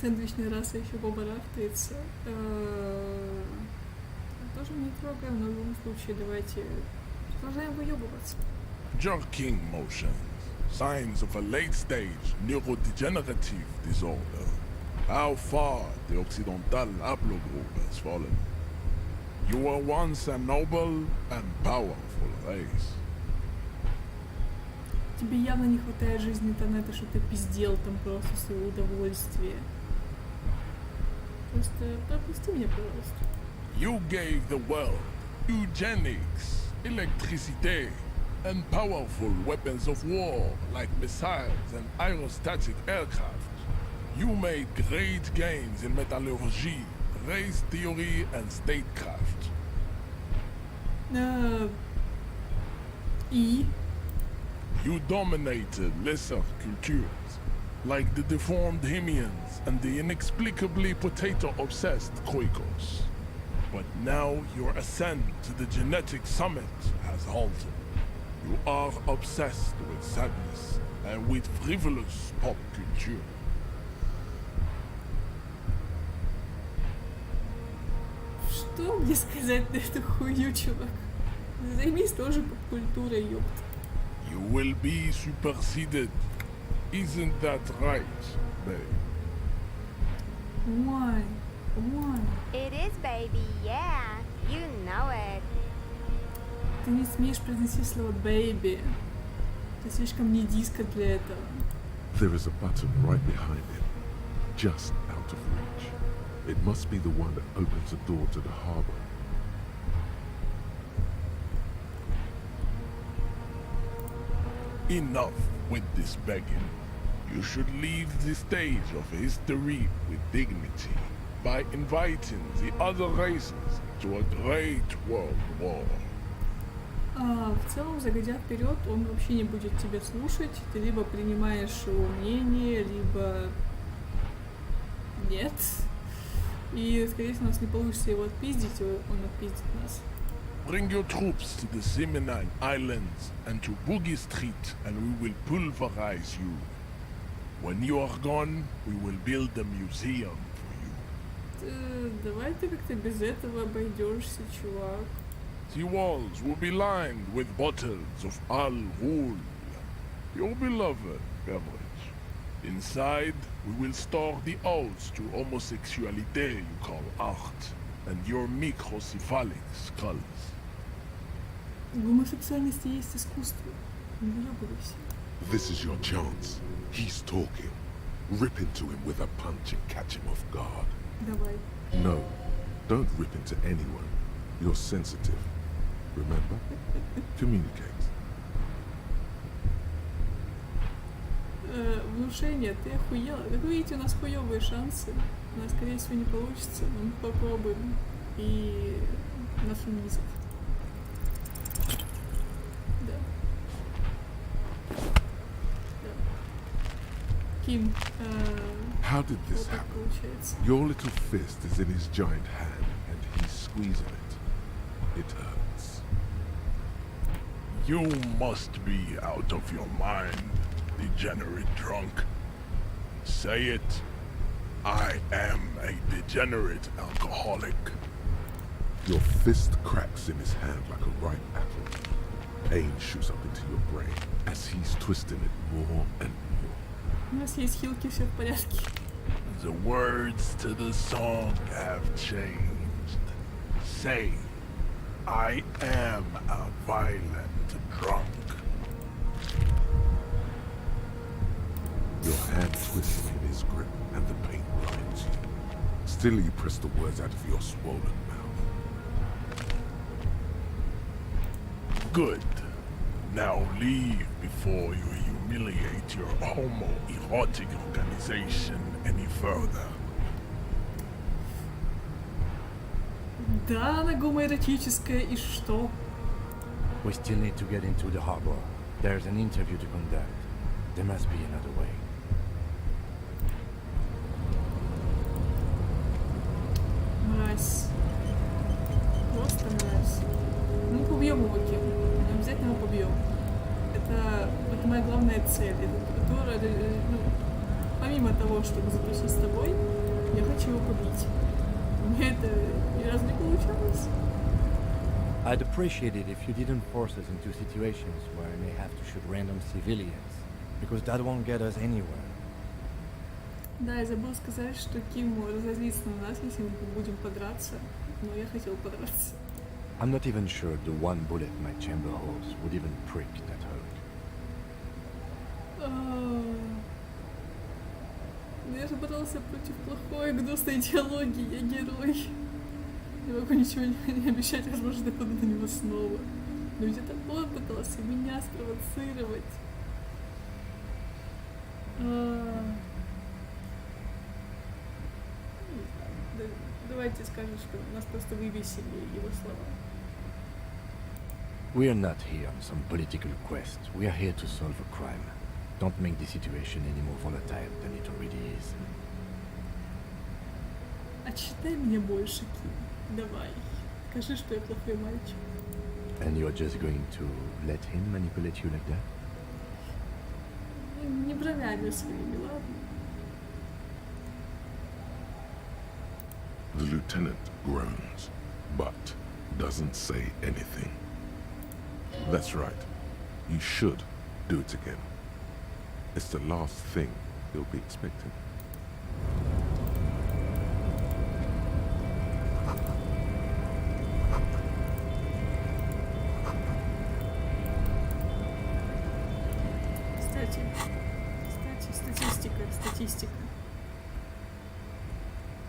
Сэндвичная раса еще побарахтается. Тоже не трогаем, но в любом случае давайте продолжаем выебываться. Jerking motions, signs of a late-stage neurodegenerative disorder. How far the Occidental Haplogroup has fallen. You were once a noble and powerful race. Тебе явно не хватает жизни интернета, что ты пиздел там просто в свое удовольствие. Просто пропусти меня, пожалуйста. You gave the world eugenics, electricity, and powerful weapons of war like missiles and aerostatic aircraft. You made great gains in metallurgy, race theory, and statecraft. You dominated lesser cultures, like the deformed Hemians and the inexplicably potato-obsessed Khoikos. But now your ascent to the genetic summit has halted. You are obsessed with sadness and with frivolous pop culture. Что мне сказать на эту хуйню, чувак? Займись тоже поп-культурой, ёпта. You will be superseded. Isn't that right, babe? Why? Why? It is, baby, yeah. You know it. Ты не смеешь произнести слово «baby». Ты слишком не диско для этого. There is a button right behind him, just out of reach. It must be the one that opens the door to the harbor. Enough with this begging. You should leave the stage of history with dignity by inviting the other races to a great world war. В целом, загодя вперед, он вообще не будет тебя слушать. Ты либо принимаешь его мнение, либо нет. И, скорее всего, у нас не получится его отпиздить, он отпиздит нас. Bring your troops to the Seminole Islands and to Boogie Street, and we will pulverize you. When you are gone, we will build a museum for you. Давай ты как-то без этого обойдешься, чувак. The walls will be lined with bottles of Al Ghul, your beloved beverage. Inside, we will store the odes to homosexuality you call art, and your microcephalic skulls. В гомосексуальности есть искусство. Не въебывайся. This is your chance. He's talking. Rip into him with a punch and catch him off guard. Давай. No, don't rip into anyone. You're sensitive. Remember? Communicate. Внушение, ты охуела. Как вы видите, у нас хуёвые шансы. У нас, скорее всего, не получится, но мы попробуем. И нас унизят. Да. Да. Ким, How did this вот так happen? получается. Your little fist is in his giant hand, and he's squeezing it. It hurts. You must be out of your mind, degenerate drunk. Say it. I am a degenerate alcoholic. Your fist cracks in his hand like a ripe apple. Pain shoots up into your brain as he's twisting it more and more. У нас есть хилки, все в порядке. the words to the song have changed. Say, I am a violent drunk. Your hand twists in his grip and the pain blinds you. Still you press the words out of your swollen mouth. Good. Now leave before you humiliate your homoerotic organization any further. Да, она гомоэротическая, и что? We still need to get into the harbor. There's an interview to conduct. There must be another way. Мразь. Просто мразь. Мы побьем его, Ким. Мы обязательно его побьем. Это моя главная цель. Помимо того, чтобы затусить с тобой, я хочу его побить. У меня это ни разу не получалось. I'd appreciate it if you didn't force us into situations where I may have to shoot random civilians, because that won't get us anywhere. Да, я забыл сказать, что Ким разозлится на нас, если мы будем подраться, но я хотел подраться. I'm not even sure the one bullet my chamber holds would even prick that hurt. Я же боролся против плохой, гнусной идеологии, я герой. Не могу ничего не обещать, возможно, я пойду на него снова. Но ведь это он пытался меня спровоцировать. Давайте скажем, что нас просто вывесили его слова. We are not here on some political quest. We are here to solve a crime. Don't make the situation any more volatile than it already is. Отчитай меня больше, Ким. Давай. Скажи, что я плохой мальчик. And you're just going to let him manipulate you like that? Не бровями своими, ладно? The lieutenant groans, but doesn't say anything. That's right. You should do it again. It's the last thing he'll be expecting. Статистика.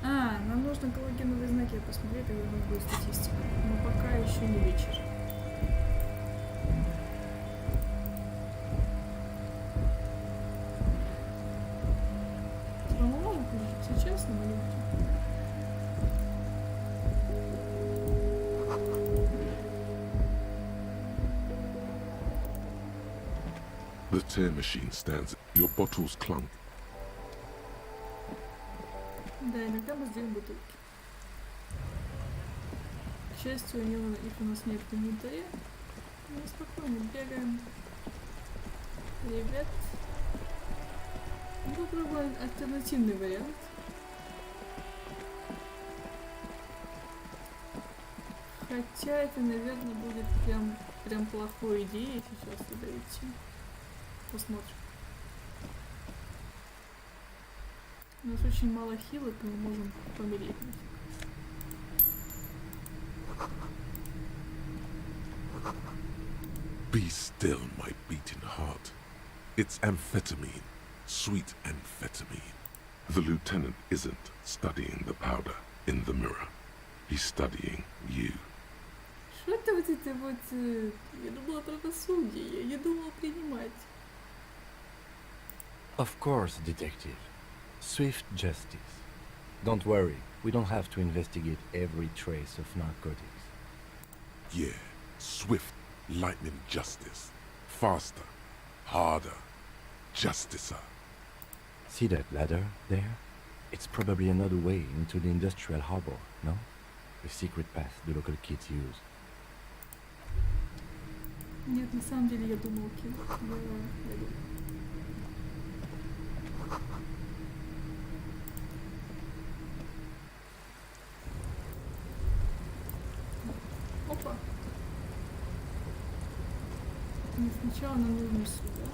Нам нужно галогеновые знаки посмотреть, тогда у нас будет статистика. Но пока еще не вечер. По-моему, сейчас на минуту. The tear machine stands. Your bottles clunk. Да, иногда мы сделаем бутылки. К счастью, их у нас нет в инвентаре. Мы спокойно бегаем. Ребят. Попробуем альтернативный вариант. Хотя это, наверное, будет прям плохой идеей сейчас туда идти. Посмотрим. У нас очень мало хилок, и мы можем помереть. Be still, my beating heart. It's amphetamine, sweet amphetamine. The lieutenant isn't studying the powder in the mirror. He's studying you. Что это вот это вот... Я думала правосудие, я не думала принимать. Of course, detective. Swift justice. Don't worry, we don't have to investigate every trace of narcotics. Yeah, swift, lightning justice. Faster, harder, justicer. See that ladder there? It's probably another way into the industrial harbor, no? A secret path the local kids use. Нет, на самом деле я думал, Ким. Опа. И сначала нам нужно сюда.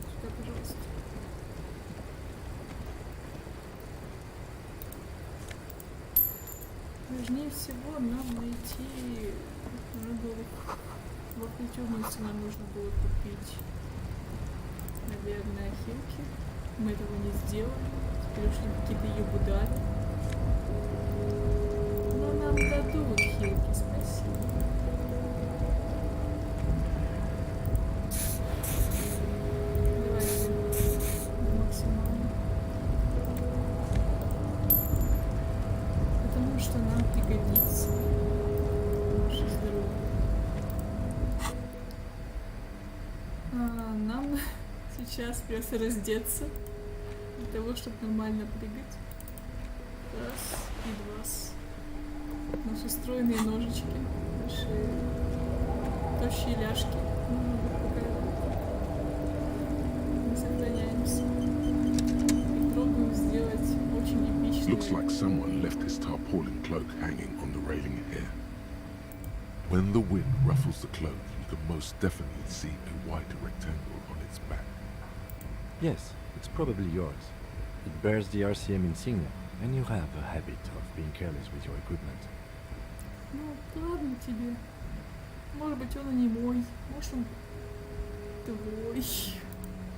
Сюда, пожалуйста. сложнее всего нам найти... Нужно было... Во фритюрнице нам нужно было купить, наверное, хилки. Мы этого не сделали. Теперь ушли какие-то ебудали. Но нам дадут хилки, спасибо. Давайте максимально. Потому что нам пригодится наше здоровье. Нам сейчас придется раздеться для того, чтобы нормально прыгать. Раз и два. Наши стройные ножички, наши тощие ляжки. Мы сохраняемся и пробуем сделать очень эпичный. Looks like someone left his tarpaulin cloak hanging on the railing here. When the wind ruffles the cloak, you can most definitely see a white rectangle on its back. Yes, it's probably yours. It bears the RCM insignia, and you have a habit of being careless with your equipment. Ну, ладно тебе. Может быть, он и не мой. Может, он твой.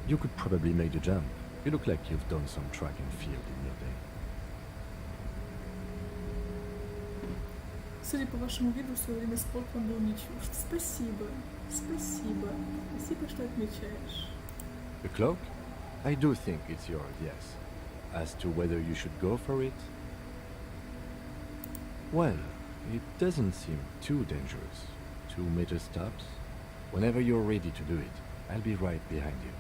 You could probably make the jump. You look like you've done some track and field in your day. Судя по вашему виду, в свое время спорт вам был не чужд. Спасибо. Спасибо. Спасибо, что отмечаешь. The cloak? I do think it's yours, yes. As to whether you should go for it? Well, it doesn't seem too dangerous. 2 meter stops. Whenever you're ready to do it, I'll be right behind you.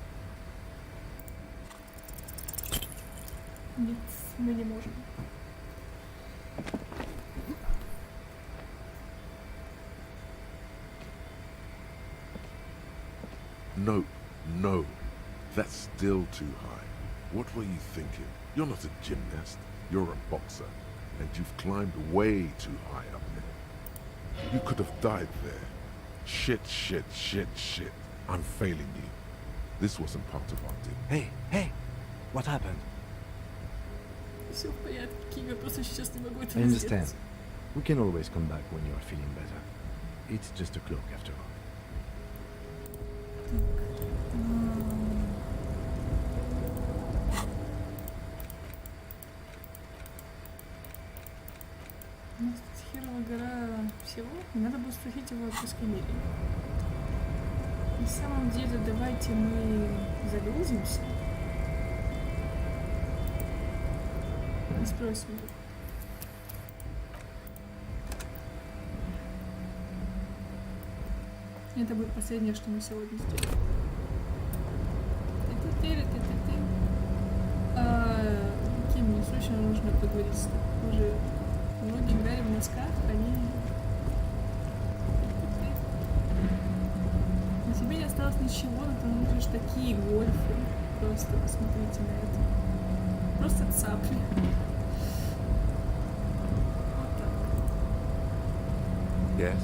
Нет, мы не можем. No, no. That's still too high. What were you thinking? You're not a gymnast. You're a boxer. And you've climbed way too high up there. You could have died there. Shit, shit, shit, shit. I'm failing you. This wasn't part of our deal. Hey, hey! What happened? Все в порядке, Кима, просто сейчас не могу это I understand. сделать. We can always come back when you're feeling better. It's just a cloak after all. У нас тут херова гора всего. Надо будет спросить его о пескомерии. На самом деле, давайте мы загрузимся. И спросим его. Это будет последнее, что мы сегодня сделаем. Ким, мне срочно нужно поговорить с тобой. Уже многие играли в носках, они... На тебе не осталось ничего, но ты носишь такие гольфы. Просто посмотрите на это. Просто цапли. Вот так. Yes?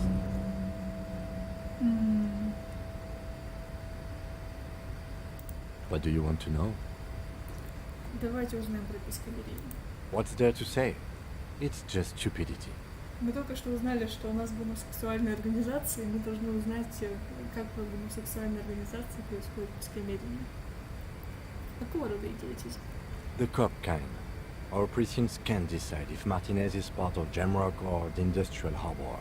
What do you want to know? Давайте узнаем про пескомерию. What's there to say? It's just stupidity. Мы только что узнали, что у нас гомосексуальная организация, и мы должны узнать, как в гомосексуальной организации происходит пескомерие. Какого рода идиотизм? The cop kind. Our precincts can't decide if Martinez is part of Jamrock or the industrial harbor.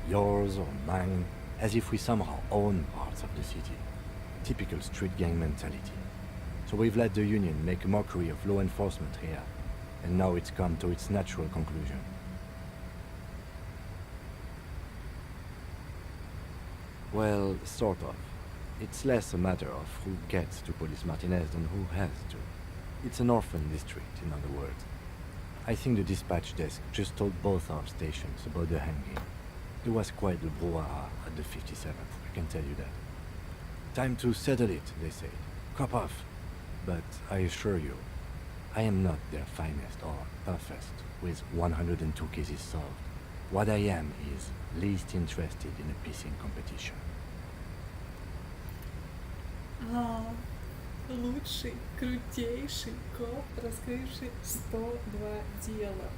Yours or mine, as if we somehow own parts of the city. Typical street gang mentality. So we've let the union make a mockery of law enforcement here, and now it's come to its natural conclusion. Well, sort of. It's less a matter of who gets to police Martinez than who has to. It's an orphan district, in other words. I think the dispatch desk just told both our stations about the hanging. There was quite the brouhaha at the 57th, I can tell you that. Time to settle it, they said. Cop off. But I assure you, I am not their finest or toughest with 102 cases solved. What I am is least interested in a pissing competition. Лучший, крутейший коп, раскрывший 102 дела.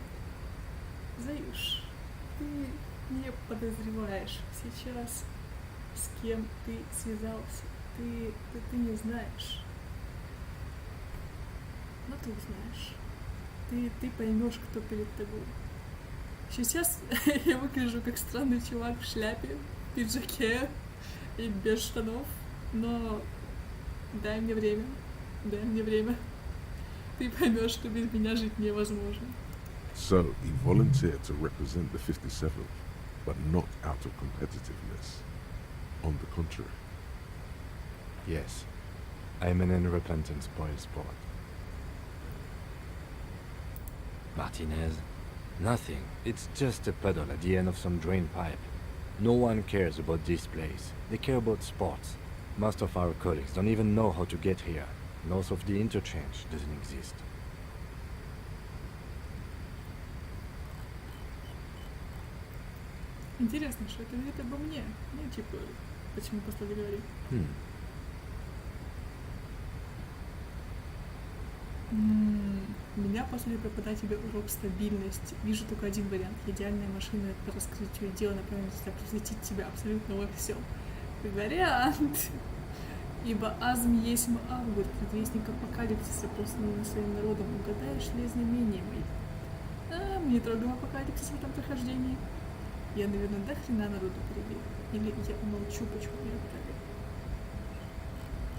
Заюш, Ты не подозреваешь сейчас, с кем ты связался. Ты не знаешь. Но ты узнаешь. Ты поймешь, кто перед тобой. Сейчас я выгляжу как странный чувак в шляпе, в пиджаке и без штанов, но дай мне время. Ты поймешь, что без меня жить невозможно. So he volunteered to represent the 57th, but not out of competitiveness. On the contrary. Yes, I'm an unrepentant spoilsport. Martinez? Nothing. It's just a puddle at the end of some drain pipe. No one cares about this place. They care about sports. Most of our colleagues don't even know how to get here. North of the interchange doesn't exist. Интересно, что это говорит обо мне. Ну, типа, почему послали говорить? Меня послали преподать тебе урок стабильности. Вижу только один вариант. Идеальная машина по раскрытию дела направлена просветить тебя абсолютно во всем. Вариант. Ибо азм есть авгур, предвестник апокалипсиса, посланный своим народом. Угадаешь ли знамения мои? Мне трогал апокалипсис в этом прохождении. Я, наверное, до хрена народу перебил. Или я умолчу, почему меня отправили.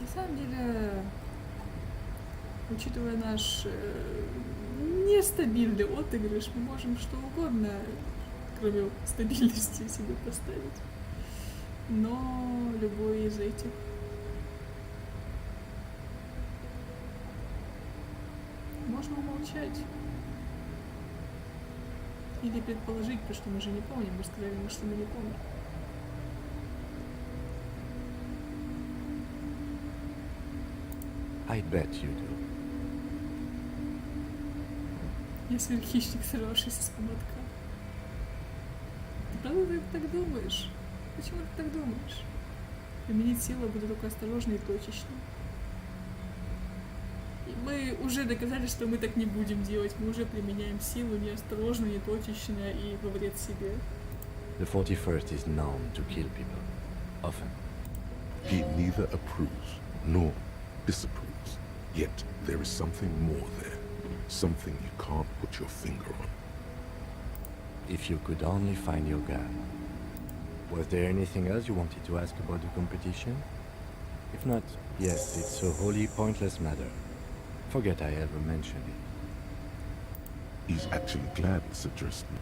На самом деле, учитывая наш нестабильный отыгрыш, мы можем что угодно, кроме стабильности, себе поставить. Но любой из этих можно умолчать. Или предположить, потому что мы же не помним. Мы сказали ему, что мы не помним. I bet you do. Я сверххищник, сорвавшийся с поводка. Ты правда так думаешь? Почему ты так думаешь? Применить силу буду только осторожно и точечно. И мы уже доказали, что мы так не будем делать. Мы уже применяем силу неосторожно, неточечно и во вред себе. The 41st is known to kill people. Often. He neither approves nor disapproves. Yet there is something more there. Something you can't put your finger on. If you could only find your gun. Was there anything else you wanted to ask about the competition? If not, yes, it's a wholly pointless matter. Forget I ever mentioned it. He's actually glad it's addressed me.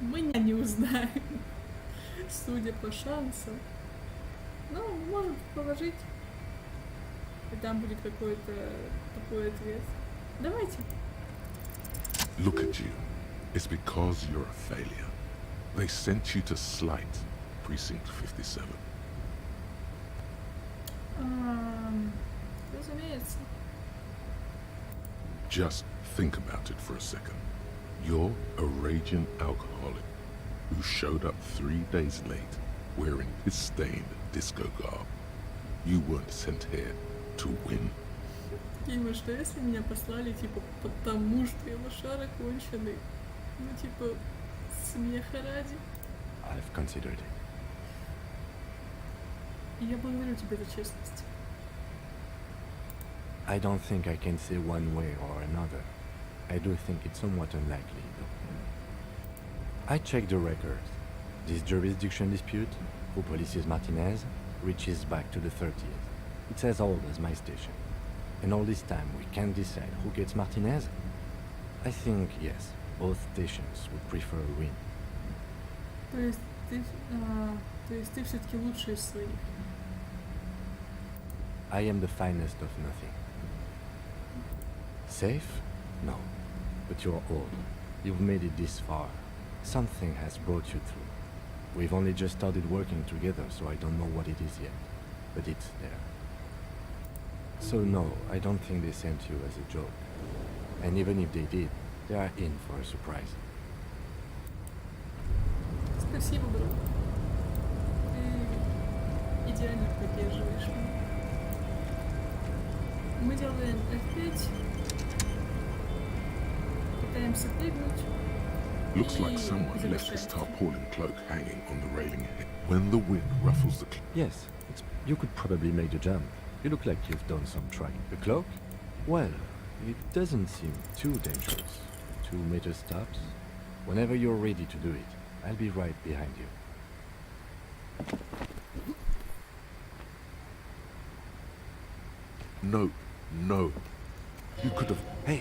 Мы не узнаем, судя по шансам. Но можем положить, и там будет какой-то такой ответ. Давайте. Look at you. It's because you're a failure. They sent you to slight Precinct 57. Разумеется. Just think about it for a second. You're a raging alcoholic who showed up 3 days late wearing piss-stained disco garb. You weren't sent here to win. Кима, что если меня послали, типа, потому что я лошара конченый? Ну, типа, смеха ради. I've considered it. И я благодарю тебя за честность. I don't think I can say one way or another. I do think it's somewhat unlikely, though. I checked the records. This jurisdiction dispute, who polices Martinez, reaches back to the 30th. It's as old as my station. And all this time we can't decide who gets Martinez? I think, yes, both stations would prefer a win. То есть ты все-таки лучший из своих. I am the finest of nothing. Safe? No. But you're old. You've made it this far. Something has brought you through. We've only just started working together, so I don't know what it is yet. But it's there. So no, I don't think they sent you as a joke. And even if they did, they are in for a surprise. Спасибо, брат. Ты идеально поддерживаешь меня. Мы делаем F5. Пытаемся прыгнуть. Looks like someone left his tarpaulin cloak hanging on the railing ahead. When the wind ruffles the Yes, you could probably make the jump. You look like you've done some trying. The cloak? Well, it doesn't seem too dangerous. 2 meter stops. Whenever you're ready to do it, I'll be right behind you. No, no. You could have... Hey,